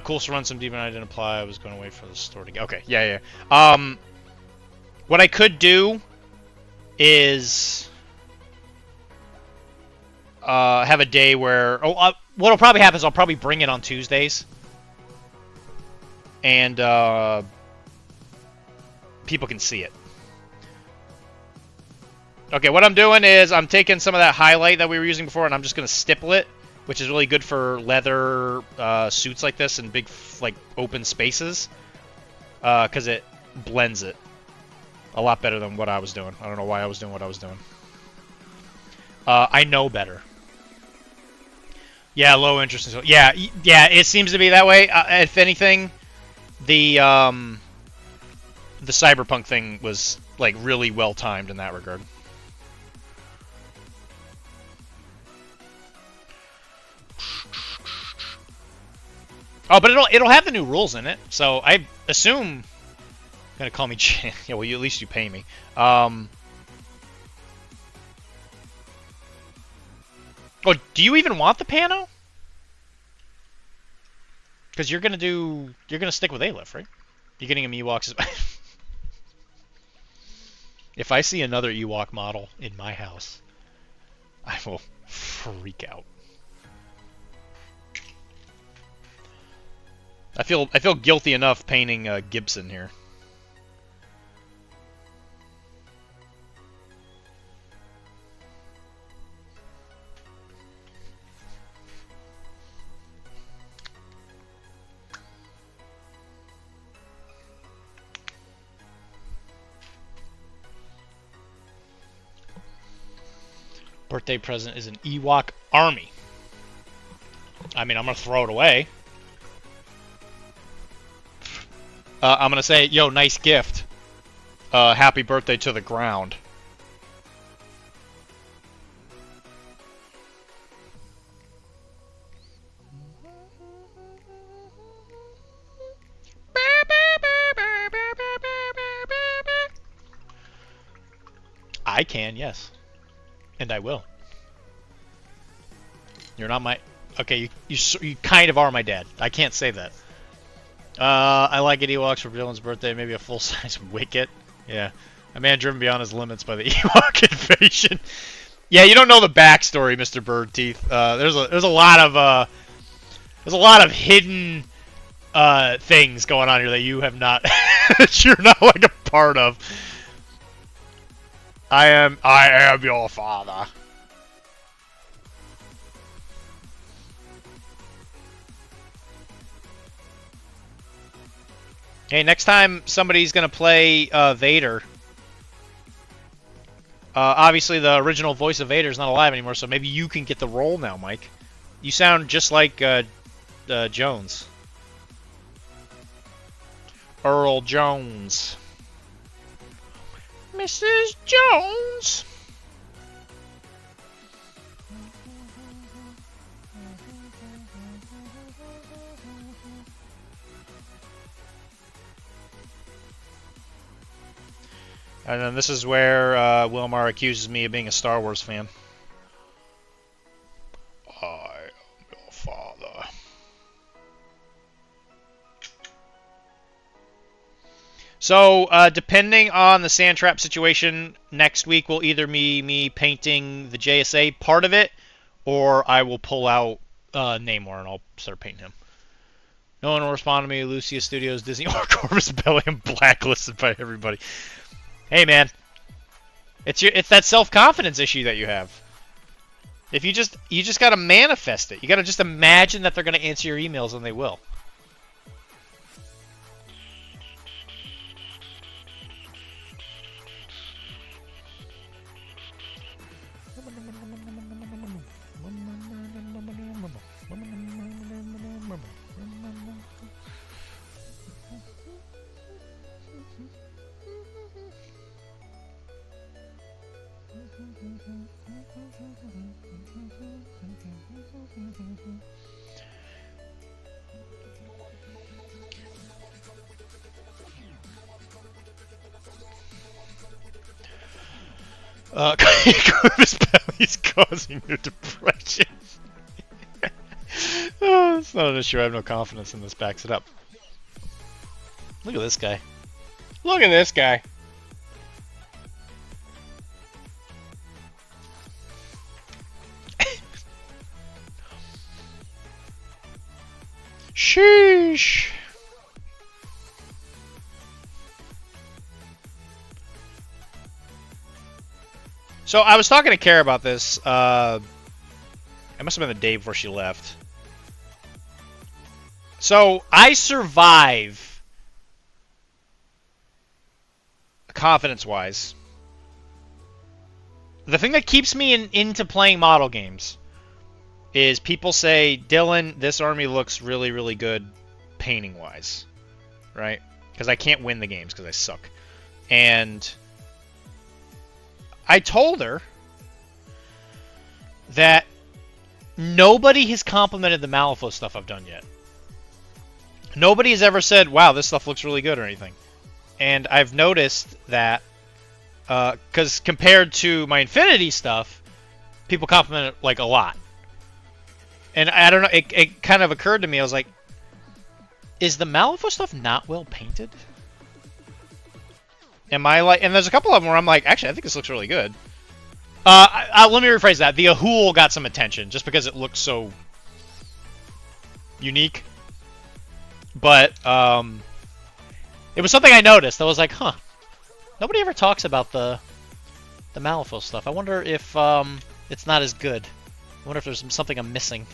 Cool to run some deep, and I didn't apply. I was going to wait for the store to get... Okay, yeah. What I could do is... have a day where... what'll probably happen is I'll probably bring it on Tuesdays. And, people can see it. Okay, what I'm doing is I'm taking some of that highlight that we were using before, and I'm just going to stipple it, which is really good for leather suits like this and big, like, open spaces. Because it blends it a lot better than what I was doing. I don't know why I was doing what I was doing. I know better. Yeah, low interest. Yeah, it seems to be that way. If anything, the Cyberpunk thing was like really well timed in that regard. Oh, but it'll have the new rules in it, so I assume. Gonna call me yeah, well, at least you pay me. Oh, do you even want the Pano? Because you're gonna stick with Aleph, right? You're getting him Ewoks. If I see another Ewok model in my house, I will freak out. I feel guilty enough painting Gibson here. Birthday present is an Ewok army. I mean, I'm gonna throw it away. I'm gonna say, yo, nice gift. Happy birthday to the ground. I can, yes. And I will. You're not my... Okay, you kind of are my dad. I can't say that. I like it Ewoks for Dylan's birthday. Maybe a full-size Wicket. Yeah. A man driven beyond his limits by the Ewok invasion. Yeah, you don't know the backstory, Mr. Birdteeth. There's a lot of hidden things going on here that you have not... that you're not like a part of. I am your father. Hey, next time somebody's gonna play Vader. Obviously, the original voice of Vader is not alive anymore, so maybe you can get the role now, Mike. You sound just like Jones. Earl Jones. Mrs. Jones. And then this is where Wilmar accuses me of being a Star Wars fan. I am your father. So, depending on the sand trap situation, next week will either be me painting the JSA part of it, or I will pull out Namor and I'll start painting him. No one will respond to me. Lucia Studios, Disney Corvus Belly, and blacklisted by everybody. Hey man, it's that self-confidence issue that you have. If you just gotta manifest it. You gotta just imagine that they're gonna answer your emails, and they will. Corvus Belly's causing your depression. Oh, it's not an issue. I have no confidence in this. Backs it up. Look at this guy. Look at this guy. Sheesh. So I was talking to Kara about this. It must have been the day before she left. So I survive confidence-wise. The thing that keeps me into playing model games is people say, Dylan, this army looks really, really good painting-wise. Right? Because I can't win the games because I suck. And I told her that nobody has complimented the Malifaux stuff I've done yet. Nobody has ever said, wow, this stuff looks really good or anything. And I've noticed that, because compared to my Infinity stuff, people compliment it like a lot. And I don't know, it kind of occurred to me, I was like, is the Malifaux stuff not well painted? Am I like, and there's a couple of them where I'm like, actually, I think this looks really good. Let me rephrase that. The Ahul got some attention just because it looks so unique. But it was something I noticed. I was like, huh. Nobody ever talks about the Malifaux stuff. I wonder if it's not as good. I wonder if there's something I'm missing.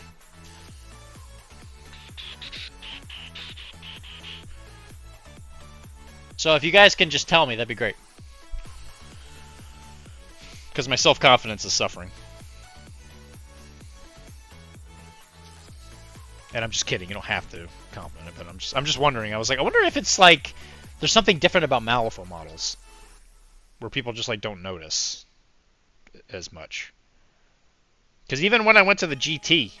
So if you guys can just tell me, that'd be great. Because my self-confidence is suffering. And I'm just kidding. You don't have to compliment it, but I'm just wondering. I was like, I wonder if it's like there's something different about Malifaux models where people just like don't notice as much. Because even when I went to the GT,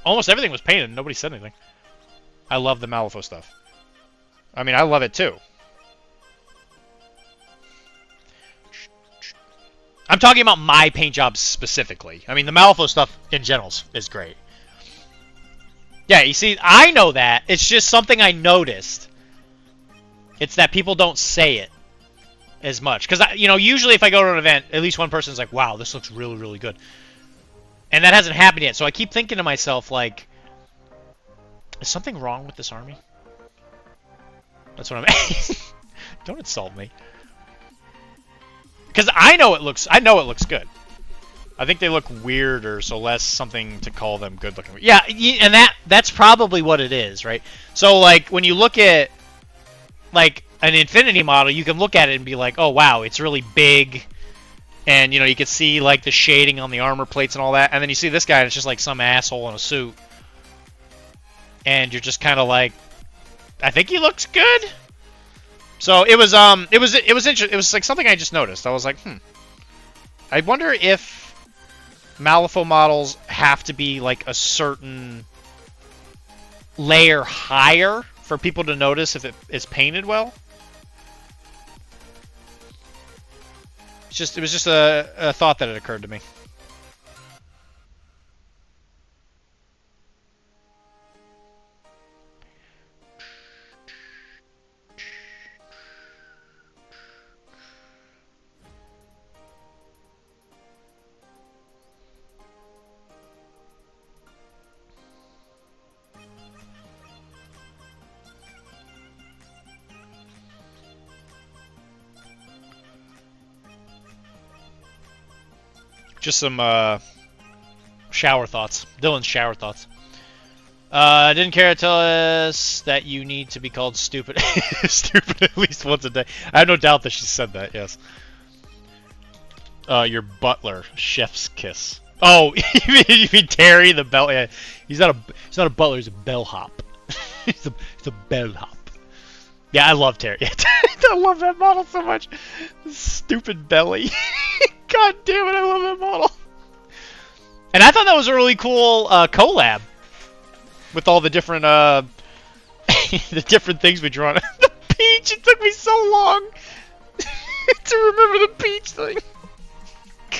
almost everything was painted and nobody said anything. I love the Malifaux stuff. I mean, I love it too. I'm talking about my paint jobs specifically. I mean, the Malifaux stuff in general is great. Yeah, you see, I know that. It's just something I noticed. It's that people don't say it as much. Because, you know, usually if I go to an event, at least one person's like, wow, this looks really, really good. And that hasn't happened yet. So I keep thinking to myself, like, is something wrong with this army? That's what I'm... Don't insult me. Because I know it looks good. I think they look weirder, so less something to call them good looking. Yeah, and that's probably what it is, right? So like when you look at like an Infinity model, you can look at it and be like, oh wow, it's really big, and you know you can see like the shading on the armor plates and all that, and then you see this guy and it's just like some asshole in a suit, and you're just kind of like, I think he looks good. So it was interesting. It was like something I just noticed. I was like, I wonder if Malifaux models have to be like a certain layer higher for people to notice if it is painted well. It was just a thought that had occurred to me. Just some shower thoughts. Dylan's shower thoughts. Didn't care to tell us that you need to be called stupid. Stupid at least once a day. I have no doubt that she said that, yes. Your butler. Chef's kiss. Oh, you mean Terry the bell? Yeah, he's not a butler, he's a bellhop. he's a bellhop. Yeah, I love Terry. I love that model so much. Stupid belly. God damn it, I love that model. And I thought that was a really cool collab with all the different the different things we drew on. The peach. It took me so long to remember the peach thing.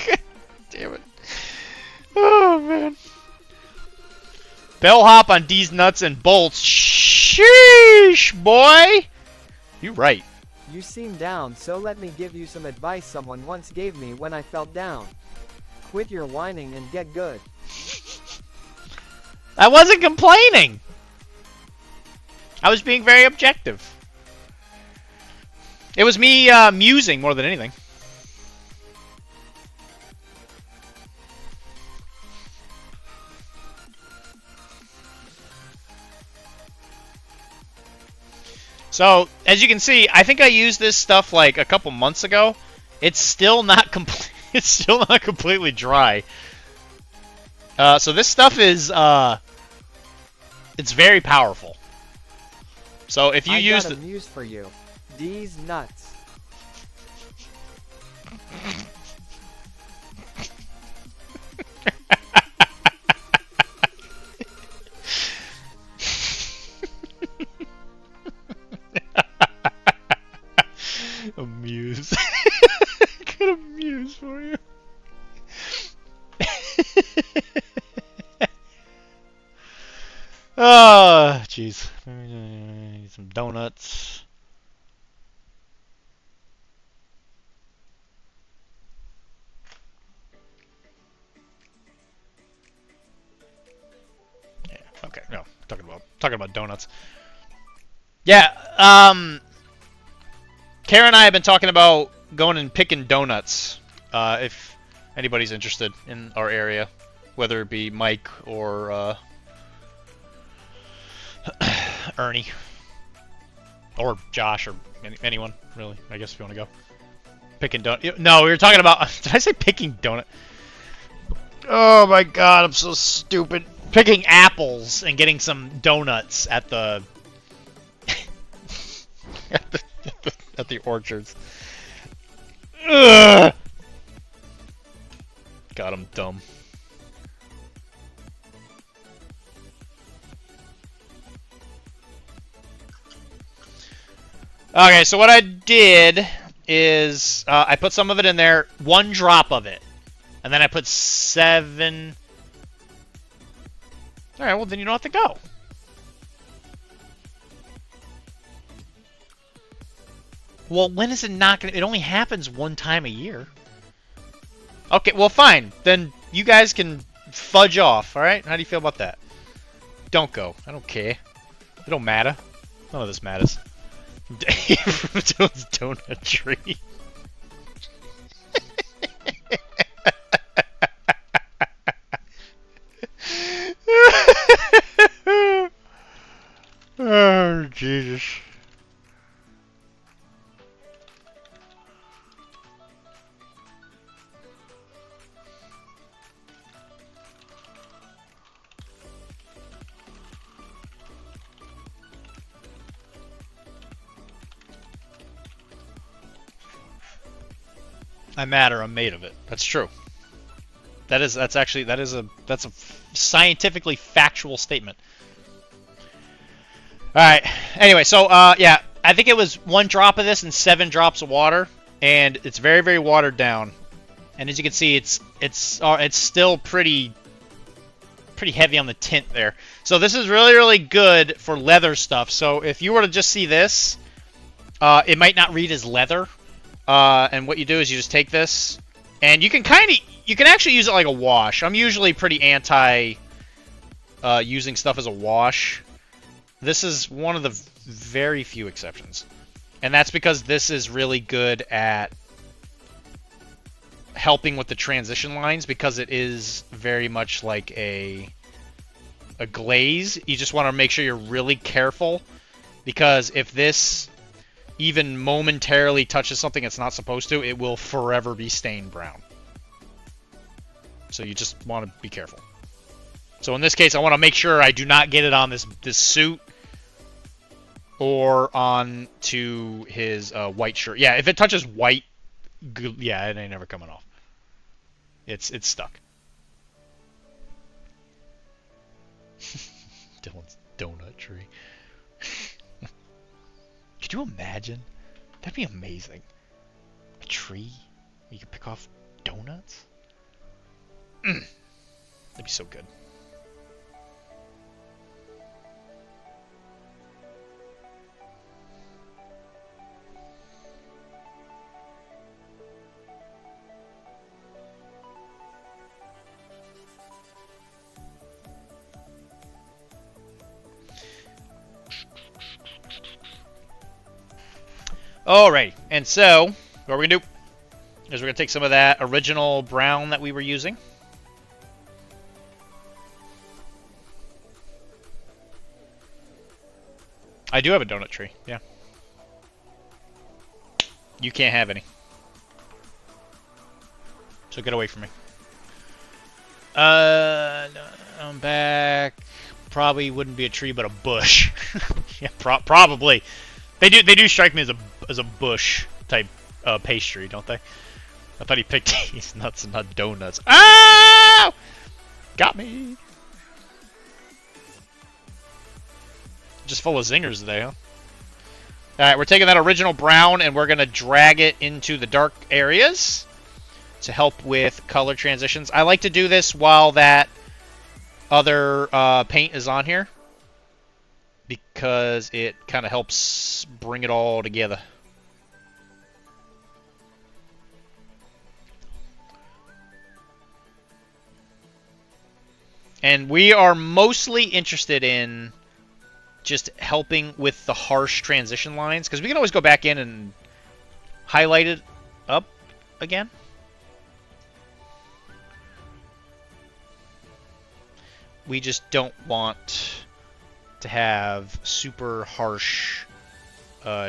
God damn it. Oh man. Bellhop on D's nuts and bolts. Sheesh, boy. You right. You seem down, so let me give you some advice someone once gave me when I felt down. Quit your whining and get good. I wasn't complaining. I was being very objective. It was me musing more than anything. So, as you can see, I think I used this stuff like a couple months ago. It's still not complete. It's still not completely dry. So this stuff is it's very powerful. So if you use I got a muse for you. D's nuts. Amuse. Good amuse for you. Oh, jeez. Need some donuts. Yeah. Okay. No. Talking about donuts. Yeah. Kara and I have been talking about going and picking donuts. If anybody's interested in our area, whether it be Mike or Ernie or Josh or anyone really. I guess if you want to go picking donut. No, we were talking about. Did I say picking donut? Oh my god, I'm so stupid. Picking apples and getting some donuts at the at the orchards. Ugh. God, I'm dumb. Okay, so what I did is I put some of it in there, 1 drop of it, and then I put 7. All right, well then you don't have to go. Well, when is it not gonna? It only happens 1 time a year. Okay, well fine. Then you guys can fudge off. All right? How do you feel about that? Don't go. I don't care. It don't matter. None of this matters. Donut tree. Oh, Jesus. I matter. I'm made of it. That's true. That's a scientifically factual statement. All right. Anyway, so yeah, I think it was 1 drop of this and 7 drops of water, and it's very, very watered down. And as you can see, it's still pretty heavy on the tint there. So this is really, really good for leather stuff. So if you were to just see this, it might not read as leather. And what you do is you just take this, and you can actually use it like a wash. I'm usually pretty anti using stuff as a wash. This is one of the very few exceptions, and that's because this is really good at helping with the transition lines, because it is very much like a glaze. You just want to make sure you're really careful, because if this even momentarily touches something it's not supposed to, it will forever be stained brown. So you just want to be careful. So in this case, I want to make sure I do not get it on this suit or on to his white shirt. Yeah, if it touches white, yeah, it ain't never coming off. It's stuck. Dylan's donut tree. Could you imagine? That'd be amazing. A tree where you can pick off donuts? That'd be so good. Alright, and so what we're gonna do is we're gonna take some of that original brown that we were using. I do have a donut tree, yeah. You can't have any. So get away from me. I'm back. Probably wouldn't be a tree, but a bush. Yeah, probably. They do strike me as a bush type pastry, don't they? I thought he picked these nuts and not donuts. Ow! Got me. Just full of zingers today, huh? Alright, we're taking that original brown and we're going to drag it into the dark areas to help with color transitions. I like to do this while that other paint is on here because it kind of helps bring it all together. And we are mostly interested in just helping with the harsh transition lines, because we can always go back in and highlight it up again. We just don't want to have super harsh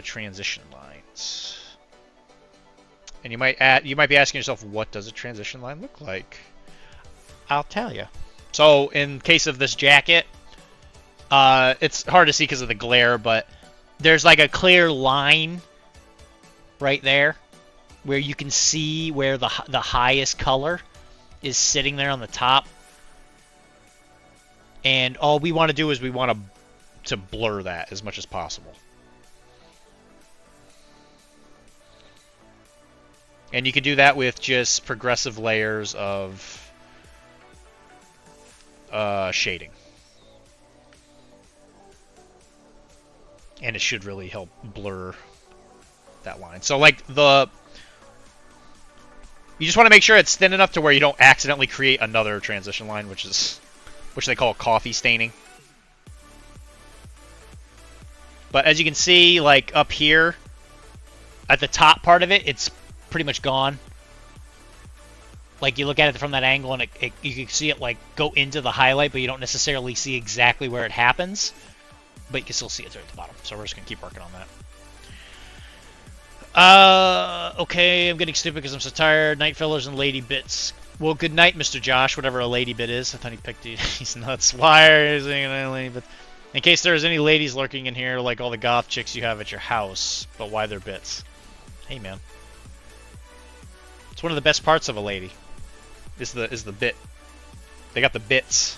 transition lines. And you might be asking yourself, what does a transition line look like? I'll tell you. So in case of this jacket, it's hard to see because of the glare, but there's like a clear line right there where you can see where the highest color is sitting there on the top. And all we want to do is we want to blur that as much as possible. And you can do that with just progressive layers of shading. And it should really help blur that line. So like you just want to make sure it's thin enough to where you don't accidentally create another transition line, which they call coffee staining. But as you can see, like up here at the top part of it, it's pretty much gone. Like you look at it from that angle and you can see it like go into the highlight, but you don't necessarily see exactly where it happens. But you can still see it there at the bottom. So we're just going to keep working on that. Okay, I'm getting stupid because I'm so tired. Night fillers and lady bits. Well, good night, Mr. Josh, whatever a lady bit is. I thought he picked these nuts. Why are you saying a lady bit? In case there's any ladies lurking in here, like all the goth chicks you have at your house, but why they're bits? Hey, man. It's one of the best parts of a lady. Is the bit. They got the bits.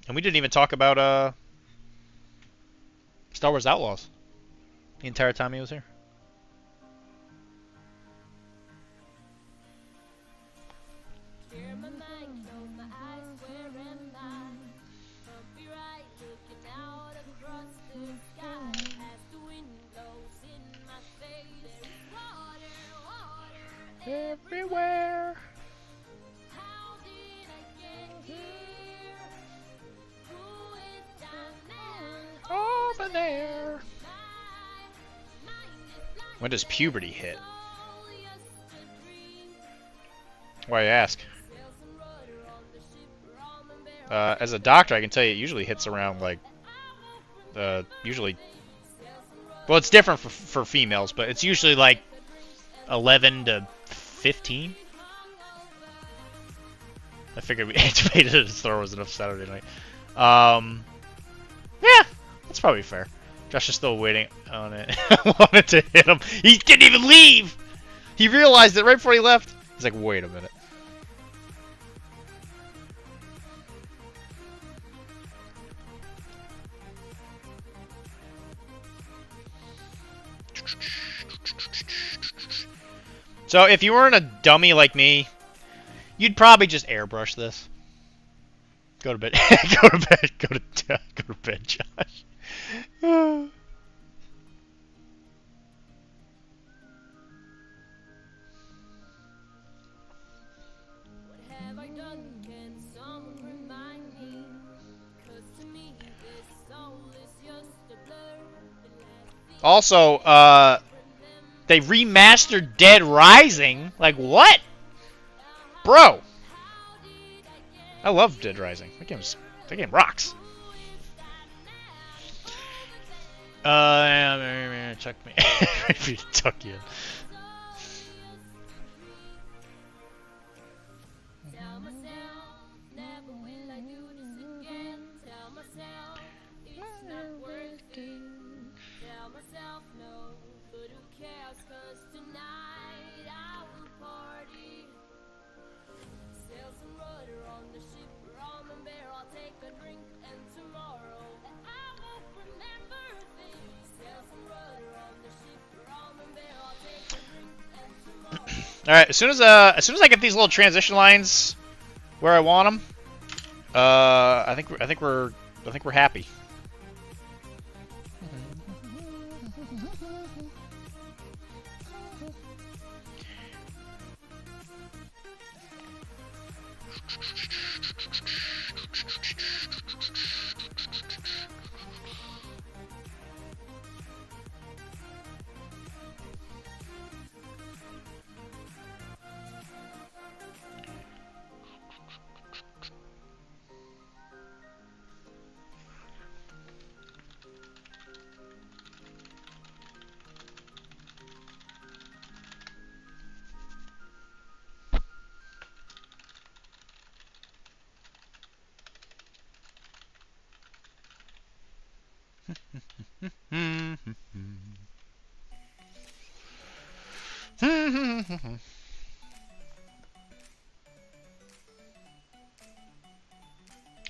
And we didn't even talk about Star Wars Outlaws the entire time he was here. Everywhere. Over there. When does puberty hit? Why you ask? As a doctor, I can tell you it usually hits around like usually. Well, it's different for females, but it's usually like 11 to 15. I figured we anticipated Star Wars enough Saturday night. Yeah, that's probably fair. Josh is still waiting on it. I wanted to hit him. He didn't even leave! He realized it right before he left. He's like, wait a minute. So if you weren't a dummy like me, you'd probably just airbrush this. Go to bed. Go to bed. Go to bed, Josh. Also, they remastered Dead Rising. Like, what? Bro. I love Dead Rising. That game rocks. Chuck me. If you tuck you. All right, as soon as I get these little transition lines where I want them, I think we're happy.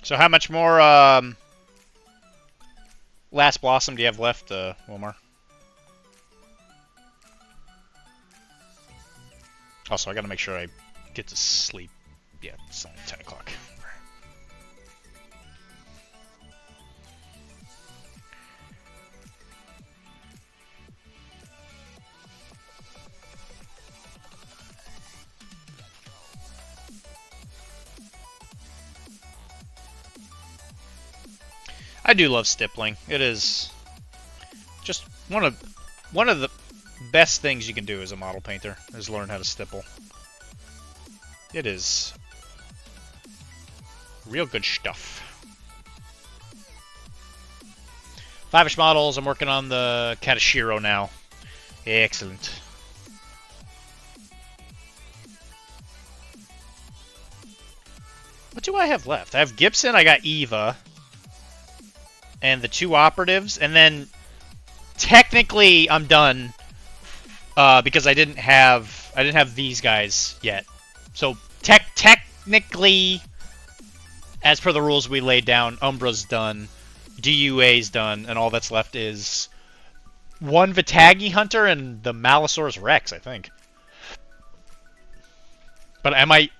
So how much more Last Blossom do you have left, Wilmar? Also, I gotta make sure I get to sleep. Yeah, it's only 10 o'clock. I do love stippling. It is just one of the best things you can do as a model painter is learn how to stipple. It is real good stuff. 5-ish models. I'm working on the Katashiro now. Excellent. What do I have left? I have Gibson. I got Eva. And the 2 operatives, and then technically I'm done because I didn't have these guys yet. So technically, as per the rules we laid down, Umbra's done, DUA's done, and all that's left is 1 Vitagi Hunter and the Malosaurus Rex, I think. But I might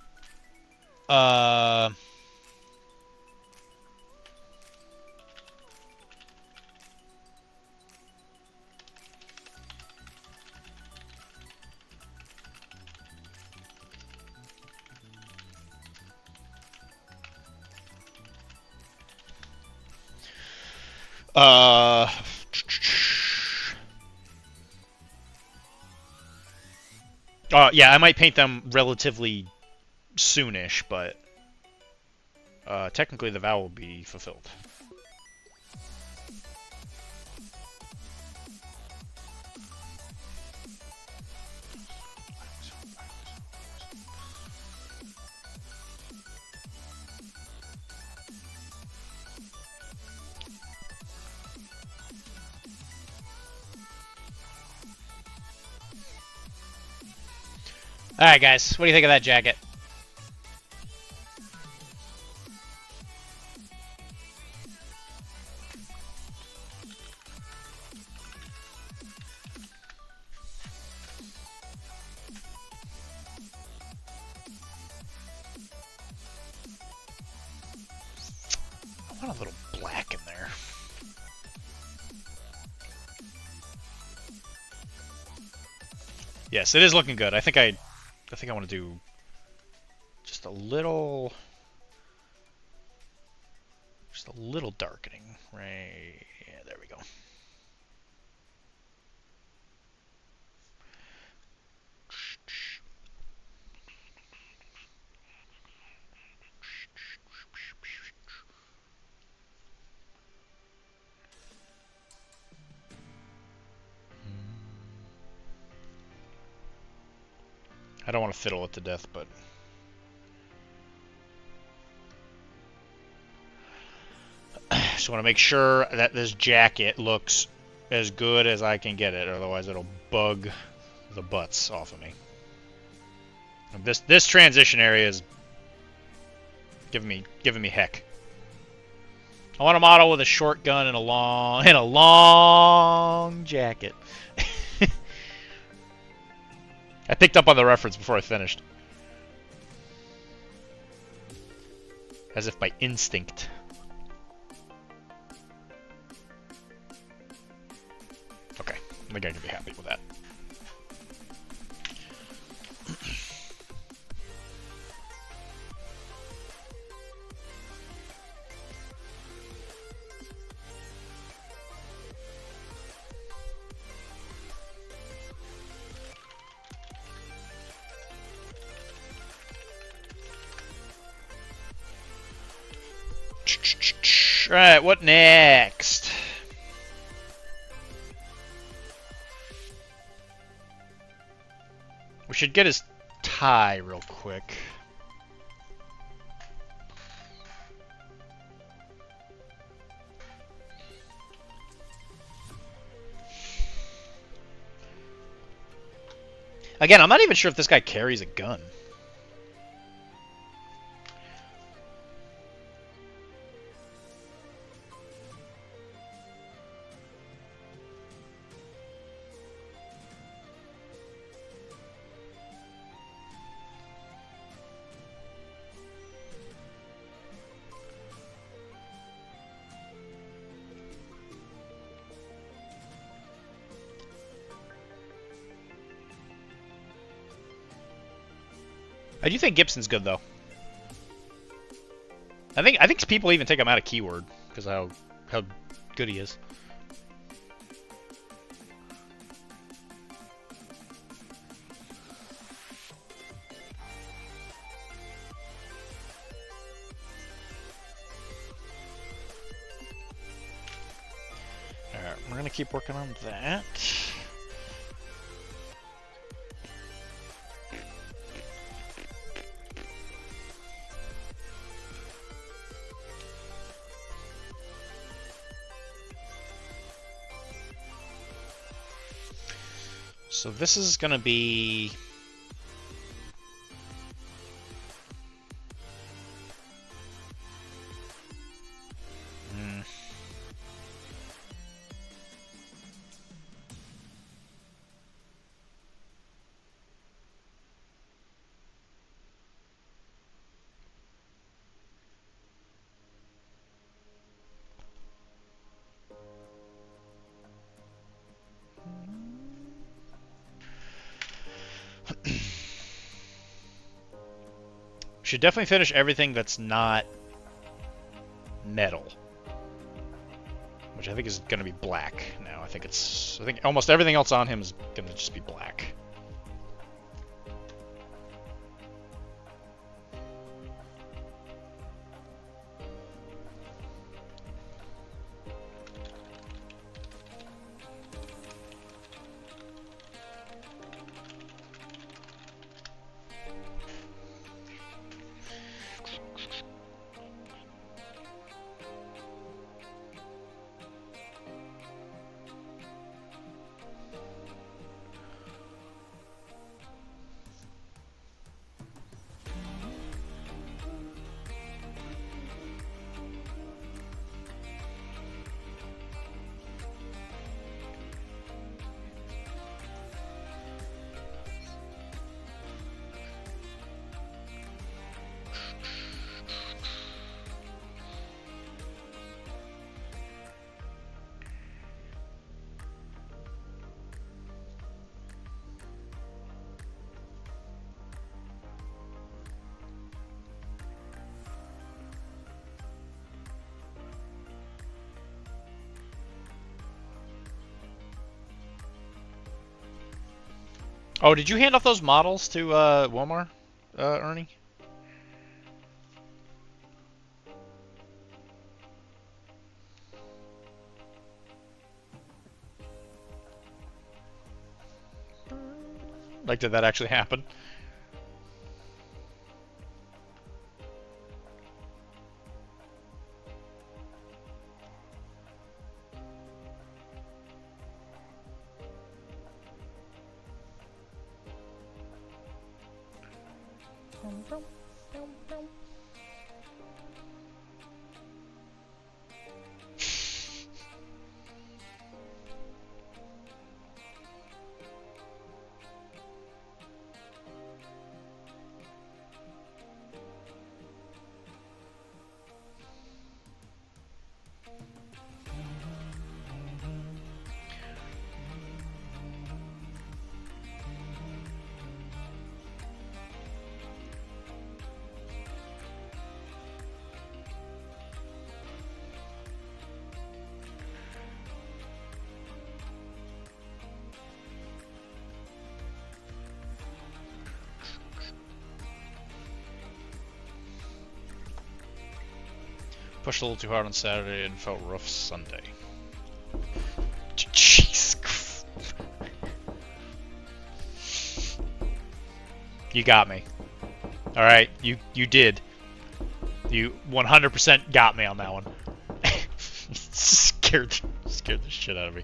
yeah, I might paint them relatively soonish, but technically the vow will be fulfilled. Alright, guys. What do you think of that jacket? I want a little black in there. Yes, it is looking good. I think I want to do just a little darkening, right? Yeah, there we go. I don't want to fiddle it to death, but just want to make sure that this jacket looks as good as I can get it, otherwise it'll bug the butts off of me. And this transition area is giving me heck. I want a model with a short gun and a long jacket. I picked up on the reference before I finished. As if by instinct. Okay, I think I can be happy with that. Alright, what next? We should get his tie real quick. Again, I'm not even sure if this guy carries a gun. I do think Gibson's good though. I think people even take him out of keyword because of how good he is. Alright, we're gonna keep working on that. So this is going to be... should definitely finish everything that's not metal, which I think is going to be black now. I think almost everything else on him is going to just be black. Oh, did you hand off those models to Wilmar, Ernie? Like, did that actually happen? Pushed a little too hard on Saturday and felt rough Sunday. Jeez. You got me. All right, you did. You 100% got me on that one. scared the shit out of me.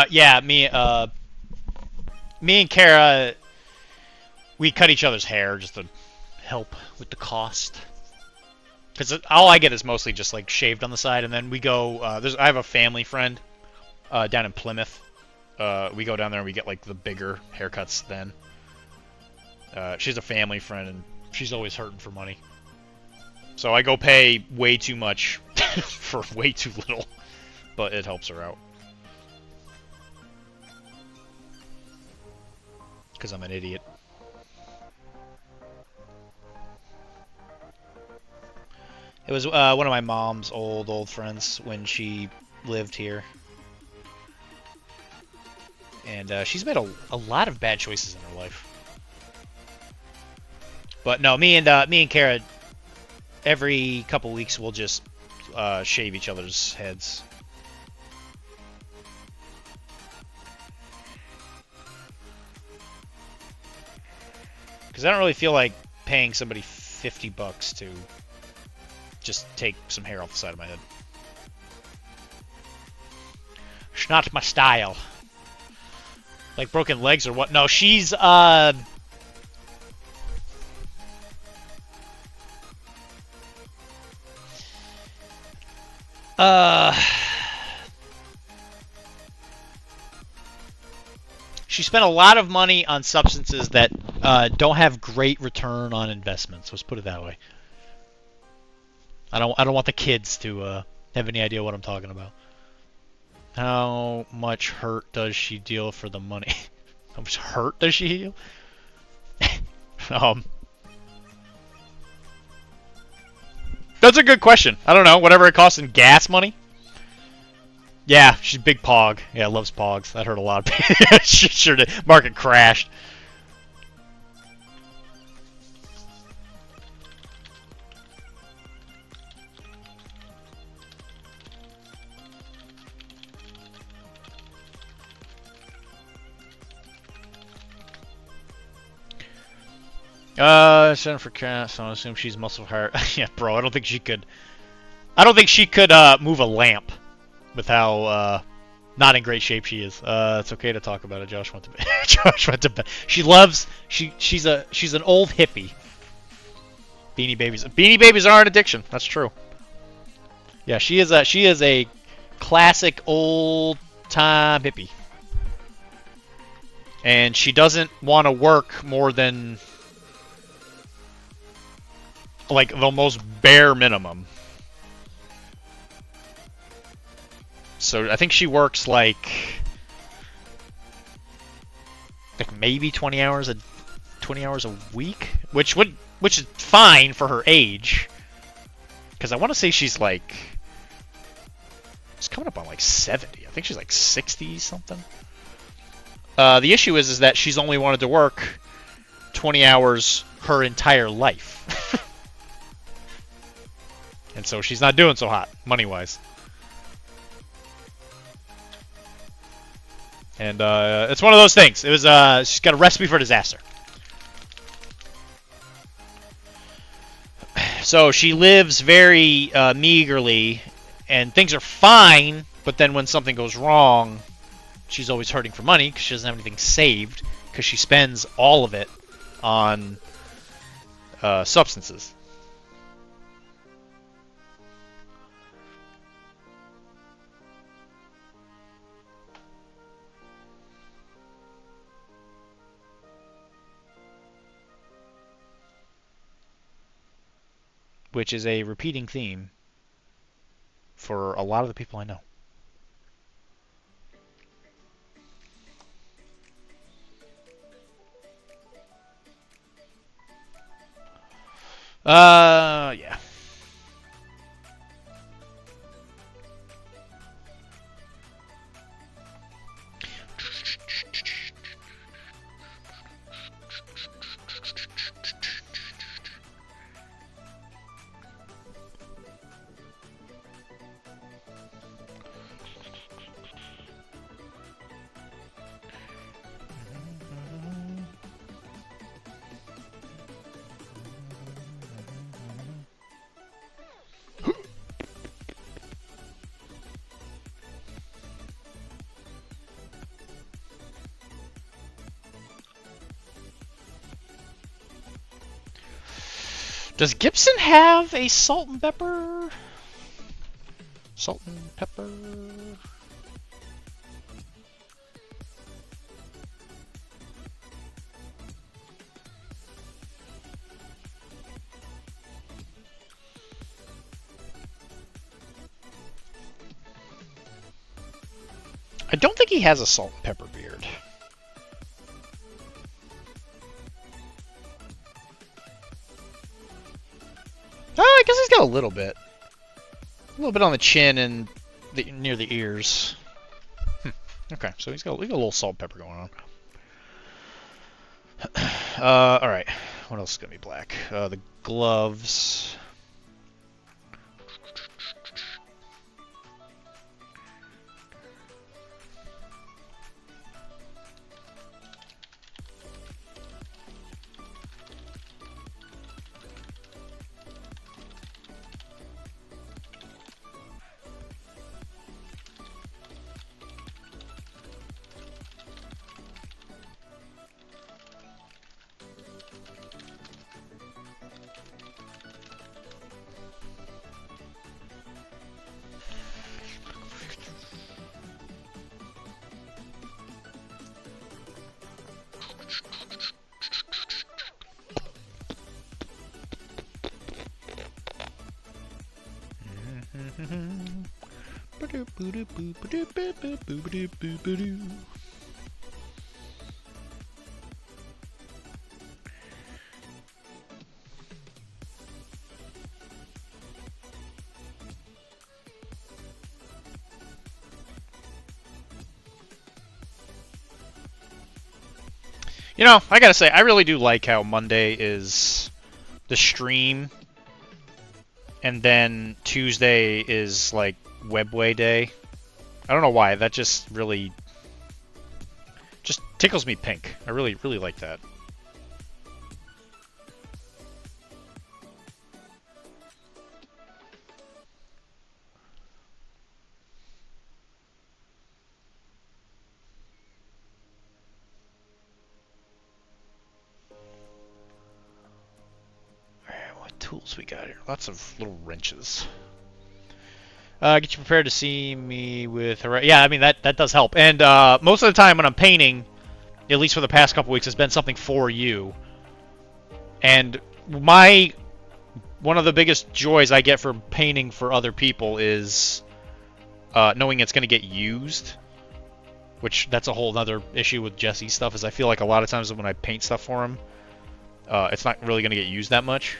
Yeah, me and Kara, we cut each other's hair just to help with the cost. Because all I get is mostly just like shaved on the side, and then we go. I have a family friend down in Plymouth. We go down there and we get like the bigger haircuts. Then she's a family friend, and she's always hurting for money. So I go pay way too much for way too little, but it helps her out. Because I'm an idiot. It was one of my mom's old friends when she lived here. And she's made a lot of bad choices in her life. But no, me and Kara, every couple weeks we'll just shave each other's heads. Because I don't really feel like paying somebody $50 to just take some hair off the side of my head. It's not my style. Like broken legs or what? No, she's she spent a lot of money on substances that don't have great return on investments. Let's put it that way. I don't want the kids to have any idea what I'm talking about. How much hurt does she deal for the money? How much hurt does she deal? That's a good question. I don't know. Whatever it costs in gas money. Yeah, she's big pog. Yeah, loves pogs. That hurt a lot. She sure did. Market crashed. Jennifer Cass, so I assume she's muscle heart. Yeah, bro, I don't think she could. I don't think she could move a lamp with how not in great shape she is. It's okay to talk about it. Josh went to bed. Josh went to bed. She loves. She's an old hippie. Beanie Babies. Beanie Babies are an addiction. That's true. Yeah, she is a classic old time hippie. And she doesn't want to work more than like the most bare minimum. So I think she works like maybe 20 hours a week, which is fine for her age. Because I want to say she's like, it's coming up on like 70. I think she's like 60 something. The issue is that she's only wanted to work 20 hours her entire life. And so she's not doing so hot, money-wise. And it's one of those things. It was she's got a recipe for disaster. So she lives very meagerly, and things are fine. But then when something goes wrong, she's always hurting for money because she doesn't have anything saved because she spends all of it on substances. Which is a repeating theme for a lot of the people I know. Yeah. Does Gibson have a salt and pepper? Salt and pepper. I don't think he has a salt and pepper beard. Oh, I guess he's got a little bit. A little bit on the chin and near the ears. Okay, so he's got a little salt and pepper going on. Alright. What else is going to be black? The gloves. You know, I gotta say, I really do like how Monday is the stream, and then Tuesday is like Webway Day. I don't know why, that just really just tickles me pink. I really, really like that. Tools we got here. Lots of little wrenches. Get you prepared to see me with... Yeah, I mean, that does help. And most of the time when I'm painting, at least for the past couple weeks, has been something for you. And one of the biggest joys I get from painting for other people is knowing it's going to get used. Which, that's a whole other issue with Jesse's stuff, is I feel like a lot of times when I paint stuff for him, it's not really going to get used that much.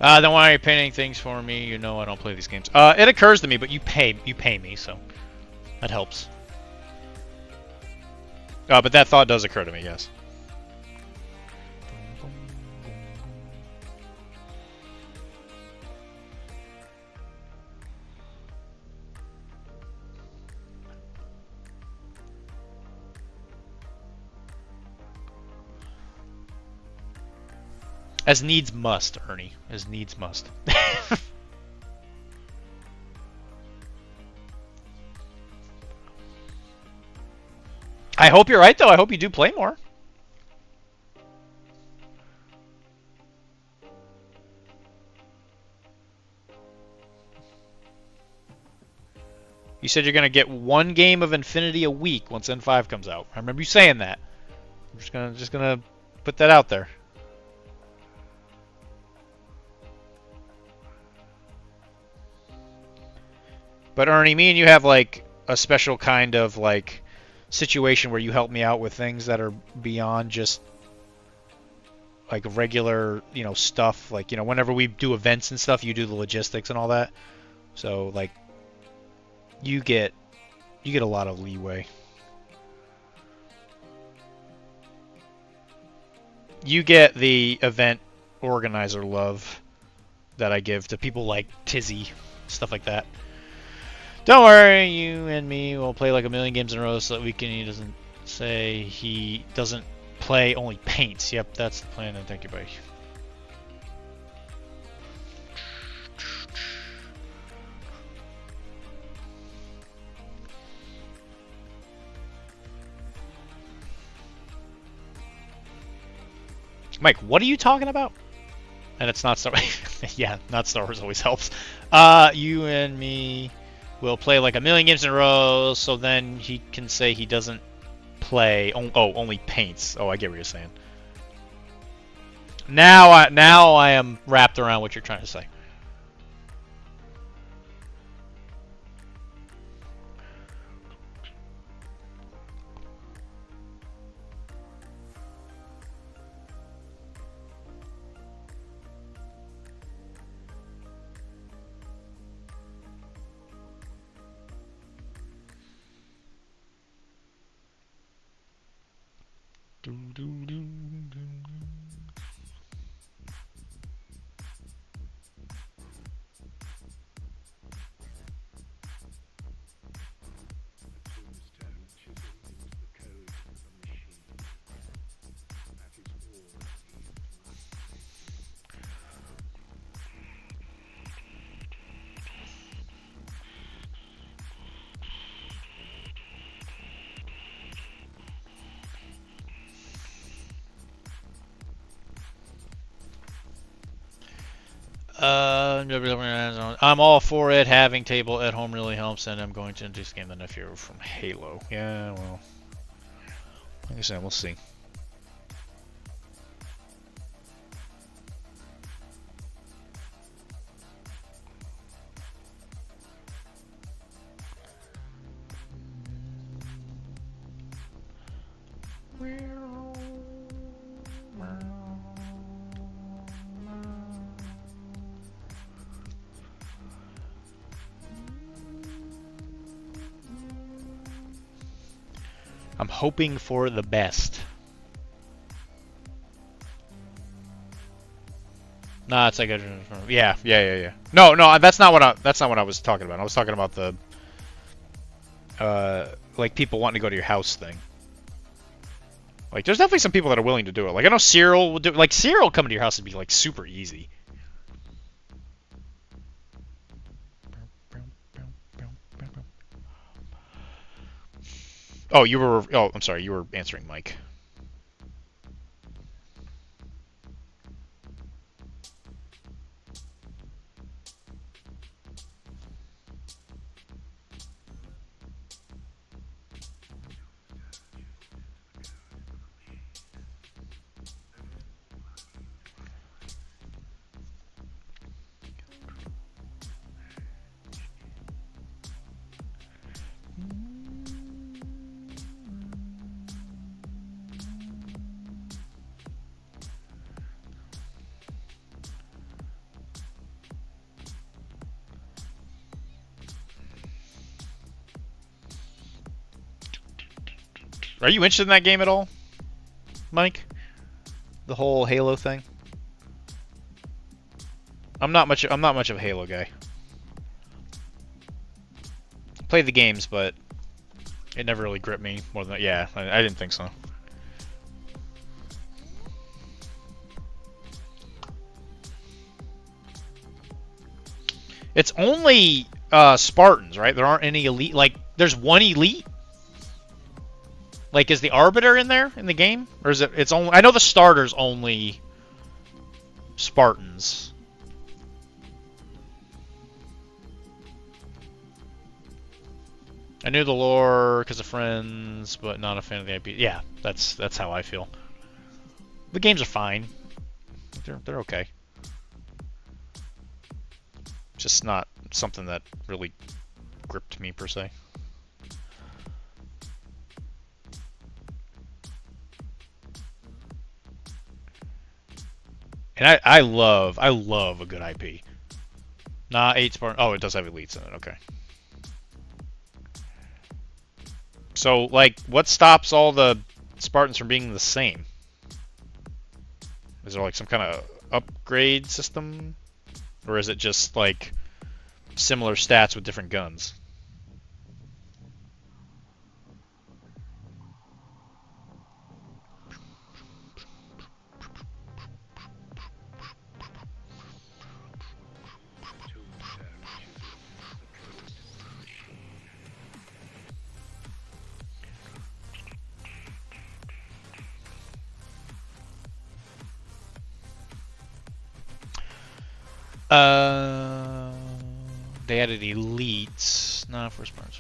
Then why are you painting things for me? You know I don't play these games. It occurs to me, but you pay me, so that helps. But that thought does occur to me, yes. As needs must, Ernie. As needs must. I hope you're right, though. I hope you do play more. You said you're going to get one game of Infinity a week once N5 comes out. I remember you saying that. I'm just gonna put that out there. But Ernie, me and you have like a special kind of like situation where you help me out with things that are beyond just like regular, you know, stuff. Like, you know, whenever we do events and stuff, you do the logistics and all that. So like you get a lot of leeway. You get the event organizer love that I give to people like Tizzy, stuff like that. Don't worry, you and me will play like a million games in a row so that we can. He doesn't say he doesn't play, only paints. Yep, that's the plan, and thank you, buddy. Mike, what are you talking about? And it's not Star Wars. Yeah, not Star Wars always helps. You and me will play like a million games in a row, so then he can say he doesn't play. Only paints. Oh, I get what you're saying. Now I am wrapped around what you're trying to say. I'm all for it. Having table at home really helps, and I'm going to introduce game the nephew from Halo. Yeah, well, like I said, we'll see. I'm hoping for the best. Nah, it's like a yeah. No, that's not what I was talking about. I was talking about the like people wanting to go to your house thing. Like, there's definitely some people that are willing to do it. Like, I know Cyril would do. Like, Cyril coming to your house would be like super easy. Oh, you were. Oh, I'm sorry. You were answering Mike. Are you interested in that game at all, Mike? The whole Halo thing? I'm not much of a Halo guy. Played the games, but it never really gripped me more than that. Yeah, I didn't think so. It's only Spartans, right? There aren't any elite. Like, there's one elite. Like, is the Arbiter in there in the game, or is it? It's only. I know the starter's only Spartans. I knew the lore because of friends, but not a fan of the IP. Yeah, that's how I feel. The games are fine. They're okay. Just not something that really gripped me per se. And I love a good IP. Nah, 8 Spartan. Oh, it does have elites in it. Okay. So, like, what stops all the Spartans from being the same? Is there like some kind of upgrade system? Or is it just like similar stats with different guns? They added elites. No, first parts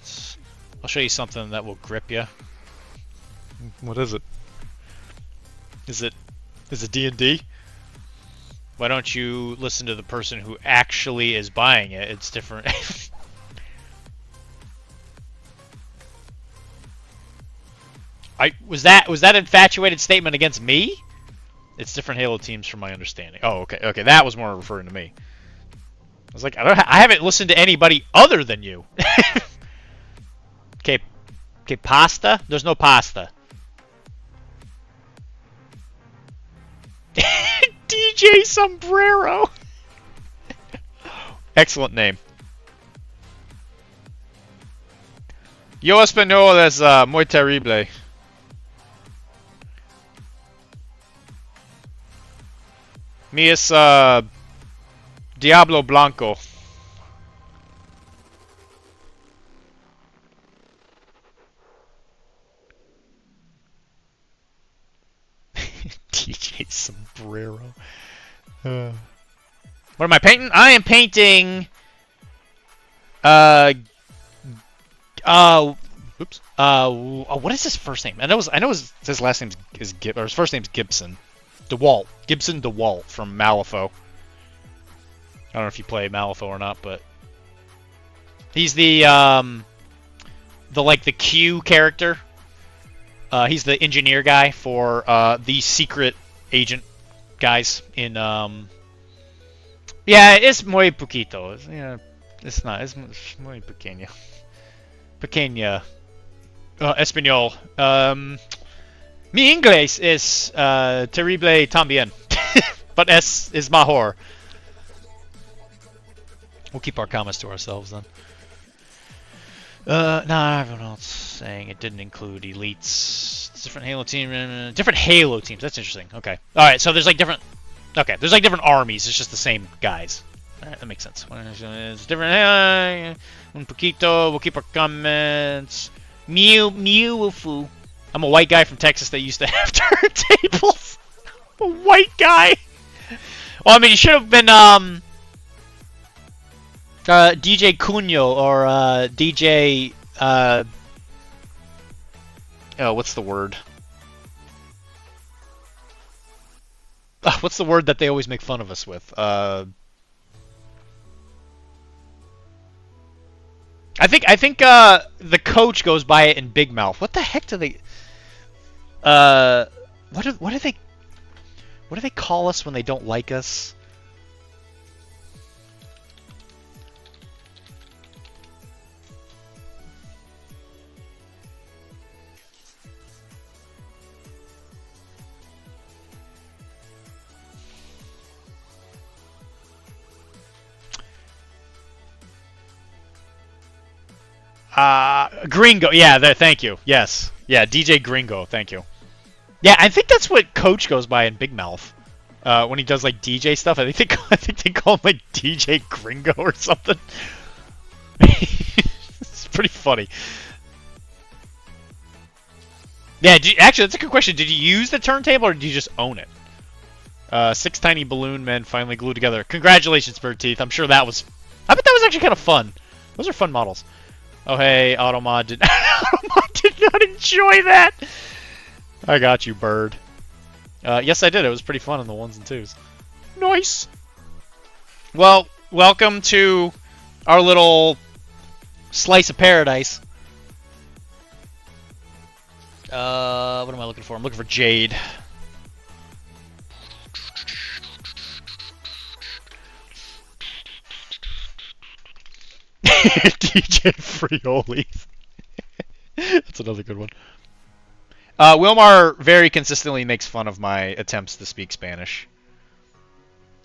elites. I'll show you something that will grip you. What is it? Is it D&D? Why don't you listen to the person who actually is buying it? It's different. Was that infatuated statement against me? It's different Halo teams from my understanding. Oh, okay. Okay, that was more referring to me. I was like, I haven't listened to anybody other than you. Okay, pasta? There's no pasta. DJ Sombrero. Excellent name. Yo español es muy terrible. Mi es Diablo Blanco. DJ Sombrero. What am I painting? I am painting. Oops. What is his first name? I know his last name is or his first name's Gibson. DeWalt. Gibson DeWalt from Malifaux. I don't know if you play Malifaux or not, but he's the Q character. He's the engineer guy for the secret agent guys in yeah, es muy poquito. Yeah, it's not. Es muy pequeño. Pequeña. Español. Mi inglés es terrible también. But es mejor. We'll keep our comments to ourselves then. Nah, everyone else saying it didn't include elites. It's different Halo team. Different Halo teams. That's interesting. Okay. All right. So there's like different. Okay. There's like different armies. It's just the same guys. All right. That makes sense. It's different. Un poquito. We'll keep our comments. Mew-fu. I'm a white guy from Texas that used to have turntables. A white guy. Well, I mean, you should have been DJ Cunyo or DJ oh, what's the word? What's the word that they always make fun of us with? I think the coach goes by it in Big Mouth. What the heck do they what do they call us when they don't like us? Gringo. Yeah, there. Thank you. Yes. Yeah, DJ Gringo. Thank you. Yeah, I think that's what Coach goes by in Big Mouth. When he does like DJ stuff, I think they call him like DJ Gringo or something. It's pretty funny. Yeah, actually, that's a good question. Did you use the turntable or did you just own it? 6 tiny balloon men finally glued together. Congratulations, Bird Teeth. I'm sure that was... I bet that was actually kind of fun. Those are fun models. Oh, hey, Automod did... Automod did not enjoy that! I got you, Bird. Yes, I did. It was pretty fun in the 1s and 2s. Nice! Well, welcome to our little slice of paradise. What am I looking for? I'm looking for Jade. DJ Frioli. That's another good one. Wilmar very consistently makes fun of my attempts to speak Spanish,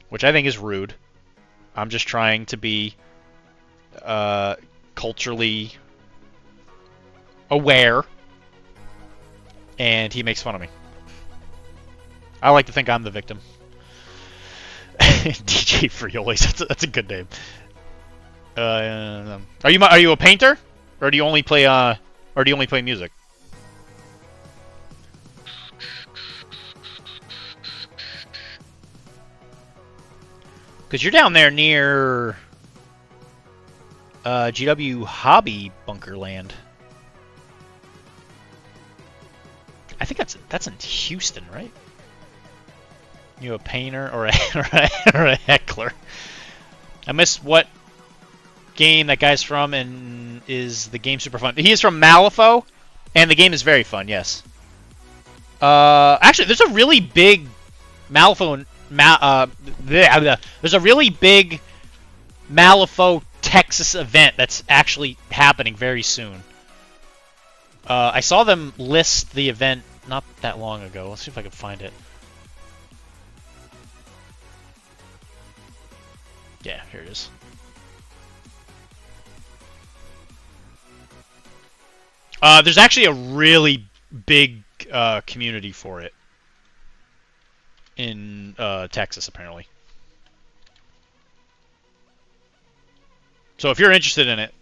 which I think is rude. I'm just trying to be culturally aware, and he makes fun of me. I like to think I'm the victim. DJ Frioli. That's a good name. Are you a painter, or do you only play music? Because you're down there near GW Hobby Bunkerland. I think that's in Houston, right? You a painter or a heckler? I missed what game that guy's from, and is the game super fun? He is from Malifaux, and the game is very fun. Yes. Actually, there's a really big Malifaux. There's a really big Malifaux Texas event that's actually happening very soon. I saw them list the event not that long ago. Let's see if I can find it. Yeah, here it is. There's actually a really big community for it in Texas, apparently. So if you're interested in it,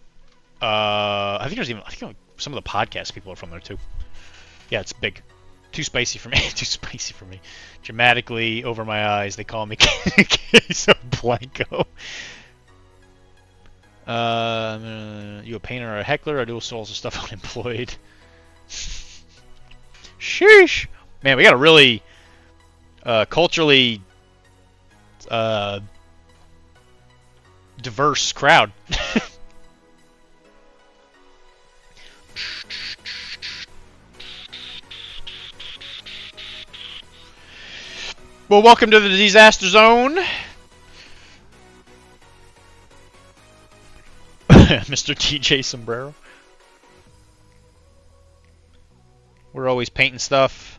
I think some of the podcast people are from there too. Yeah, it's big. Too spicy for me. Too spicy for me. Dramatically over my eyes, they call me Queso Blanco. You a painter or a heckler? I do all sorts of stuff unemployed. Sheesh. Man, we got a really culturally diverse crowd. Well, welcome to the Deezaster Zone. Mr. TJ Sombrero. We're always painting stuff.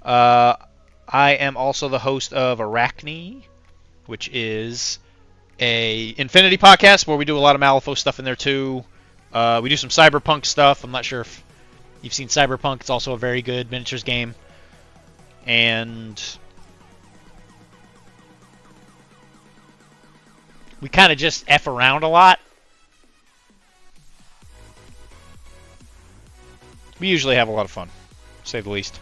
I am also the host of Arachne, which is a Infinity podcast where we do a lot of Malifaux stuff in there too. We do some Cyberpunk stuff. I'm not sure if you've seen Cyberpunk. It's also a very good miniatures game. And we kind of just F around a lot. We usually have a lot of fun, to say the least.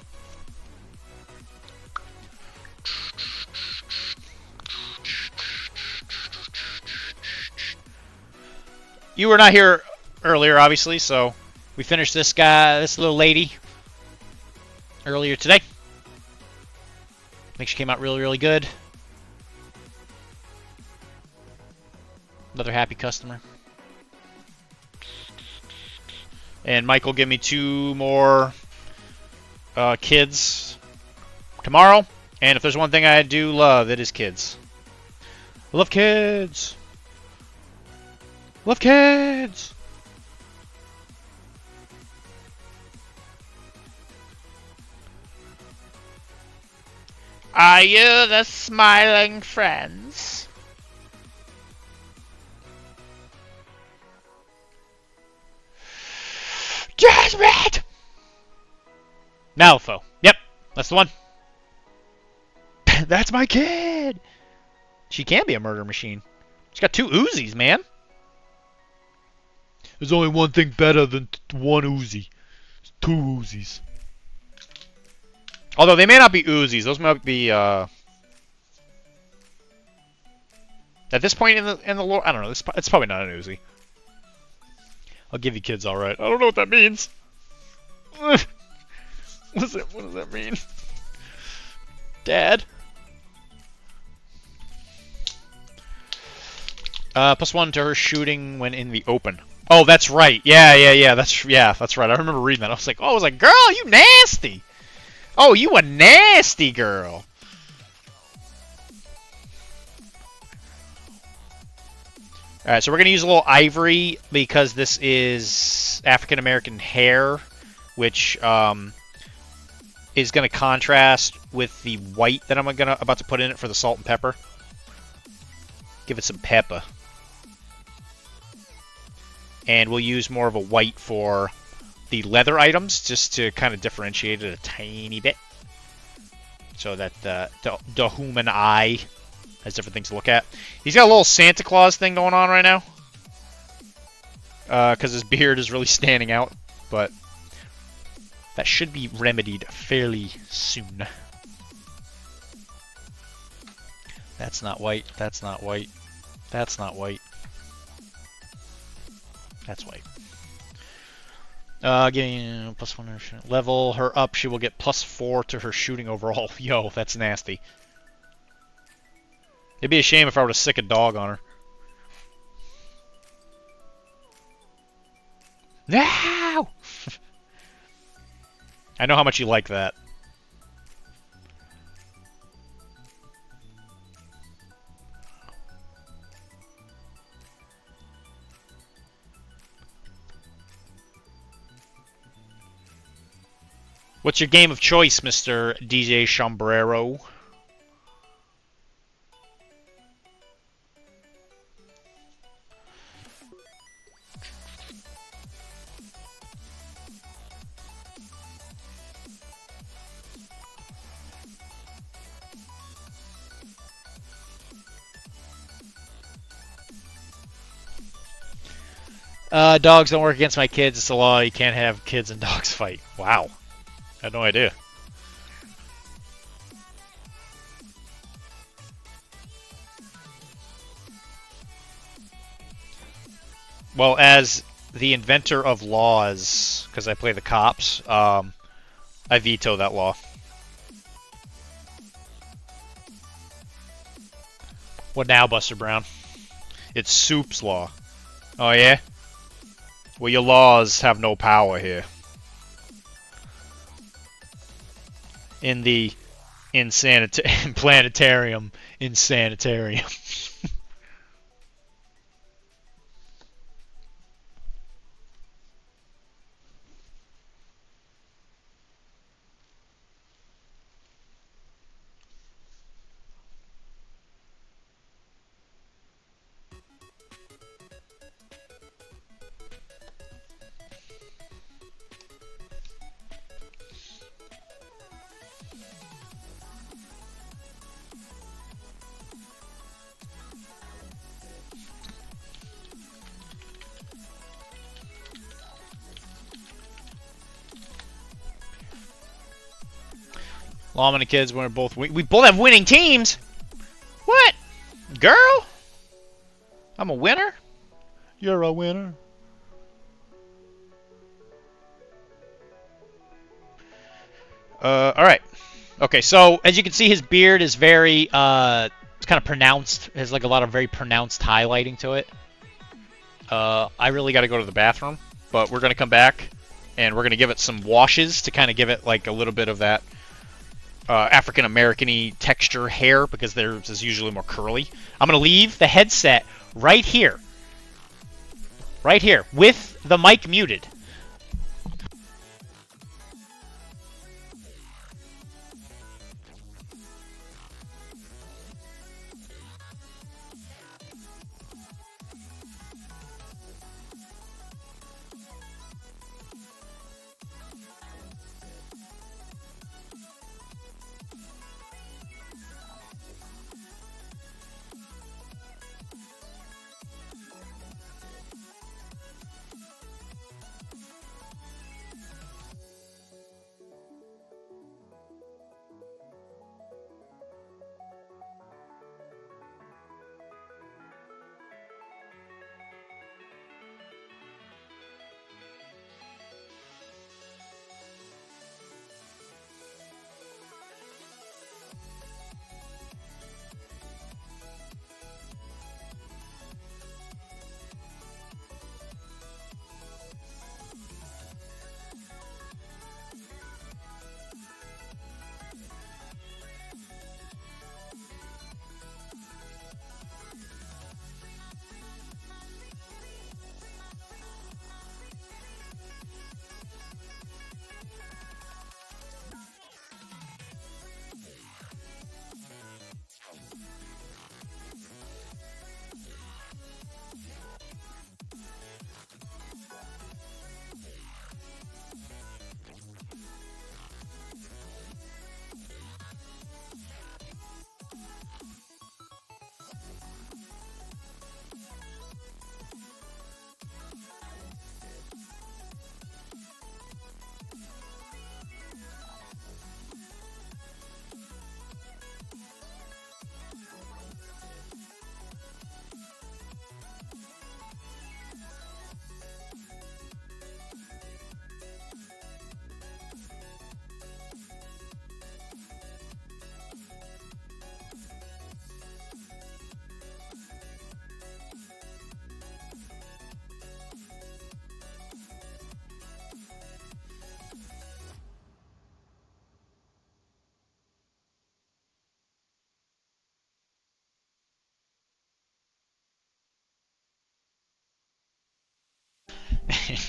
You were not here earlier, obviously, so we finished this little lady earlier today. I think she came out really, really good. Another happy customer. And Mike will give me 2 more kids tomorrow. And if there's one thing I do love, it is kids. I love kids. Love kids. Are you the smiling friends? Jasmine! Malifaux. Yep, that's the one. That's my kid! She can be a murder machine. She's got 2 Uzis, man. There's only one thing better than 1 Uzi. It's 2 Uzis. Although they may not be Uzis. Those might be, at this point in the lore, I don't know. It's probably not an Uzi. I'll give you kids, all right. I don't know what that means. What does that mean? Dad? +1 to her shooting when in the open. Oh, that's right. Yeah. That's right. I remember reading that. I was like, girl, you nasty. Oh, you a nasty girl. All right, so we're gonna use a little ivory because this is African American hair, which is gonna contrast with the white that I'm about to put in it for the salt and pepper. Give it some pepper. And we'll use more of a white for the leather items, just to kind of differentiate it a tiny bit, so that the human eye has different things to look at. He's got a little Santa Claus thing going on right now, because his beard is really standing out, but that should be remedied fairly soon. That's not white. That's not white. That's not white. That's white. Getting +1 her shooting. Level her up, she will get +4 to her shooting overall. Yo, that's nasty. It'd be a shame if I were to sick a dog on her. No! I know how much you like that. What's your game of choice, Mr. DJ Sombrero? Dogs don't work against my kids. It's a law. You can't have kids and dogs fight. Wow. I had no idea. Well, as the inventor of laws, because I play the cops, I veto that law. What now, Buster Brown? It's Soup's law. Oh, yeah? Well, your laws have no power here. In the planetarium insanitarium. Lawman and kids, we both have winning teams. What, girl? I'm a winner. You're a winner. All right. Okay, so as you can see, his beard is very it's kind of pronounced. Has like a lot of very pronounced highlighting to it. I really got to go to the bathroom, but we're gonna come back and we're gonna give it some washes to kind of give it like a little bit of that African American-y texture hair, because theirs is usually more curly. I'm gonna leave the headset right here, with the mic muted.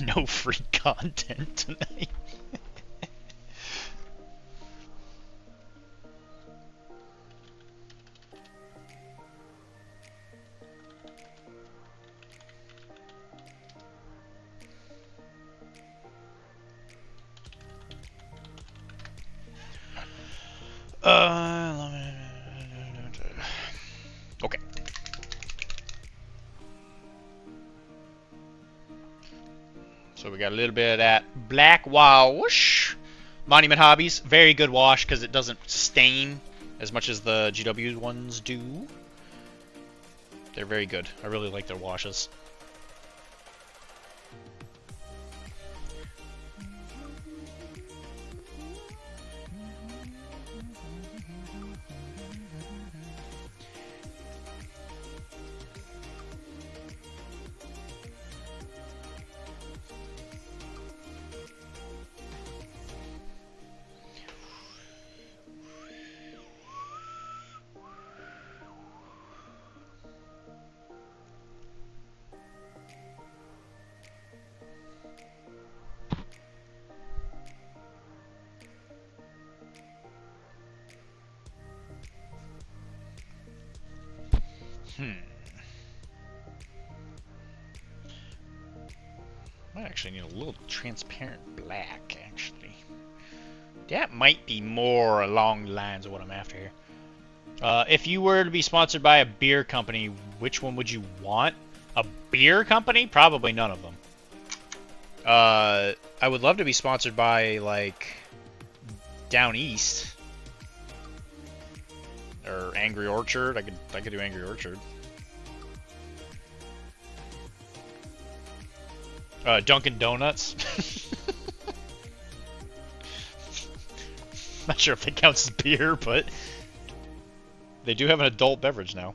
No free content tonight. Okay. So we got a little bit of that black wash. Monument Hobbies, very good wash because it doesn't stain as much as the GW ones do. They're very good. I really like their washes. Might actually need a little transparent black, actually. That might be more along the lines of what I'm after here. If you were to be sponsored by a beer company, which one would you want? A beer company? Probably none of them. I would love to be sponsored by, like, Down East. Or Angry Orchard. I could do Angry Orchard. Dunkin' Donuts. Not sure if it counts as beer, but they do have an adult beverage now.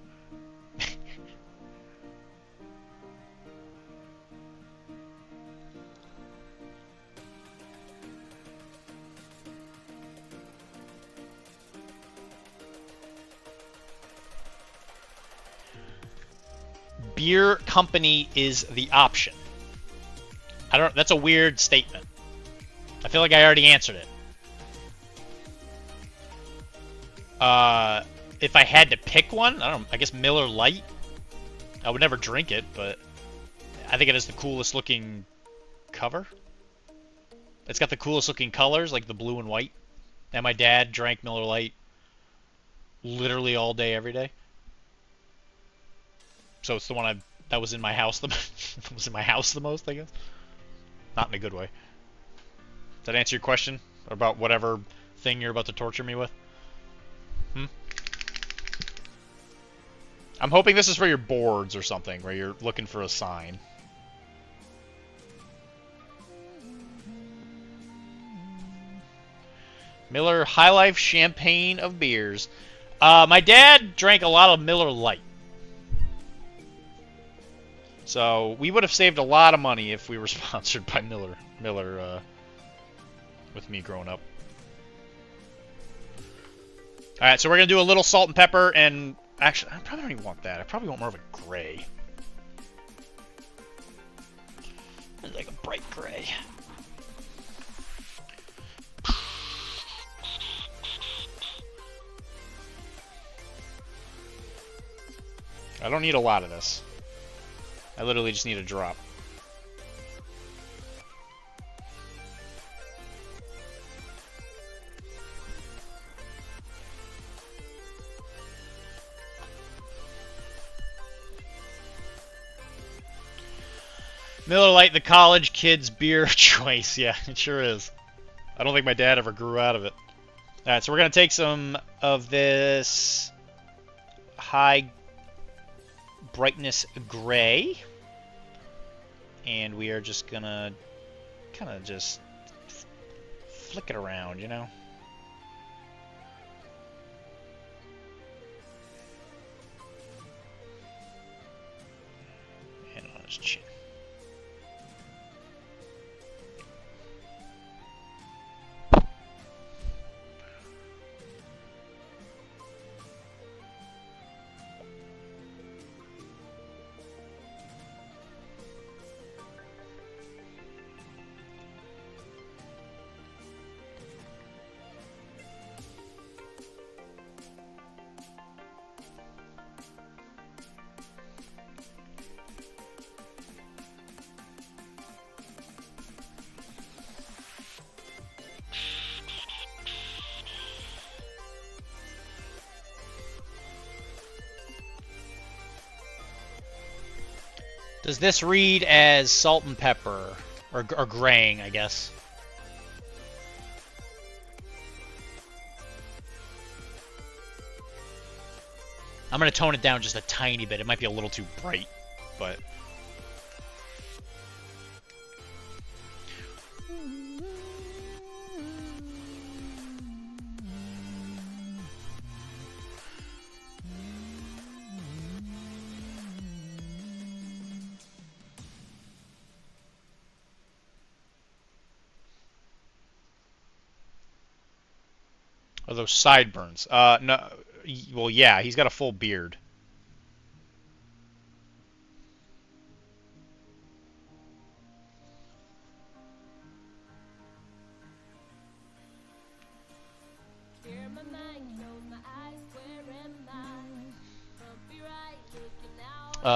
Beer company is the option. I don't. That's a weird statement. I feel like I already answered it. If I had to pick one, I don't know, I guess Miller Lite. I would never drink it, but I think it has the coolest looking cover. It's got the coolest looking colors, like the blue and white. And my dad drank Miller Lite literally all day, every day. So it's the one that was in my house the most, I guess. Not in a good way. Does that answer your question about whatever thing you're about to torture me with? I'm hoping this is for your boards or something, where you're looking for a sign. Miller High Life Champagne of beers. My dad drank a lot of Miller Lite. So we would have saved a lot of money if we were sponsored by Miller with me growing up. Alright, so we're going to do a little salt and pepper, and actually, I probably don't even want that. I probably want more of a gray. Like a bright gray. I don't need a lot of this. I literally just need a drop. Miller Lite, the college kids' beer choice. Yeah, it sure is. I don't think my dad ever grew out of it. Alright, so we're going to take some of this high brightness gray. And we are just going to kind of just flick it around, you know? And on his chin. Does this read as salt and pepper? Or graying, I guess. I'm going to tone it down just a tiny bit. It might be a little too bright, but... Are those sideburns? No. Well, yeah, he's got a full beard.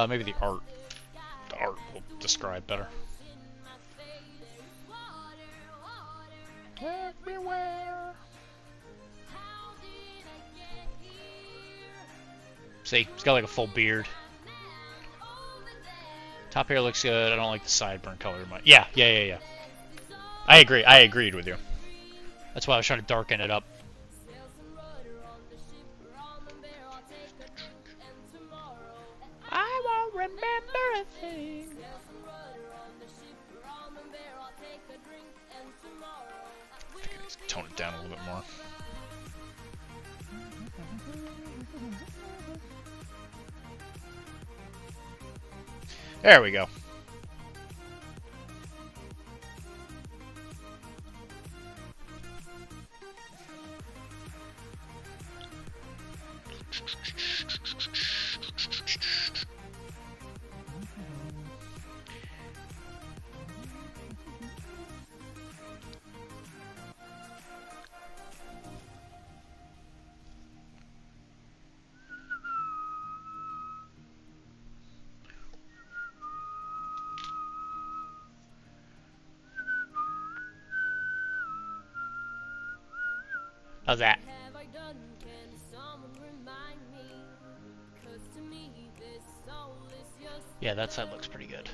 Maybe the art. The art will describe better. Everywhere. See, he's got like a full beard. Top hair looks good. I don't like the sideburn color much. Yeah. I agree. I agreed with you. That's why I was trying to darken it up. I won't remember a thing. I think I need to tone it down a little bit more. There we go. How's that? Yeah, that side looks pretty good.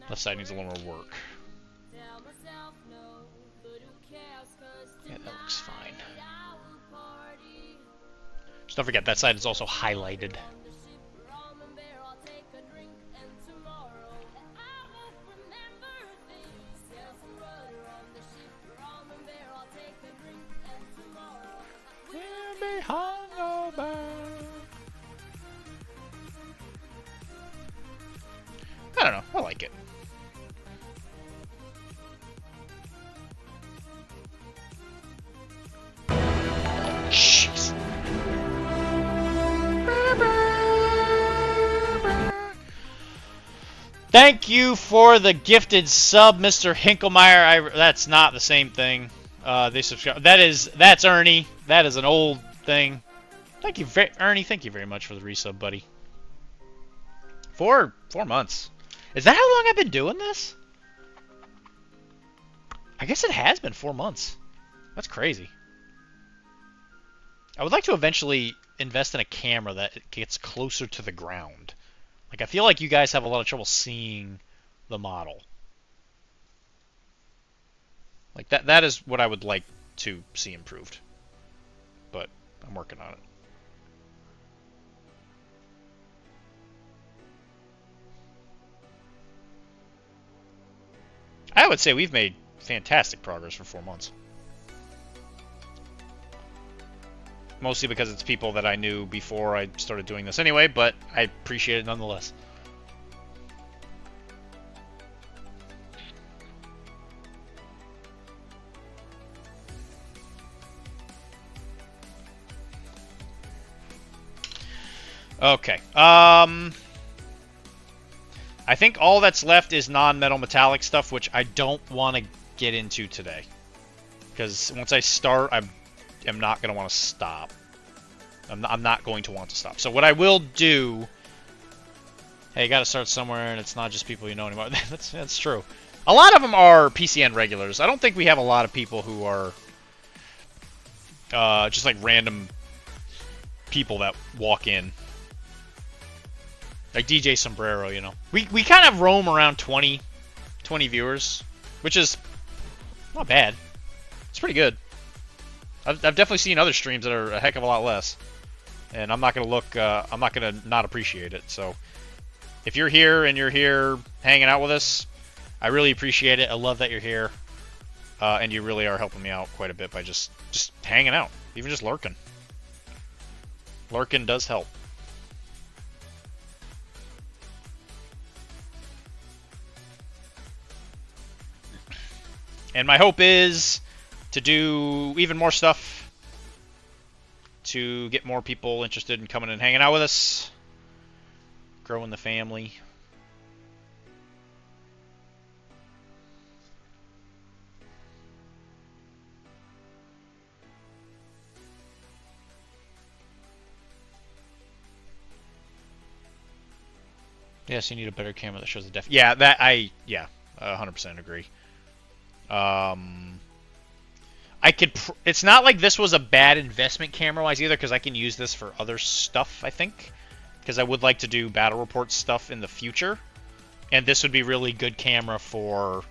Left side needs a little more work. Yeah, that looks fine. Just don't forget, that side is also highlighted. We'll be hungover. I don't know. I like it. Jeez. Thank you for the gifted sub, Mr. Hinklemeyer. That's not the same thing. They subscribe. That's Ernie. That is an old thing. Thank you, Ernie. Thank you very much for the resub, buddy. 4 months. Is that how long I've been doing this? I guess it has been 4 months. That's crazy. I would like to eventually invest in a camera that gets closer to the ground. Like, I feel like you guys have a lot of trouble seeing the model. Like, that is what I would like to see improved. But I'm working on it. I would say we've made fantastic progress for 4 months. Mostly because it's people that I knew before I started doing this anyway, but I appreciate it nonetheless. Okay. I think all that's left is non-metal metallic stuff, which I don't want to get into today. Because once I start, I am not going to want to stop. I'm not going to want to stop. So what I will do... Hey, you got to start somewhere, and it's not just people you know anymore. That's true. A lot of them are PCN regulars. I don't think we have a lot of people who are just like random people that walk in. Like DJ Sombrero, you know. We kind of roam around 20 viewers, which is not bad. It's pretty good. I've definitely seen other streams that are a heck of a lot less. And I'm not going to look, I'm not going to not appreciate it. So if you're here and you're here hanging out with us, I really appreciate it. I love that you're here. And you really are helping me out quite a bit by just hanging out. Even just lurking. Lurking does help. And my hope is to do even more stuff to get more people interested in coming and hanging out with us. Growing the family. Yes, you need a better camera that shows the def. Yeah, 100% agree. I could. It's not like this was a bad investment camera-wise either, because I can use this for other stuff. I think, because I would like to do battle report stuff in the future, and this would be really good camera for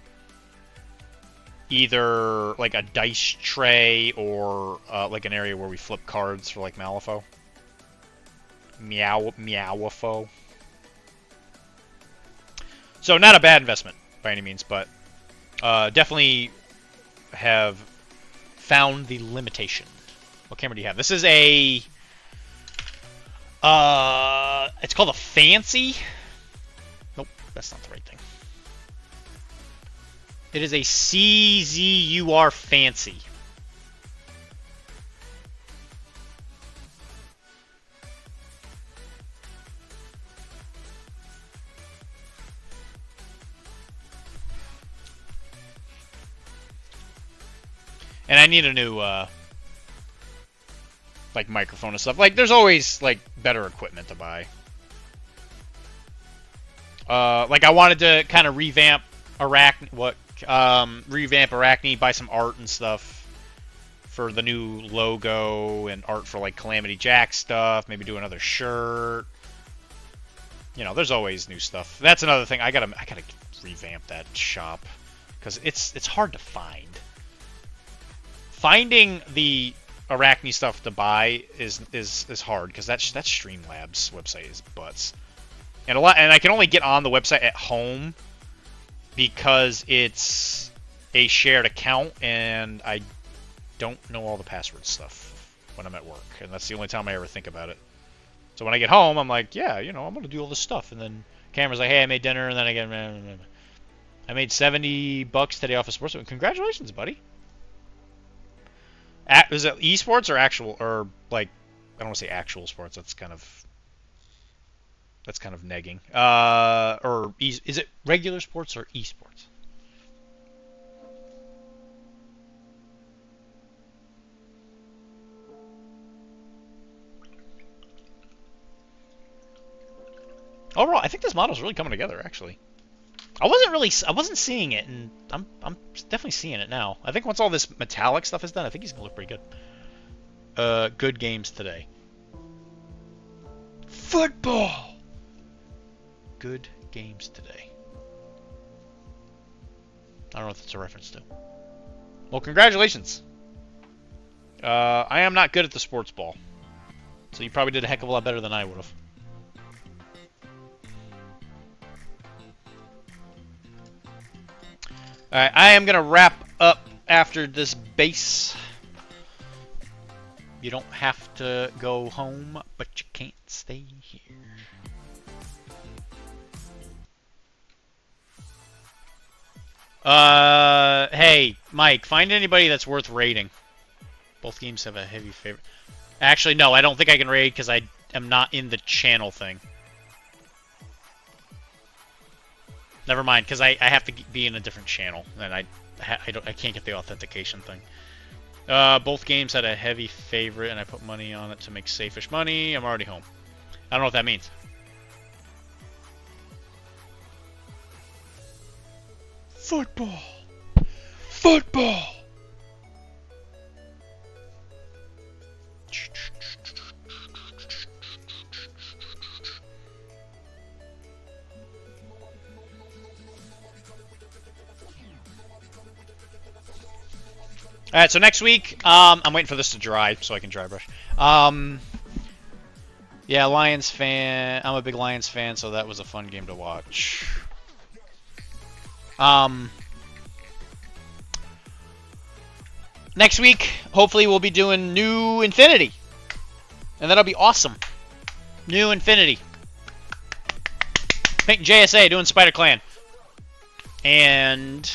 either like a dice tray or like an area where we flip cards for like Malifaux. Meowifo. So not a bad investment by any means, but definitely have found the limitation. What camera do you have? This is a it's called a Fancy. Nope, that's not the right thing. It is a CZUR Fancy. And I need a new, like, microphone and stuff. Like, there's always, like, better equipment to buy. Like, I wanted to kind of revamp Arachne, buy some art and stuff for the new logo and art for, like, Calamity Jack stuff. Maybe do another shirt. You know, there's always new stuff. That's another thing. I gotta revamp that shop because it's hard to find. Finding the Arachne stuff to buy is hard because that Streamlabs website is butts, and I can only get on the website at home because it's a shared account and I don't know all the password stuff when I'm at work, and that's the only time I ever think about it. So when I get home, I'm like, yeah, you know, I'm gonna do all this stuff, and then Cameron's like, hey, I made dinner, and then I made $70 today off of sports. Congratulations, buddy. Is it esports or actual, or like, I don't want to say actual sports. That's kind of negging. Or is it regular sports or esports? Overall, I think this model's really coming together. Actually, I wasn't seeing it, and I'm definitely seeing it now. I think once all this metallic stuff is done, I think he's gonna look pretty good. Good games today. Football. Good games today. I don't know if that's a reference to. Well, congratulations. I am not good at the sports ball, so you probably did a heck of a lot better than I would have. Alright, I am going to wrap up after this base. You don't have to go home, but you can't stay here. Hey, Mike, find anybody that's worth raiding. Both games have a heavy favorite. Actually, no, I don't think I can raid because I am not in the channel thing. Never mind, because I have to be in a different channel, and I can't get the authentication thing. Both games had a heavy favorite, and I put money on it to make safe-ish money. I'm already home. I don't know what that means. Football! Football! Alright, so next week, I'm waiting for this to dry so I can dry brush. Yeah, Lions fan. I'm a big Lions fan, so that was a fun game to watch. Next week, hopefully we'll be doing New Infinity. And that'll be awesome. New Infinity. Pink JSA doing Spider Clan. And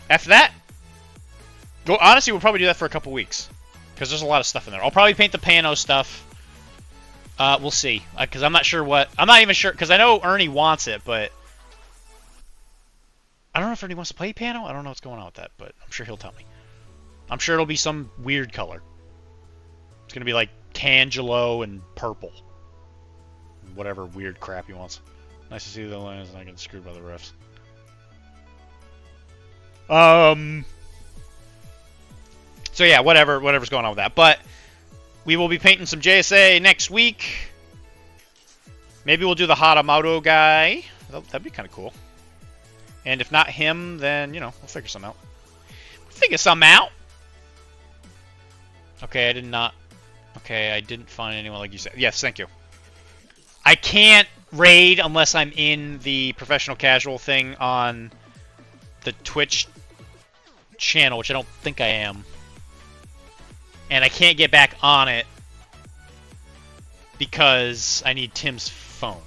after that, honestly, we'll probably do that for a couple weeks. Because there's a lot of stuff in there. I'll probably paint the Pano stuff. We'll see. Because I'm not sure what... I'm not even sure... Because I know Ernie wants it, but... I don't know if Ernie wants to play Pano. I don't know what's going on with that, but I'm sure he'll tell me. I'm sure it'll be some weird color. It's going to be like Tangelo and purple. Whatever weird crap he wants. Nice to see the Lions and I get screwed by the refs. So yeah, whatever's going on with that. But we will be painting some JSA next week. Maybe we'll do the Hatamoto guy. That'd be kind of cool. And if not him, then, you know, we'll figure something out. Okay, I did not. Okay, I didn't find anyone like you said. Yes, thank you. I can't raid unless I'm in the professional casual thing on the Twitch channel, which I don't think I am. And I can't get back on it because I need Tim's phone.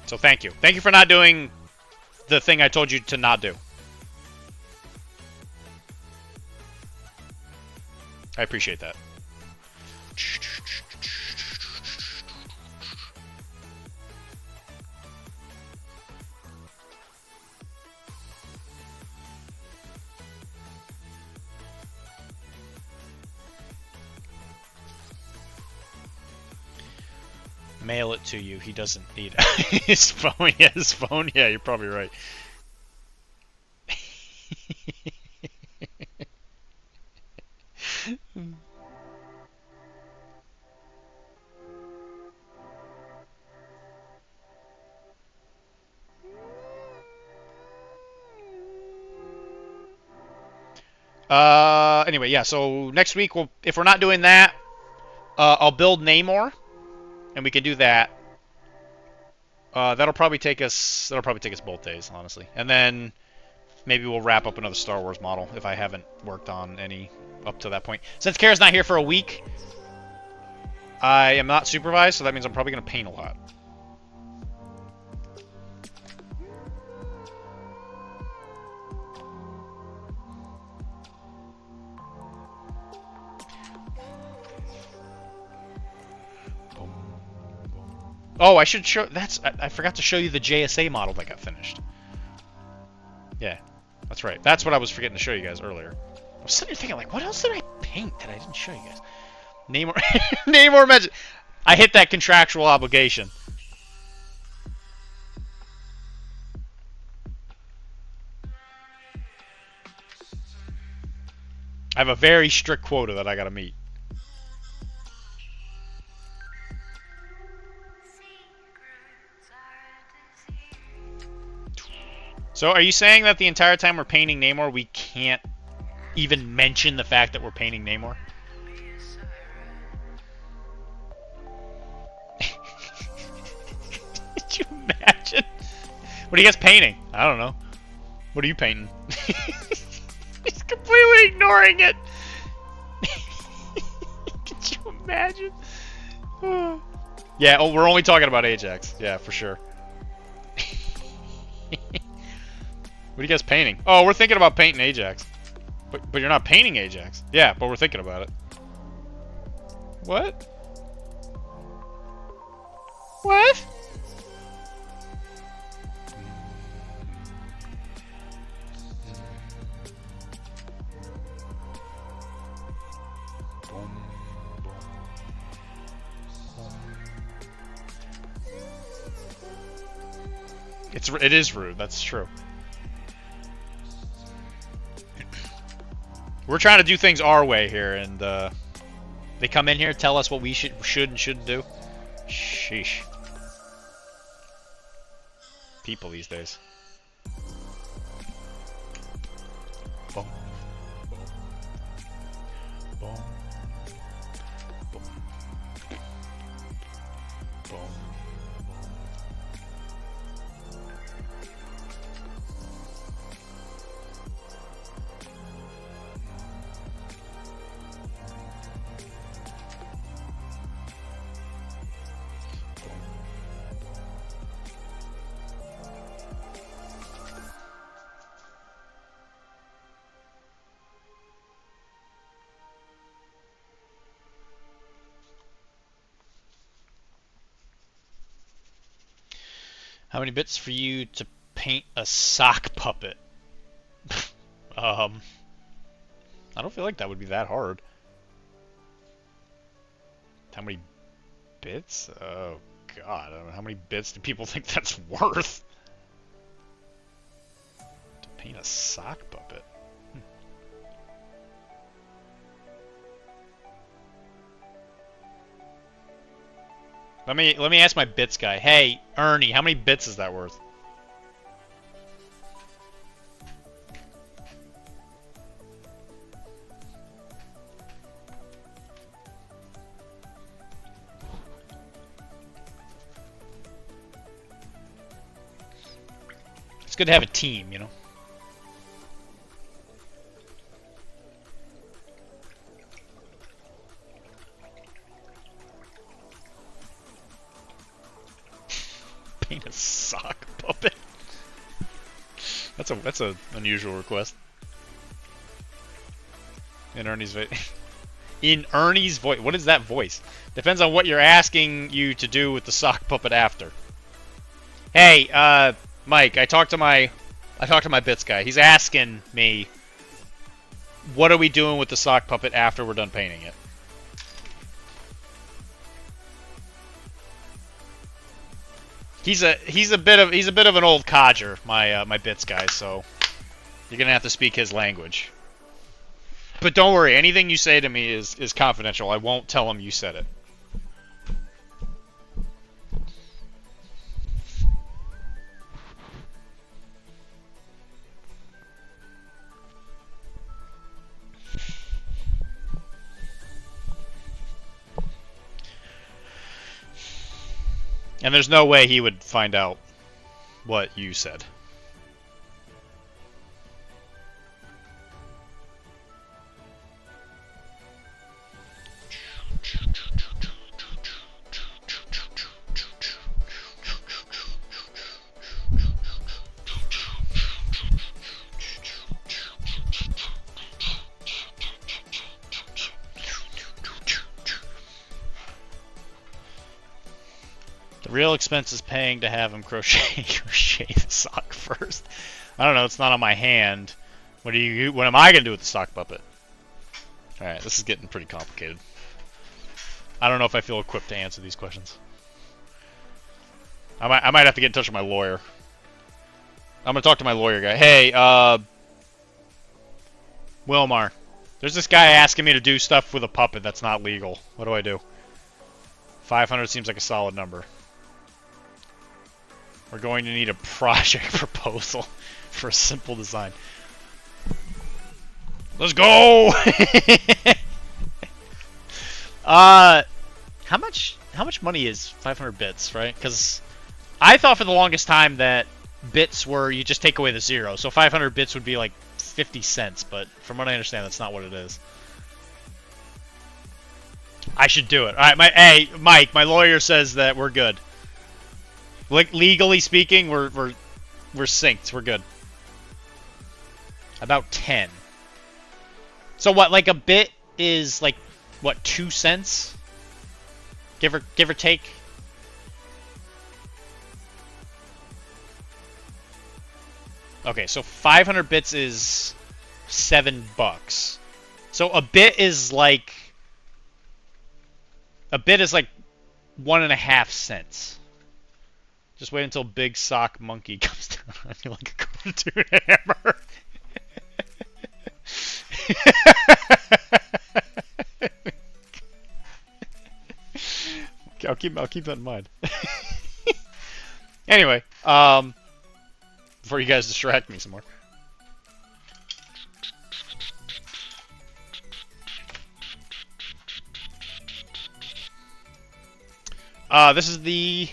So thank you. Thank you for not doing the thing I told you to not do. I appreciate that. Mail it to you. He doesn't need his phone. Yeah, his phone. Yeah, you're probably right. Anyway, yeah, so next week, if we're not doing that, I'll build Namor, and we can do that. That'll probably take us both days, honestly. And then maybe we'll wrap up another Star Wars model if I haven't worked on any up to that point. Since Kara's not here for a week, I am not supervised, so that means I'm probably going to paint a lot. Oh, I should show... I forgot to show you the JSA model that got finished. Yeah, that's right. That's what I was forgetting to show you guys earlier. I was sitting here thinking, like, what else did I paint that I didn't show you guys? Namor... Namor mentioned... I hit that contractual obligation. I have a very strict quota that I gotta meet. So are you saying that the entire time we're painting Namor, we can't even mention the fact that we're painting Namor? Could you imagine? What are you guys painting? I don't know. What are you painting? He's completely ignoring it. Could you imagine? Yeah, oh, we're only talking about Ajax. Yeah, for sure. What are you guys painting? Oh, we're thinking about painting Ajax. But you're not painting Ajax. Yeah, but we're thinking about it. What? What? It is rude. That's true. We're trying to do things our way here, and they come in here and tell us what we should and shouldn't do. Sheesh. People these days. Boom. Boom. Boom. Boom. How many bits for you to paint a sock puppet? I don't feel like that would be that hard. How many bits? Oh god, I don't know. How many bits do people think that's worth? To paint a sock puppet? Let me ask my bits guy. Hey, Ernie, how many bits is that worth? It's good to have a team, you know. Paint a sock puppet. That's a unusual request. In Ernie's voice. In Ernie's voice. What is that voice? Depends on what you're asking you to do with the sock puppet after. Hey, Mike, I talked to my bits guy. He's asking me, what are we doing with the sock puppet after we're done painting it? He's a bit of an old codger, my bits guy, so you're gonna have to speak his language. But don't worry, anything you say to me is confidential. I won't tell him you said it. And there's no way he would find out what you said. The real expense is paying to have him crochet the sock first. I don't know, it's not on my hand. What am I gonna do with the sock puppet? Alright, this is getting pretty complicated. I don't know if I feel equipped to answer these questions. I might have to get in touch with my lawyer. I'm gonna talk to my lawyer guy. Hey, Wilmar, there's this guy asking me to do stuff with a puppet that's not legal. What do I do? 500 seems like a solid number. We're going to need a project proposal for a simple design. Let's go! How much money is 500 bits, right? Because I thought for the longest time that bits were you just take away the zero, so 500 bits would be like 50 cents. But from what I understand, that's not what it is. I should do it. All right, hey, Mike, my lawyer says that we're good. Like legally speaking, we're synced. We're good. About 10. So what? Like a bit is like what, 2 cents? Give or take. Okay, so 500 bits is $7. So a bit is like 1.5 cents. Just wait until Big Sock Monkey comes down on you like a cartoon hammer. I'll keep that in mind. Anyway, before you guys distract me some more. This is the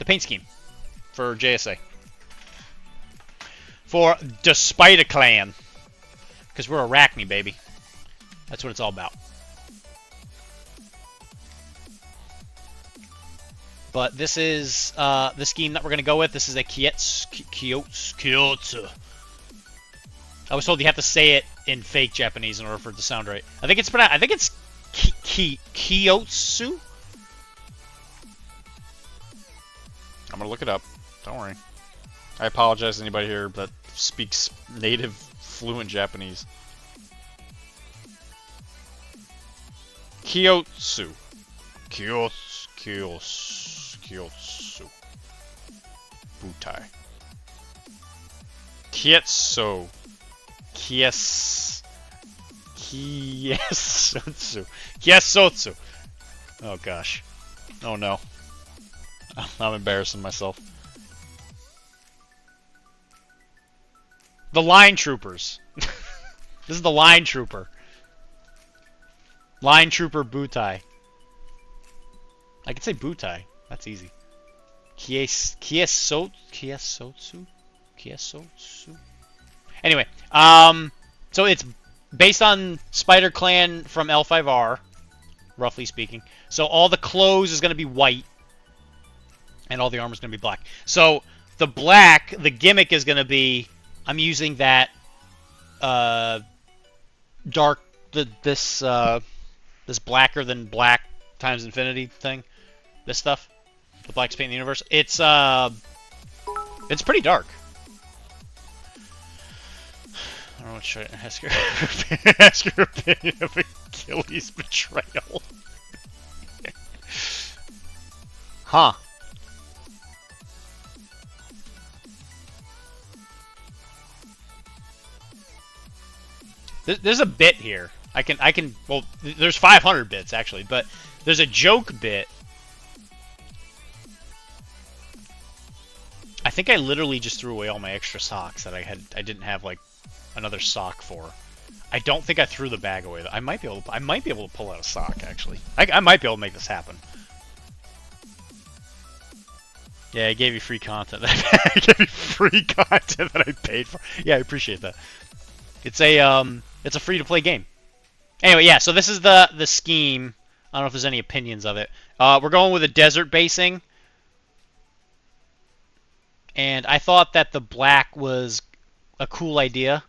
paint scheme for JSA. For Despite a Clan. Because we're Arachne, baby. That's what it's all about. But this is the scheme that we're going to go with. This is a Kyotsu. I was told you have to say it in fake Japanese in order for it to sound right. I think it's Kyotsu. I'm going to look it up. Don't worry. I apologize to anybody here that speaks native, fluent Japanese. Kyotsu. Kyotsu. Butai. Kietsu. Kiesotsu. Oh gosh. Oh no. I'm embarrassing myself. The Line Troopers. This is the Line Trooper. Line Trooper Butai. I can say Butai. That's easy. Kiesotsu? Anyway, so it's based on Spider Clan from L5R, roughly speaking. So all the clothes is going to be white, and all the armor is going to be black. So the black, the gimmick is going to be, I'm using that this blacker than black times infinity thing. This stuff, the blackest paint in the universe. It's pretty dark. I don't know what should I ask her. Ask her opinion of Achilles' betrayal. Huh. There's a bit here. Well, there's 500 bits actually, but there's a joke bit. I think I literally just threw away all my extra socks that I didn't have like another sock for. I don't think I threw the bag away. I might be able to pull out a sock actually. I might be able to make this happen. Yeah, I gave you free content. I gave you free content that I paid for. Yeah, I appreciate that. It's a free-to-play game. Anyway, yeah, so this is the scheme. I don't know if there's any opinions of it. We're going with a desert basing. And I thought that the black was a cool idea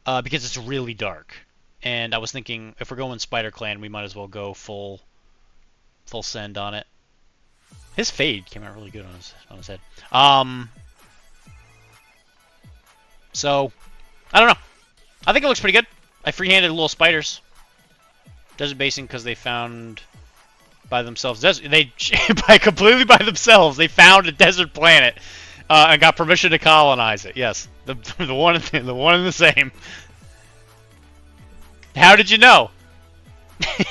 because it's really dark. And I was thinking, if we're going Spider Clan, we might as well go full send on it. His fade came out really good on his head. So, I don't know. I think it looks pretty good. I freehanded little spiders. Desert basing because they found by themselves. Completely by themselves, they found a desert planet and got permission to colonize it. Yes, the one and the same. How did you know?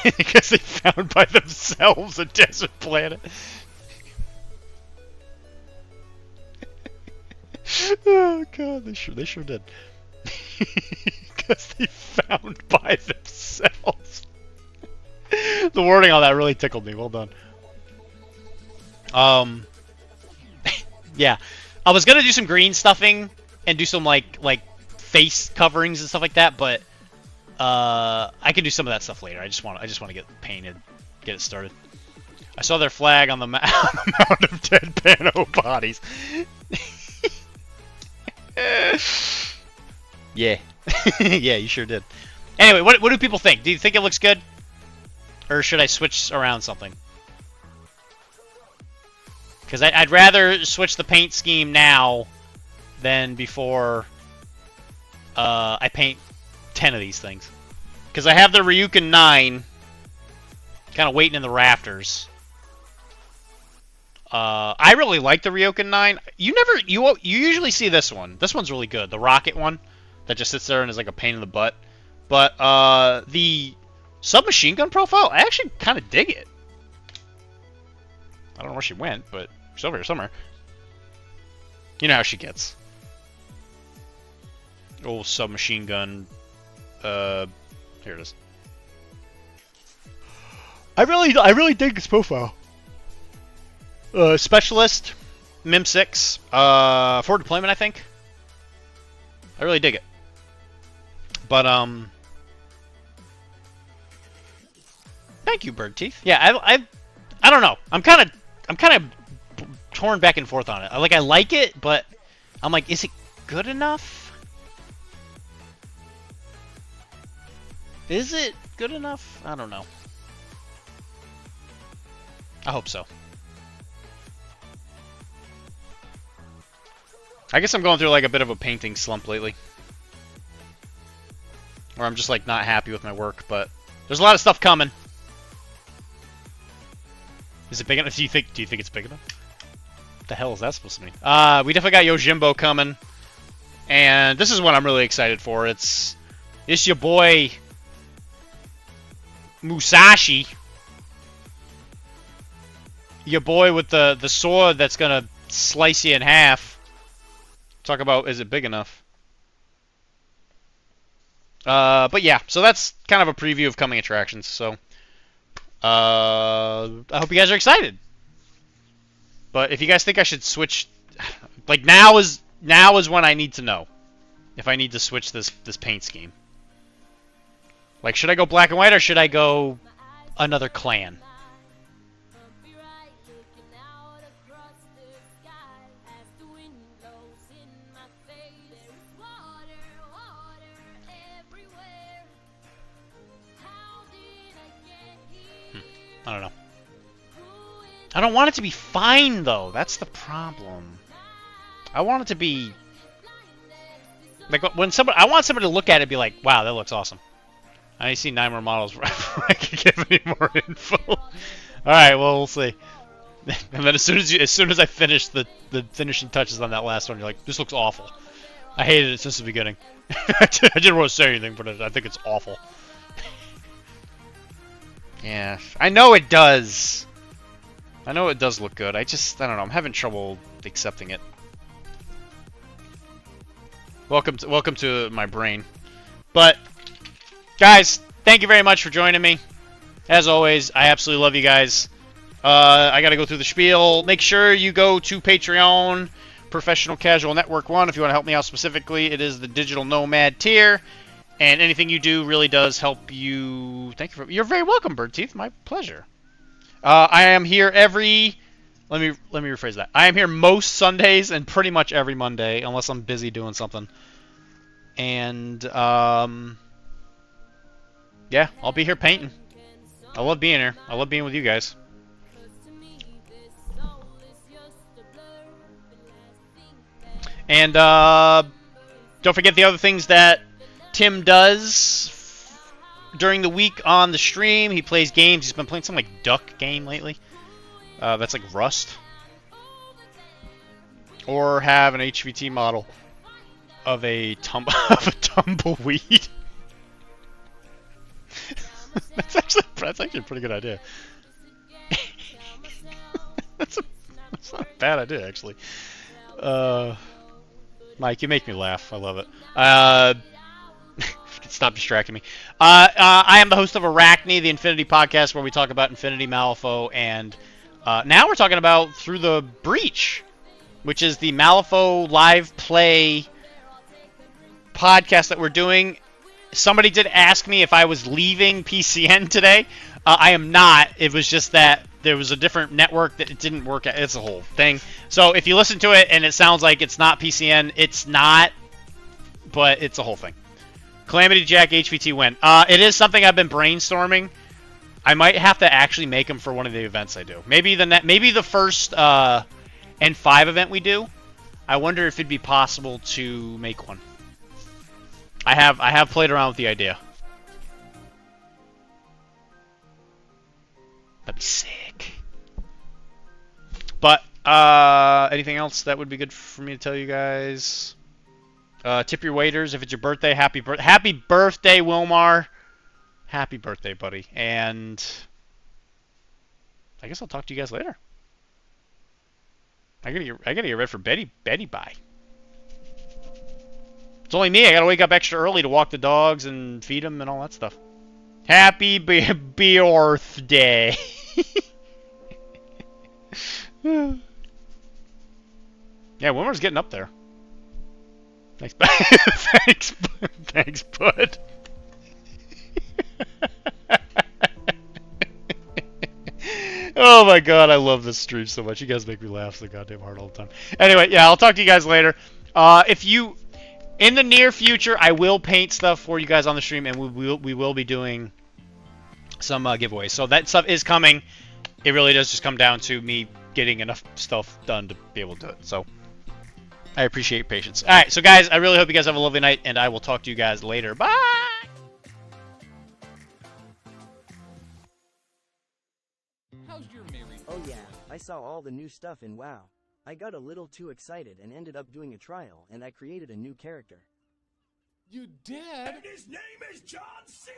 Because they found by themselves a desert planet. Oh god, they sure did. Because they found by themselves. The wording on that really tickled me. Well done. Yeah, I was gonna do some green stuffing and do some like face coverings and stuff like that, but I can do some of that stuff later. I just want to get painted, get it started. I saw their flag on the mound of dead Pano bodies. Yeah. Yeah, you sure did. Anyway, what do people think? Do you think it looks good? Or should I switch around something? Because I'd rather switch the paint scheme now than before I paint 10 of these things. Because I have the Ryukin 9 kind of waiting in the rafters. I really like the Ryukin 9. You usually see this one. This one's really good. The rocket one that just sits there and is like a pain in the butt. But the submachine gun profile, I actually kind of dig it. I don't know where she went, but she's over here somewhere. You know how she gets. Old submachine gun. Here it is. I really dig this profile. Specialist, Mim 6, for deployment, I think. I really dig it. But thank you, Bird Teeth. Yeah, I don't know. I'm kind of torn back and forth on it. I like it, but I'm like, is it good enough? Is it good enough? I don't know. I hope so. I guess I'm going through like a bit of a painting slump lately. Where I'm just like not happy with my work, but there's a lot of stuff coming. Is it big enough? Do you think it's big enough? What the hell is that supposed to mean? We definitely got Yojimbo coming. And this is what I'm really excited for. It's your boy Musashi. Your boy with the sword that's gonna slice you in half. Talk about, is it big enough? But yeah, so that's kind of a preview of coming attractions. So I hope you guys are excited. But if you guys think I should switch, like now is when I need to know if I need to switch this paint scheme. Like, should I go black and white or should I go another clan? I don't know. I don't want it to be fine, though. That's the problem. I want it to be... like, when somebody... I want somebody to look at it and be like, wow, that looks awesome. I need to see 9 more models before I can give any more info. Alright, well, we'll see. And then as soon as I finish the finishing touches on that last one, you're like, this looks awful. I hated it since the beginning. I didn't want to say anything, but I think it's awful. Yeah, I know it does. I know it does look good. I don't know. I'm having trouble accepting it. Welcome to my brain. But guys, thank you very much for joining me. As always, I absolutely love you guys. I got to go through the spiel. Make sure you go to Patreon, Professional Casual Network 1, if you want to help me out specifically. It is the Digital Nomad tier. And anything you do really does help you. Thank you. You're very welcome, Bird Teeth. My pleasure. I am here every. Let me rephrase that. I am here most Sundays and pretty much every Monday, unless I'm busy doing something. And yeah, I'll be here painting. I love being here. I love being with you guys. And don't forget the other things that Tim does during the week on the stream. He plays games. He's been playing some like duck game lately. That's like Rust. Or have an HVT model of a tumbleweed. that's actually a pretty good idea. that's not a bad idea actually. Mike, you make me laugh. I love it. Stop distracting me. I am the host of Arachne, the Infinity podcast, where we talk about Infinity, Malifaux, and now we're talking about Through the Breach, which is the Malifaux live play podcast that we're doing. Somebody did ask me if I was leaving PCN today. I am not. It was just that there was a different network that it didn't work at. It's a whole thing. So if you listen to it and it sounds like it's not PCN, it's not, but it's a whole thing. Calamity Jack HVT win. It is something I've been brainstorming. I might have to actually make them for one of the events I do. Maybe the first N5 event we do. I wonder if it'd be possible to make one. I have played around with the idea. That'd be sick. But anything else that would be good for me to tell you guys? Tip your waiters if it's your birthday. Happy birthday, Wilmar. Happy birthday, buddy. And I guess I'll talk to you guys later. I gotta get ready for Betty bye. It's only me. I gotta wake up extra early to walk the dogs and feed them and all that stuff. Happy birthday. Yeah, Wilmar's getting up there. Thanks, thanks, bud. Oh my god, I love this stream so much. You guys make me laugh so goddamn hard all the time. Anyway, yeah, I'll talk to you guys later. In the near future, I will paint stuff for you guys on the stream, and we will be doing some giveaways. So that stuff is coming. It really does just come down to me getting enough stuff done to be able to do it. So I appreciate your patience. All right, so guys, I really hope you guys have a lovely night, and I will talk to you guys later. Bye! How's your married? Oh yeah, I saw all the new stuff in WoW. I got a little too excited and ended up doing a trial, and I created a new character. You did? And his name is John C.